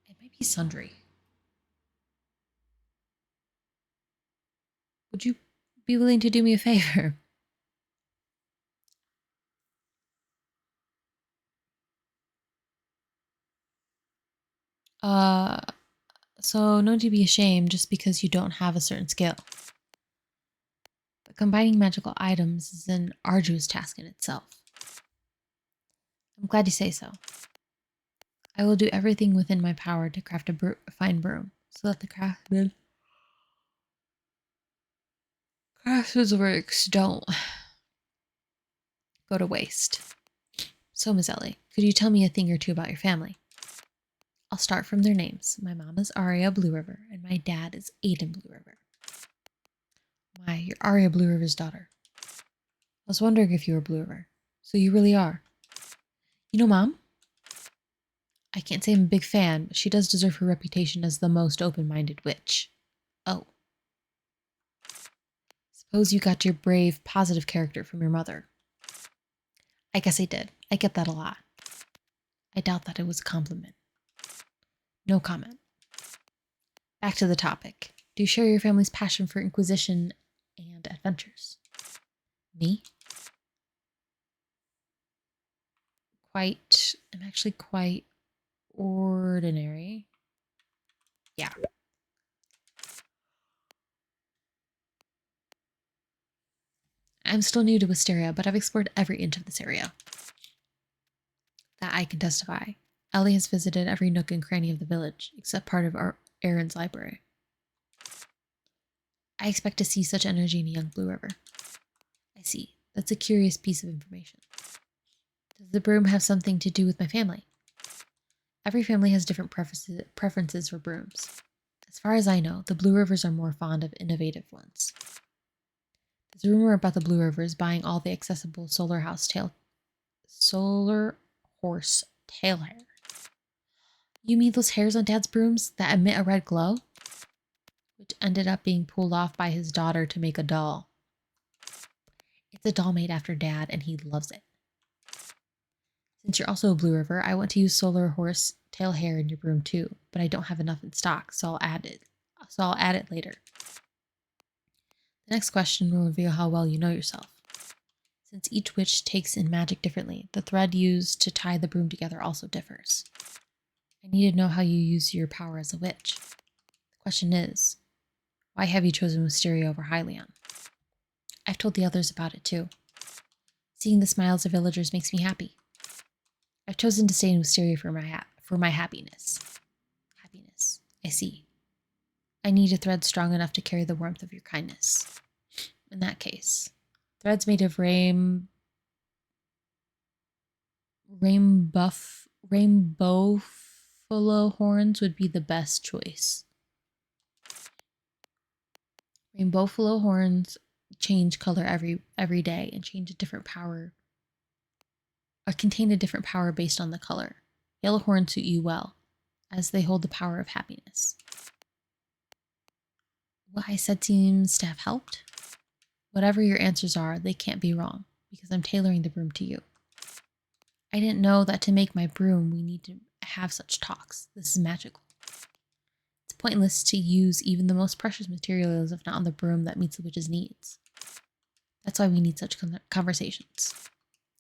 It might be sundry. Would you be willing to do me a favor? So no need to be ashamed just because you don't have a certain skill. But combining magical items is an arduous task in itself. I'm glad you say so. I will do everything within my power to craft a fine broom, so that the craftsman's works don't go to waste. So, Miss Ellie, could you tell me a thing or two about your family? I'll start from their names. My mom is Arya Blue River, and my dad is Aiden Blue River. Why, you're Arya Blue River's daughter. I was wondering if you were Blue River. So you really are. You know Mom? I can't say I'm a big fan, but she does deserve her reputation as the most open-minded witch. Oh. Suppose you got your brave, positive character from your mother. I guess I did. I get that a lot. I doubt that it was a compliment. No comment. Back to the topic. Do you share your family's passion for Inquisition and adventures? Me? I'm actually quite ordinary. Yeah. I'm still new to Wisteria, but I've explored every inch of this area. That I can testify. Ellie has visited every nook and cranny of the village, except part of Aaron's library. I expect to see such energy in a young Blue River. I see. That's a curious piece of information. Does the broom have something to do with my family? Every family has different preferences for brooms. As far as I know, the Blue Rivers are more fond of innovative ones. There's a rumor about the Blue Rivers buying all the accessible solar horse tail hair. You mean those hairs on Dad's brooms that emit a red glow? Which ended up being pulled off by his daughter to make a doll. It's a doll made after Dad, and he loves it. Since you're also a Blue River, I want to use solar horse tail hair in your broom too, but I don't have enough in stock, so I'll add it later. The next question will reveal how well you know yourself. Since each witch takes in magic differently, the thread used to tie the broom together also differs. I need to know how you use your power as a witch. The question is, why have you chosen Wisteria over Hylian? I've told the others about it too. Seeing the smiles of villagers makes me happy. I've chosen to stay in Wisteria for my happiness. Happiness, I see. I need a thread strong enough to carry the warmth of your kindness. In that case, threads made of rainbow horns would be the best choice. Rainbow horns change color every day and change a different power, or contain a different power based on the color. Yellow horns suit you well, as they hold the power of happiness. What I said seems to have helped. Whatever your answers are, they can't be wrong, because I'm tailoring the broom to you. I didn't know that to make my broom, we need to have such talks. This is magical. It's pointless to use even the most precious materials if not on the broom that meets the witch's needs. That's why we need such conversations.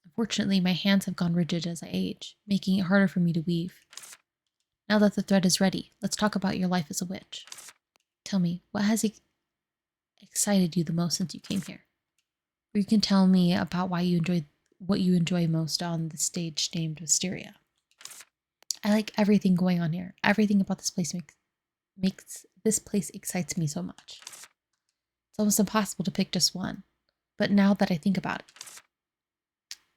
Unfortunately, my hands have gone rigid as I age, making it harder for me to weave. Now that the thread is ready, let's talk about your life as a witch. Tell me, what has excited you the most since you came here? Or you can tell me about what you enjoy most on the stage named Wisteria. I like everything going on here. Everything about this place makes this place excites me so much. It's almost impossible to pick just one. But now that I think about it,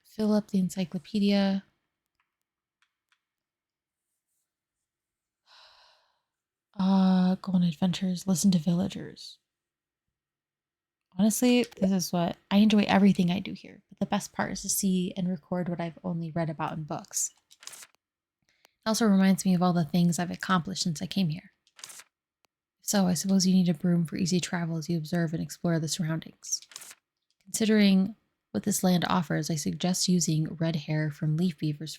fill up the encyclopedia. Go on adventures, listen to villagers. Honestly, this is what I enjoy everything I do here, but the best part is to see and record what I've only read about in books. It also reminds me of all the things I've accomplished since I came here. So I suppose you need a broom for easy travel as you observe and explore the surroundings. Considering what this land offers, I suggest using head hair from leaf beavers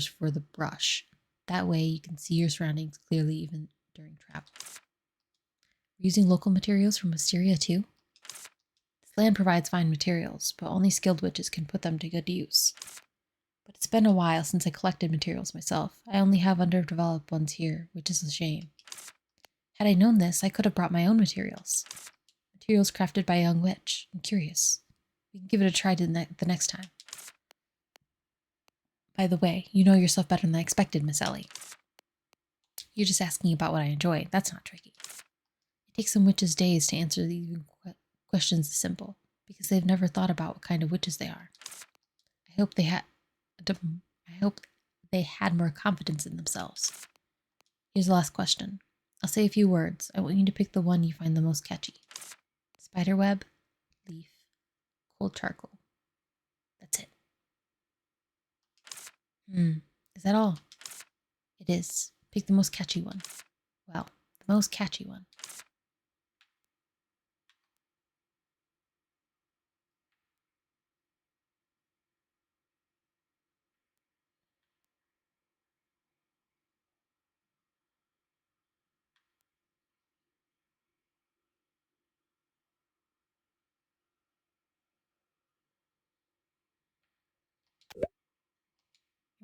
for the brush. That way you can see your surroundings clearly even during travel. We're using local materials from Wisteria too. This land provides fine materials, but only skilled witches can put them to good use. But it's been a while since I collected materials myself. I only have underdeveloped ones here, which is a shame. Had I known this, I could have brought my own materials. Materials crafted by a young witch. I'm curious. We can give it a try the next time. By the way, you know yourself better than I expected, Miss Ellie. You're just asking about what I enjoy. That's not tricky. It takes some witches days to answer these questions this simple, because they've never thought about what kind of witches they are. I hope they had more confidence in themselves. Here's the last question. I'll say a few words. I want you to pick the one you find the most catchy. Spiderweb, leaf, cold charcoal. That's it. Is that all? It is. Pick the most catchy one. Well, the most catchy one.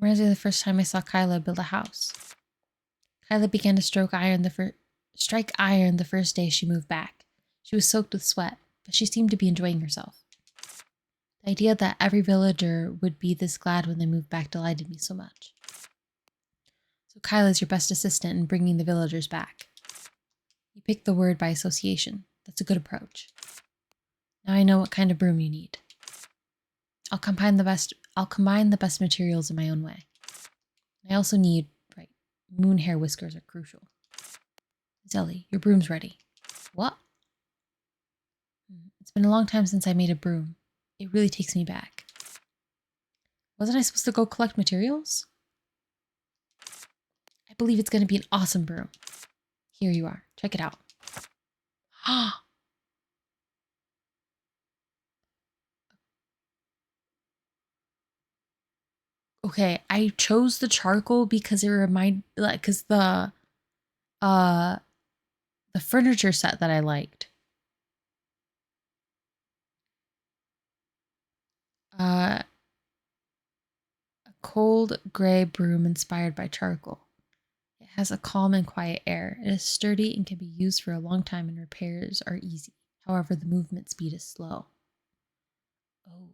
Reminds me of the first time I saw Kyla build a house. Kyla began to strike iron the first day she moved back. She was soaked with sweat, but she seemed to be enjoying herself. The idea that every villager would be this glad when they moved back delighted me so much. So Kyla's your best assistant in bringing the villagers back. You picked the word by association. That's a good approach. Now I know what kind of broom you need. I'll combine the best materials in my own way. I also need, moon hair whiskers are crucial. Zelly, your broom's ready. What? It's been a long time since I made a broom. It really takes me back. Wasn't I supposed to go collect materials? I believe it's going to be an awesome broom. Here you are. Check it out. Okay, I chose the charcoal because because the furniture set that I liked. A cold gray broom inspired by charcoal. It has a calm and quiet air. It is sturdy and can be used for a long time, and repairs are easy. However, the movement speed is slow. Oh.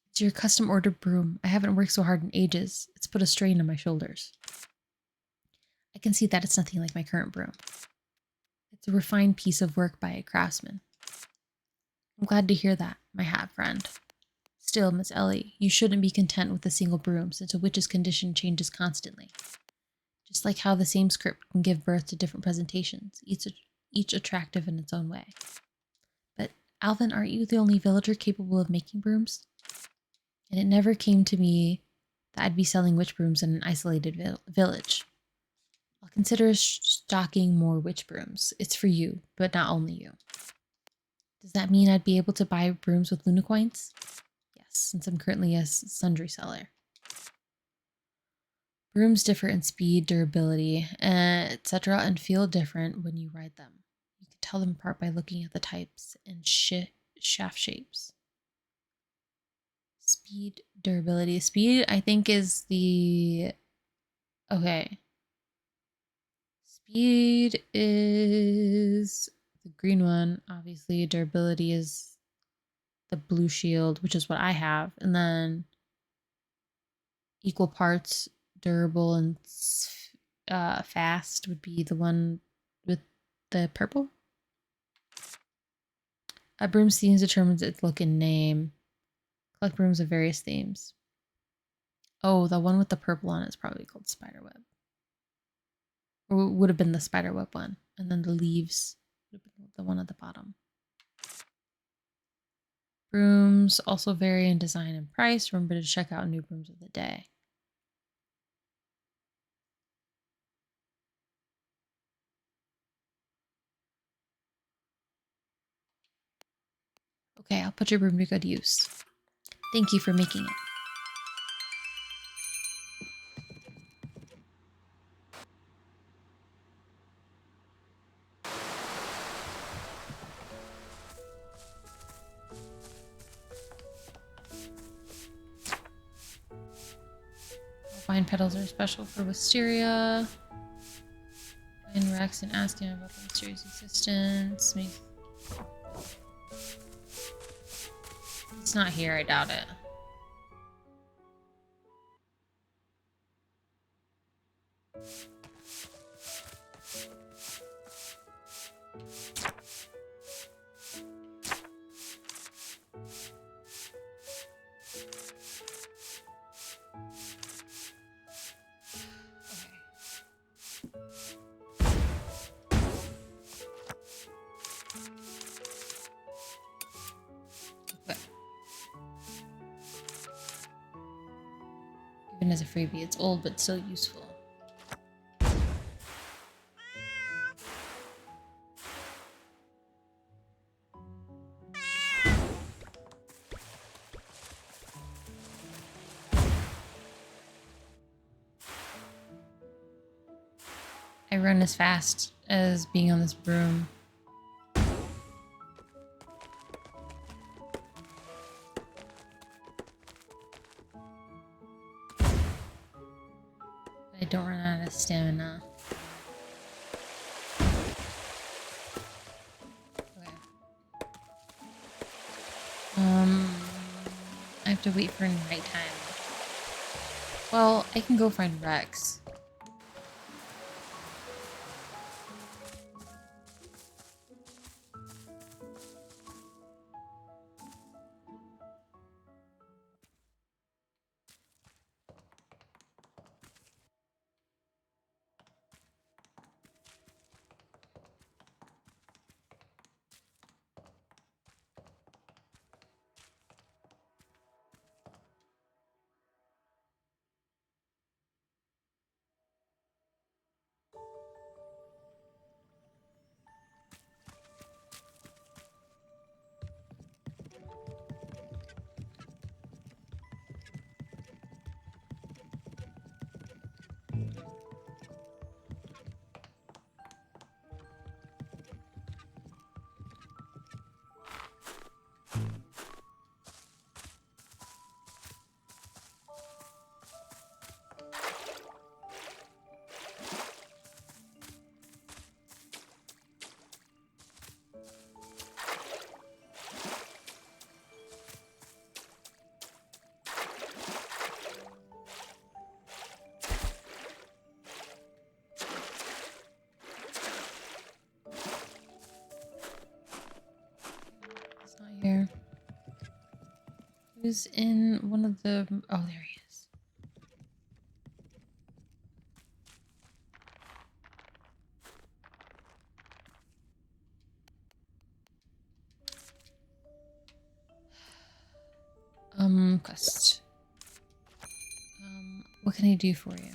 It's your custom ordered broom. I haven't worked so hard in ages. It's put a strain on my shoulders. I can see that it's nothing like my current broom. It's a refined piece of work by a craftsman. I'm glad to hear that, my hat friend. Still, Miss Ellie, you shouldn't be content with a single broom, since a witch's condition changes constantly. Just like how the same script can give birth to different presentations, each attractive in its own way. But, Alvin, aren't you the only villager capable of making brooms? And it never came to me that I'd be selling witch brooms in an isolated village. I'll consider stocking more witch brooms. It's for you, but not only you. Does that mean I'd be able to buy brooms with Luna coins? Yes, since I'm currently a sundry seller. Brooms differ in speed, durability, etc., and feel different when you ride them. You can tell them apart by looking at the types and shaft shapes. Speed, durability. Speed, I think, is the... Okay. Speed is the green one. Obviously, durability is the blue shield, which is what I have. And then equal parts durable and fast would be the one with the purple. A broom's themes determines its look and name. Collect brooms of various themes. Oh, the one with the purple on it is probably called Spiderweb. Or would have been the Spiderweb one. And then the leaves would have been the one at the bottom. Brooms also vary in design and price. Remember to check out new brooms of the day. Okay, I'll put your broom to good use. Thank you for making it. Vine petals are special for wisteria. Find Rex and ask him about the mysterious existence. It's not here, I doubt it. as a freebie. It's old but still useful. I run as fast as being on this broom. I don't run out of stamina. Okay. I have to wait for nighttime. Well, I can go find Rex. It's not here. He was in one of the... Oh, there he is. Quest. What can I do for you?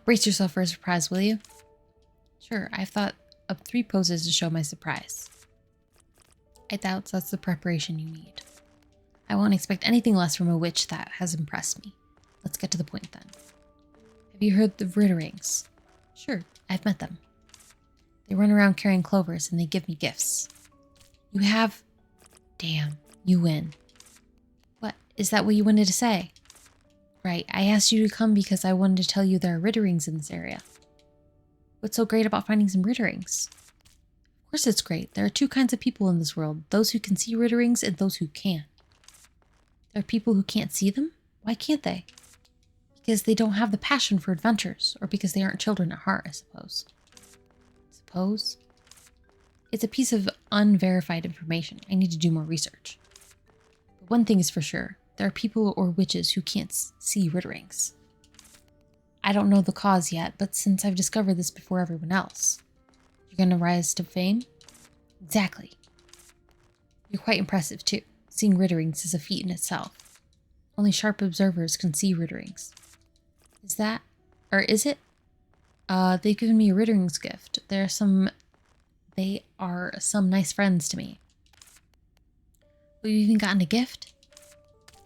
Brace yourself for a surprise, will you? Sure, I've thought up 3 poses to show my surprise. I doubt that's the preparation you need. I won't expect anything less from a witch that has impressed me. Let's get to the point then. Have you heard the Ritterings? Sure, I've met them. They run around carrying clovers and they give me gifts. You have... Damn, you win. What? Is that what you wanted to say? Right, I asked you to come because I wanted to tell you there are Ritterings in this area. What's so great about finding some Ritterings? Of course it's great. There are 2 kinds of people in this world. Those who can see Ritterings and those who can't. There are people who can't see them? Why can't they? Because they don't have the passion for adventures, or because they aren't children at heart, I suppose. Suppose? It's a piece of unverified information. I need to do more research. But one thing is for sure. There are people or witches who can't see Ritterings. I don't know the cause yet, but since I've discovered this before everyone else, you're gonna rise to fame? Exactly. You're quite impressive too. Seeing Ritterings is a feat in itself. Only sharp observers can see Ritterings. Is that, or is it? They've given me a Ritterings gift. They are some nice friends to me. Have you even gotten a gift?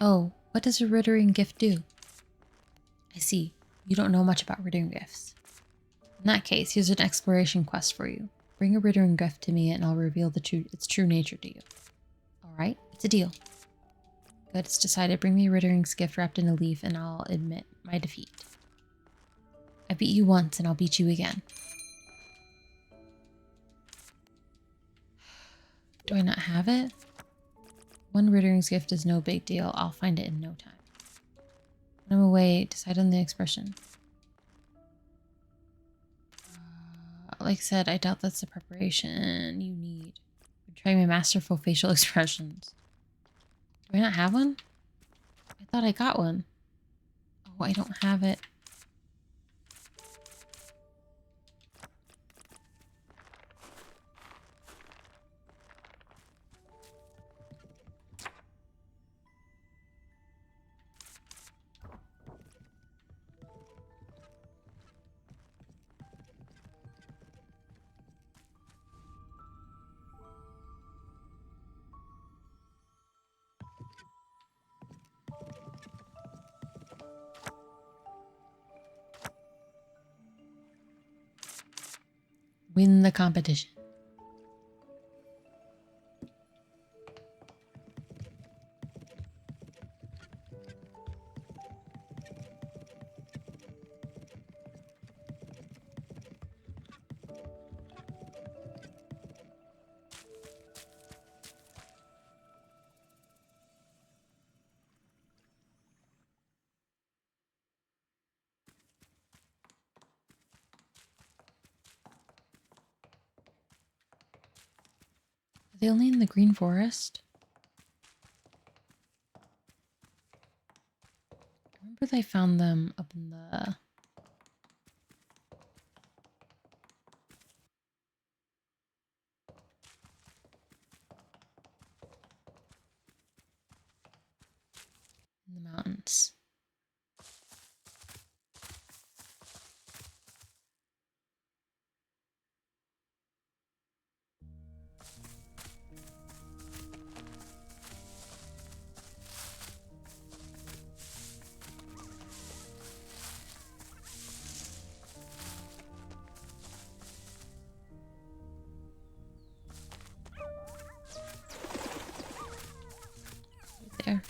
Oh, what does a Rittering gift do? I see. You don't know much about Rittering gifts. In that case, here's an exploration quest for you. Bring a Rittering gift to me and I'll reveal its true nature to you. Alright, it's a deal. Good, it's decided. Bring me a Rittering's gift wrapped in a leaf and I'll admit my defeat. I beat you once and I'll beat you again. Do I not have it? One Rittering's gift is no big deal. I'll find it in no time. When I'm away, decide on the expression. Like I said, I doubt that's the preparation you need. Try my masterful facial expressions. Do I not have one? I thought I got one. Oh, I don't have it. Win the competition. Are they only in the Green Forest? I remember they found them up in the mountains. Right there.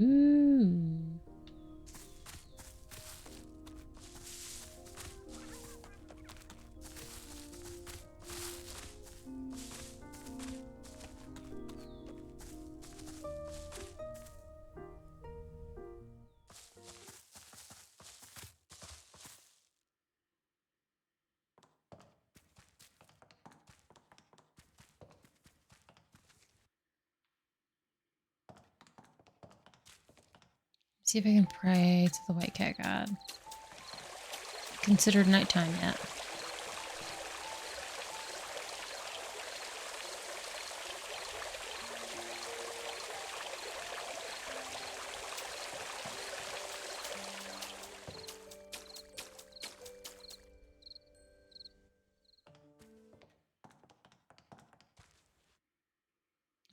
Ooh. See if I can pray to the White Cat God. Considered nighttime yet.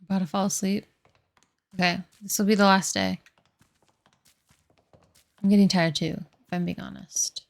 About to fall asleep. Okay, this will be the last day. I'm getting tired too, if I'm being honest.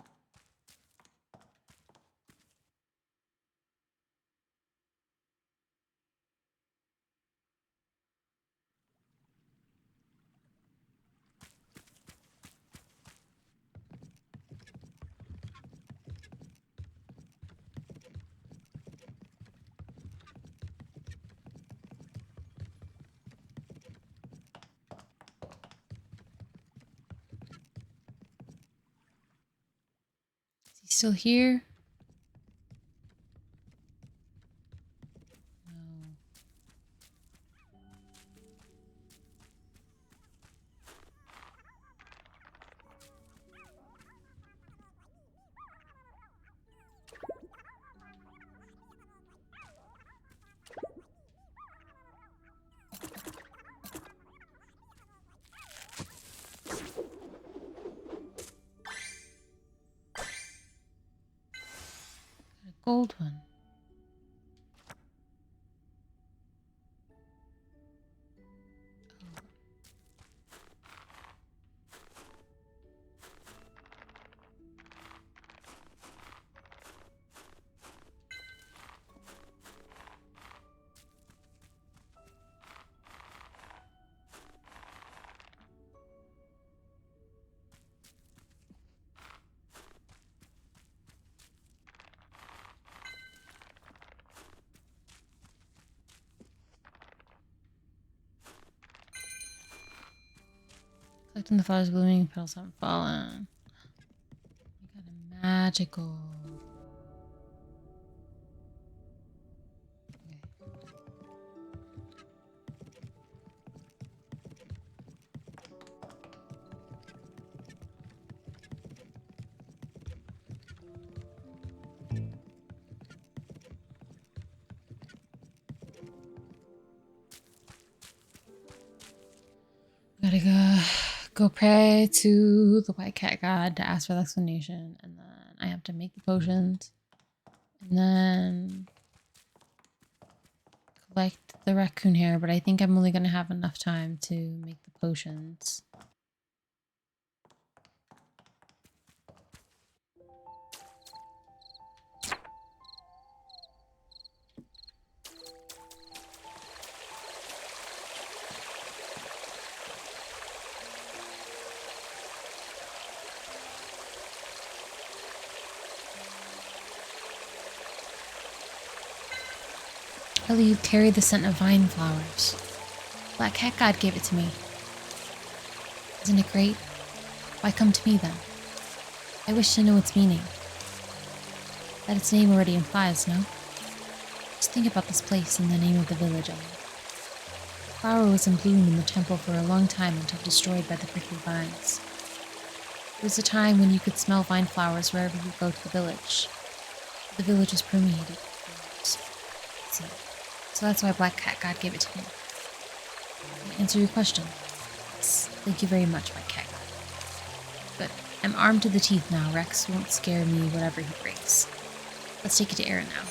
Is he still here? No. Got a gold one. Collecting the flowers blooming, petals haven't fallen. We got a magical. Okay. Gotta go pray to the white cat god to ask for the explanation, and then I have to make the potions, and then collect the raccoon hair, but I think I'm only going to have enough time to make the potions. Ellie, you carry the scent of vine flowers. Black cat god gave it to me. Isn't it great? Why come to me then? I wish to know its meaning. That its name already implies, no? Just think about this place and the name of the village, Ellie. The flower was in bloom in the temple for a long time until destroyed by the prickly vines. There was a time when you could smell vine flowers wherever you go to the village. The village was permeated with flowers. See, so that's why Black Cat God gave it to me. To answer your question, yes, thank you very much, Black Cat God. But I'm armed to the teeth now. Rex won't scare me whatever he brings. Let's take it to Aaron now.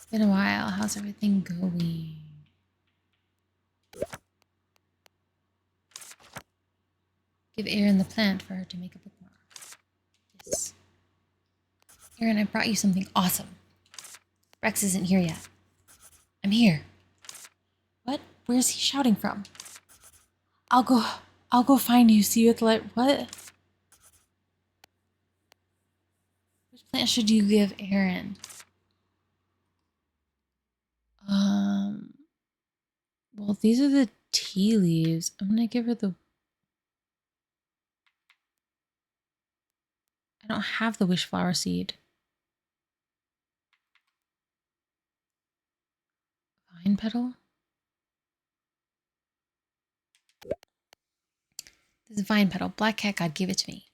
It's been a while. How's everything going? Give Erin the plant for her to make a bookmark. Yes. Erin, I brought you something awesome. Rex isn't here yet. I'm here. What? Where's he shouting from? I'll go find you. See you at the light. What? Which plant should you give Erin? Well, these are the tea leaves. I'm gonna give her the... I don't have the wishflower seed. Vine petal? This is vine petal. Black Cat God gave it to me.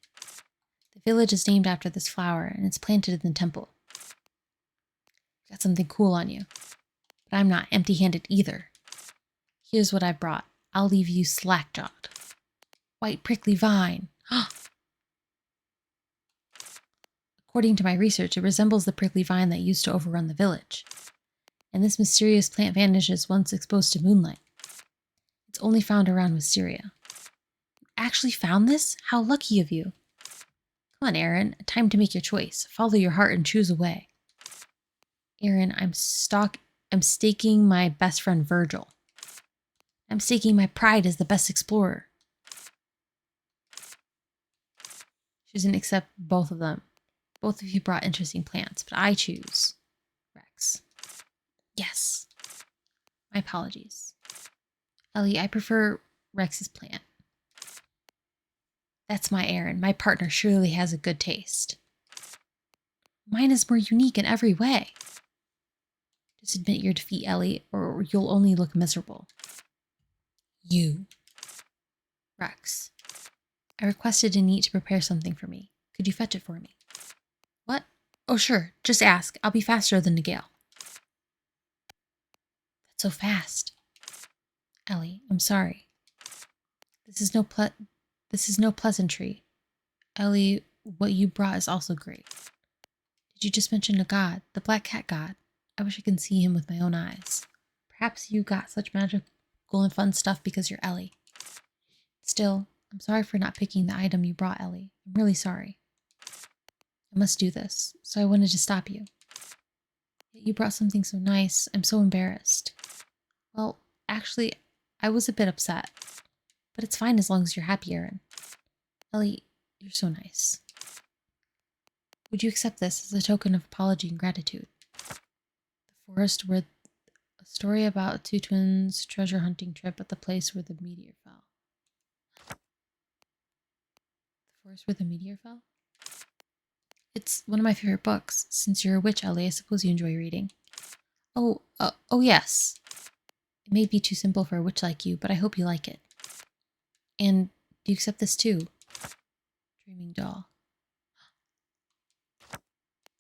The village is named after this flower, and it's planted in the temple. Got something cool on you. But I'm not empty-handed either. Here's what I brought. I'll leave you slack-jawed. White prickly vine. According to my research, it resembles the prickly vine that used to overrun the village. And this mysterious plant vanishes once exposed to moonlight. It's only found around Wisteria. You actually found this? How lucky of you. Come on, Aaron. Time to make your choice. Follow your heart and choose a way. Aaron, I'm staking my best friend Virgil. I'm staking my pride as the best explorer. She doesn't accept both of them. Both of you brought interesting plants, but I choose Rex. Yes. My apologies. Ellie, I prefer Rex's plant. That's my Aaron. My partner surely has a good taste. Mine is more unique in every way. Just admit your defeat, Ellie, or you'll only look miserable. You. Rex. I requested Anit to prepare something for me. Could you fetch it for me? What? Oh, sure. Just ask. I'll be faster than Nigel. That's so fast. Ellie, I'm sorry. This is no pleasantry. Ellie, what you brought is also great. Did you just mention a god? The Black Cat God. I wish I could see him with my own eyes. Perhaps you got such magical and fun stuff because you're Ellie. Still, I'm sorry for not picking the item you brought, Ellie. I'm really sorry. I must do this, so I wanted to stop you. Yet you brought something so nice. I'm so embarrassed. Well, actually, I was a bit upset. But it's fine as long as you're happy, Aaron. Ellie, you're so nice. Would you accept this as a token of apology and gratitude? The forest where a story about two twins' treasure hunting trip at the place where the meteor fell. The forest where the meteor fell? It's one of my favorite books. Since you're a witch, Ellie, I suppose you enjoy reading. Oh yes. It may be too simple for a witch like you, but I hope you like it. And do you accept this too? Dreaming doll.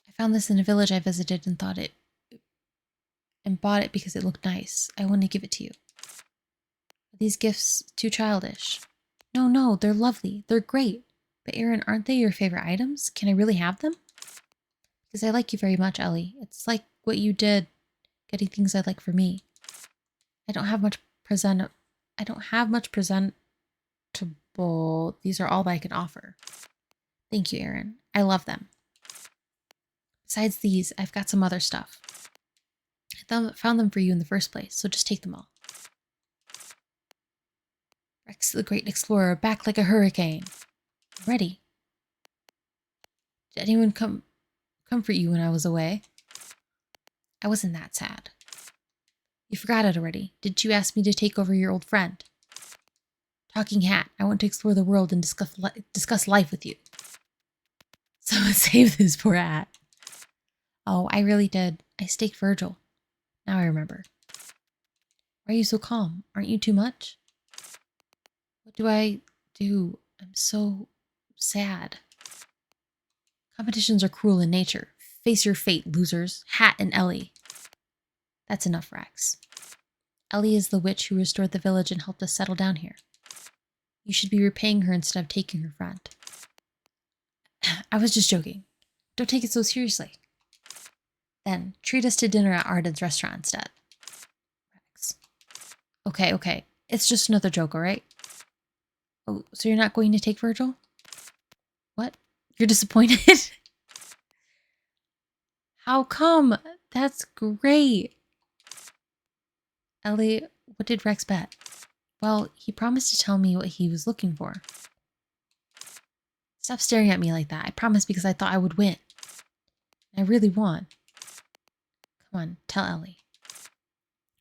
I found this in a village I visited and bought it because it looked nice. I want to give it to you. Are these gifts too childish? No, they're lovely. They're great. But Aaron, aren't they your favorite items? Can I really have them? Because I like you very much, Ellie. It's like what you did, getting things I like for me. I don't have much presentable. These are all that I can offer. Thank you, Aaron. I love them. Besides these, I've got some other stuff. I found them for you in the first place, so just take them all. Rex the Great Explorer, back like a hurricane. I'm ready. Did anyone comfort you when I was away? I wasn't that sad. You forgot it already. Didn't you ask me to take over your old friend? Talking hat, I want to explore the world and discuss life with you. Someone save this poor hat. Oh, I really did. I staked Virgil. Now I remember. Why are you so calm? Aren't you too much? What do I do? I'm so sad. Competitions are cruel in nature. Face your fate, losers. Hat and Ellie. That's enough, Rex. Ellie is the witch who restored the village and helped us settle down here. You should be repaying her instead of taking her friend. I was just joking. Don't take it so seriously. Then, treat us to dinner at Arden's restaurant instead. Rex. Okay. It's just another joke, alright? Oh, so you're not going to take Virgil? What? You're disappointed? How come? That's great. Ellie, what did Rex bet? Well, he promised to tell me what he was looking for. Stop staring at me like that. I promised because I thought I would win. I really won. Come on, tell Ellie.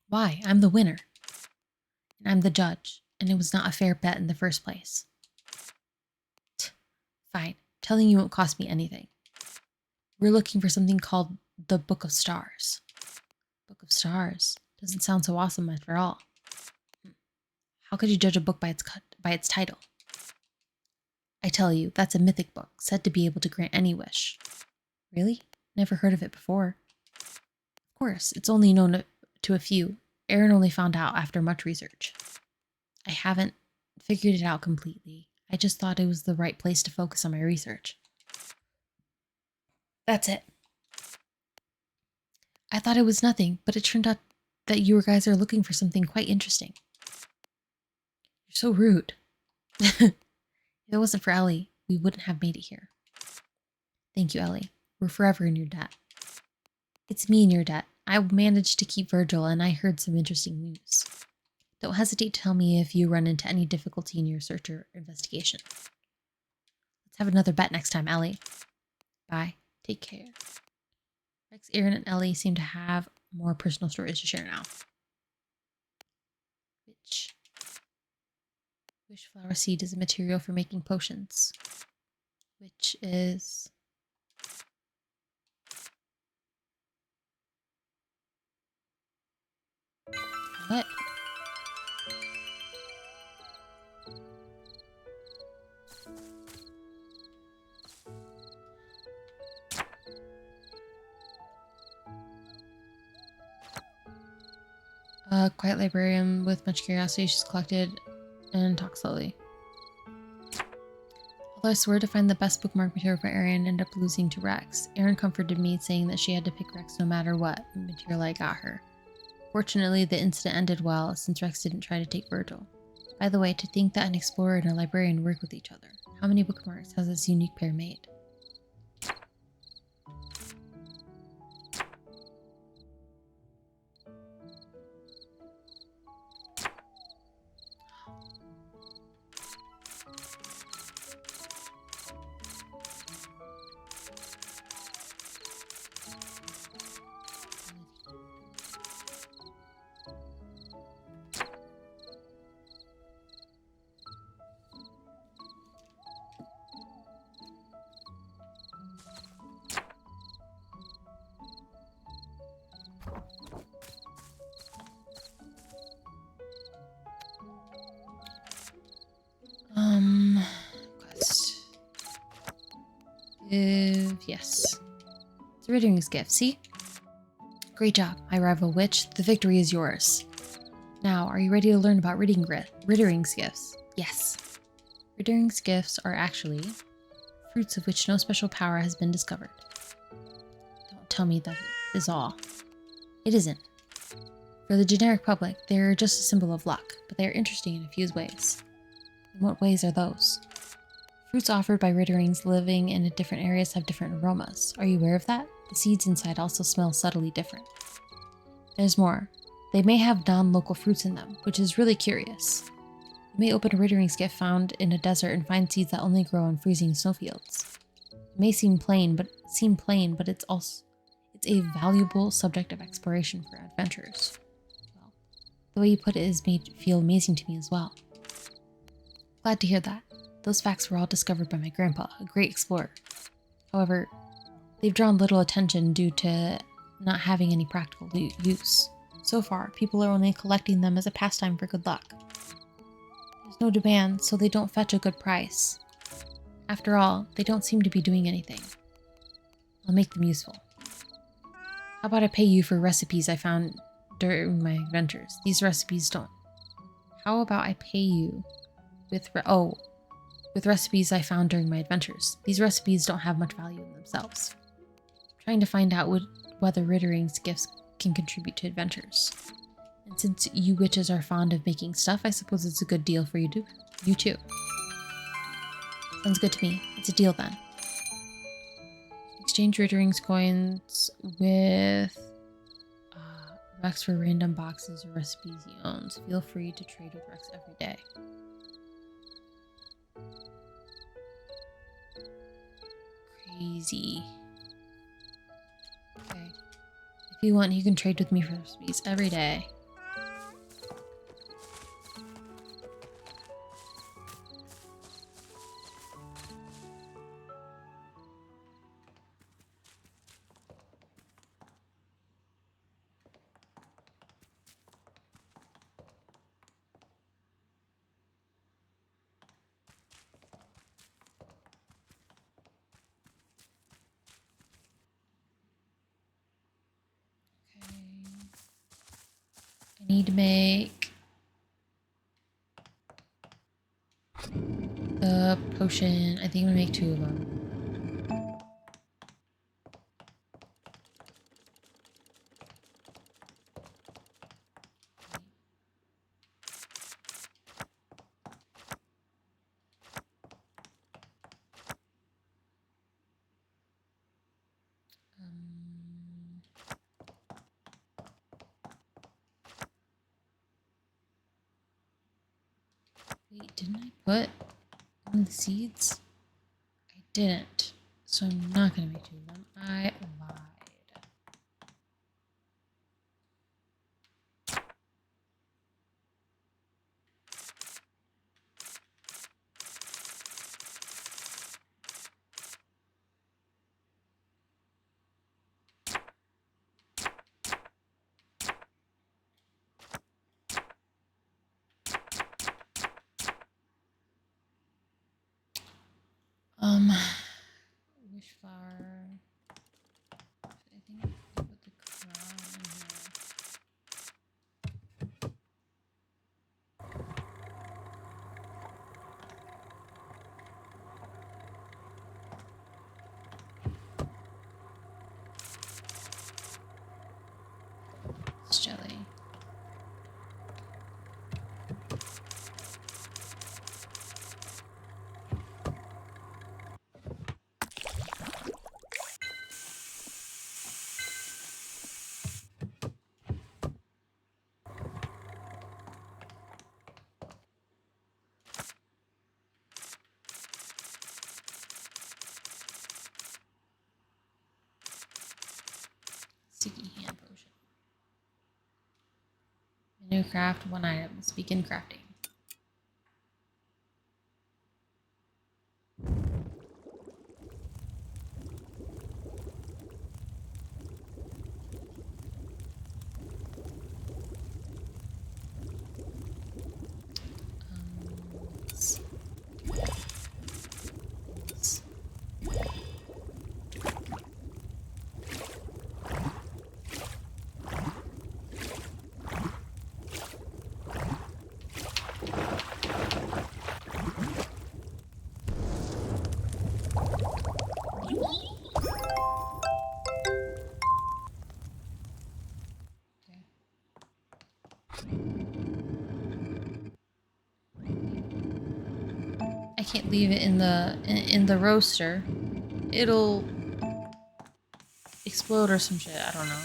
Why? I'm the winner. And I'm the judge. And it was not a fair bet in the first place. Fine. Telling you won't cost me anything. We're looking for something called the Book of Stars. Book of Stars. Doesn't sound so awesome after all. How could you judge a book by its title? I tell you, that's a mythic book, said to be able to grant any wish. Really? Never heard of it before. Of course, it's only known to a few. Aaron only found out after much research. I haven't figured it out completely. I just thought it was the right place to focus on my research. That's it. I thought it was nothing, but it turned out that you guys are looking for something quite interesting. You're so rude. If it wasn't for Ellie, we wouldn't have made it here. Thank you, Ellie. We're forever in your debt. It's me in your debt. I managed to keep Virgil, and I heard some interesting news. Don't hesitate to tell me if you run into any difficulty in your search or investigation. Let's have another bet next time, Ellie. Bye. Take care. Rex, Aaron, and Ellie seem to have more personal stories to share now. Wish flower seed is a material for making potions. Which is... What? A quiet librarian with much curiosity, she's collected and talks slowly. Although I swore to find the best bookmark material for Aaron, and ended up losing to Rex. Aaron comforted me, saying that she had to pick Rex no matter what material I got her. Fortunately, the incident ended well, since Rex didn't try to take Virgil. By the way, to think that an explorer and a librarian work with each other. How many bookmarks has this unique pair made? Yes. It's a Rittering's gift, see? Great job, my rival witch. The victory is yours. Now, are you ready to learn about Rittering's gifts? Yes. Rittering's gifts are actually fruits of which no special power has been discovered. Don't tell me that is all. It isn't. For the generic public, they're just a symbol of luck, but they are interesting in a few ways. In what ways are those? Fruits offered by Ritterings living in different areas have different aromas. Are you aware of that? The seeds inside also smell subtly different. There's more. They may have non-local fruits in them, which is really curious. You may open a Rittering's gift found in a desert and find seeds that only grow on freezing snowfields. It may seem plain, but it's a valuable subject of exploration for adventurers. Well, the way you put it is made feel amazing to me as well. Glad to hear that. Those facts were all discovered by my grandpa, a great explorer. However, they've drawn little attention due to not having any practical use. So far, people are only collecting them as a pastime for good luck. There's no demand, so they don't fetch a good price. After all, they don't seem to be doing anything. I'll make them useful. How about I pay you for recipes I found during my adventures? These recipes don't... How about I pay you with recipes I found during my adventures? These recipes don't have much value in themselves. I'm trying to find out whether Rittering's gifts can contribute to adventures. And since you witches are fond of making stuff, I suppose it's a good deal for you too. Sounds good to me. It's a deal then. Exchange Rittering's coins with Rex for random boxes or recipes he owns. Feel free to trade with Rex every day. Crazy. Okay. If you want, you can trade with me for recipes every day. I need to make the potion. I think I'm gonna make 2 of them. Wait, didn't I put one of the seeds? I didn't. So I'm not going to make 2 of them. I lied. Wish flower. I think I put the crown in here. It's jelly. Sticky hand potion. Menu craft 1 item. Let's begin crafting. can't leave it in the roaster. It'll explode or some shit. I don't know.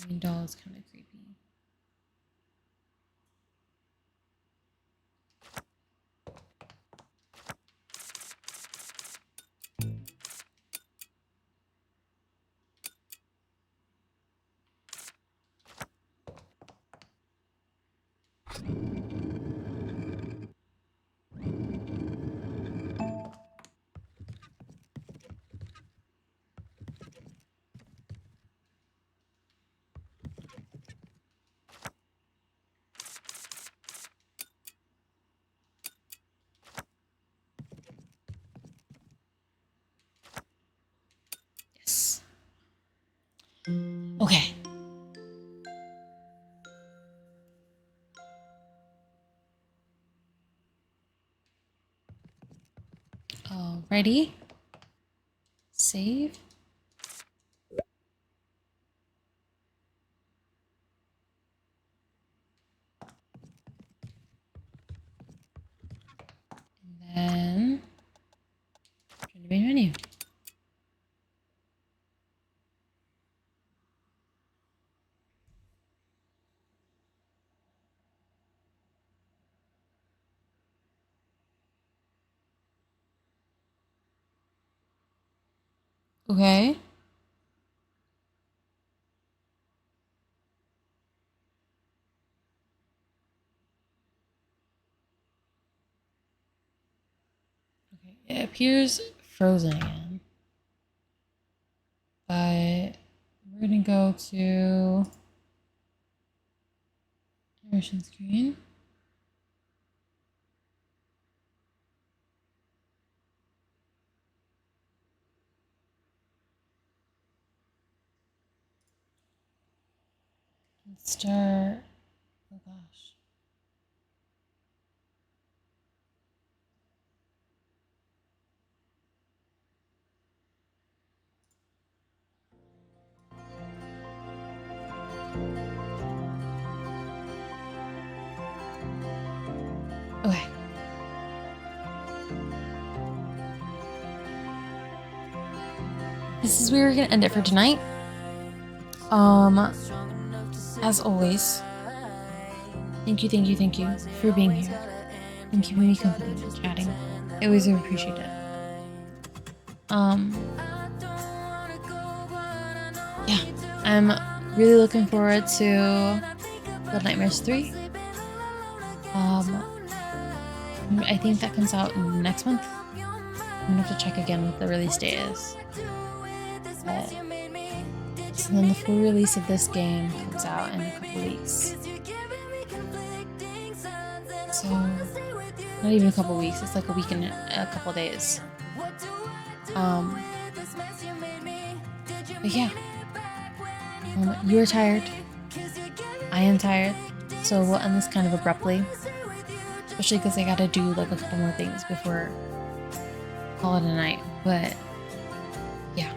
Green doll is kind of creepy. Yes. Okay. Alrighty. Save. And then turn to main menu. Okay. Okay. It appears frozen again. But we're gonna go to immersion screen. And start. Oh gosh. Okay. This is where we're gonna end it for tonight. As always, thank you for being here and keeping me company and chatting. I always appreciate it. Yeah, I'm really looking forward to Little Nightmares 3. I think that comes out next month. I'm gonna have to check again what the release date is. But, so then the full release of this game comes out in a couple weeks. So, not even a couple weeks, it's like a week and a couple days. But yeah, you're tired. I am tired. So we'll end this kind of abruptly. Especially because I gotta do like a couple more things before call it a night. But yeah.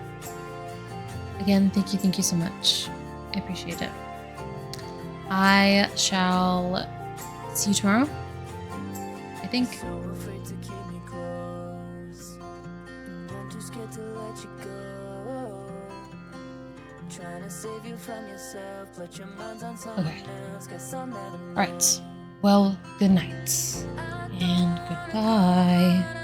Again, thank you so much. I appreciate it. I shall see you tomorrow, I think. Okay. Alright. Well, good night. And goodbye.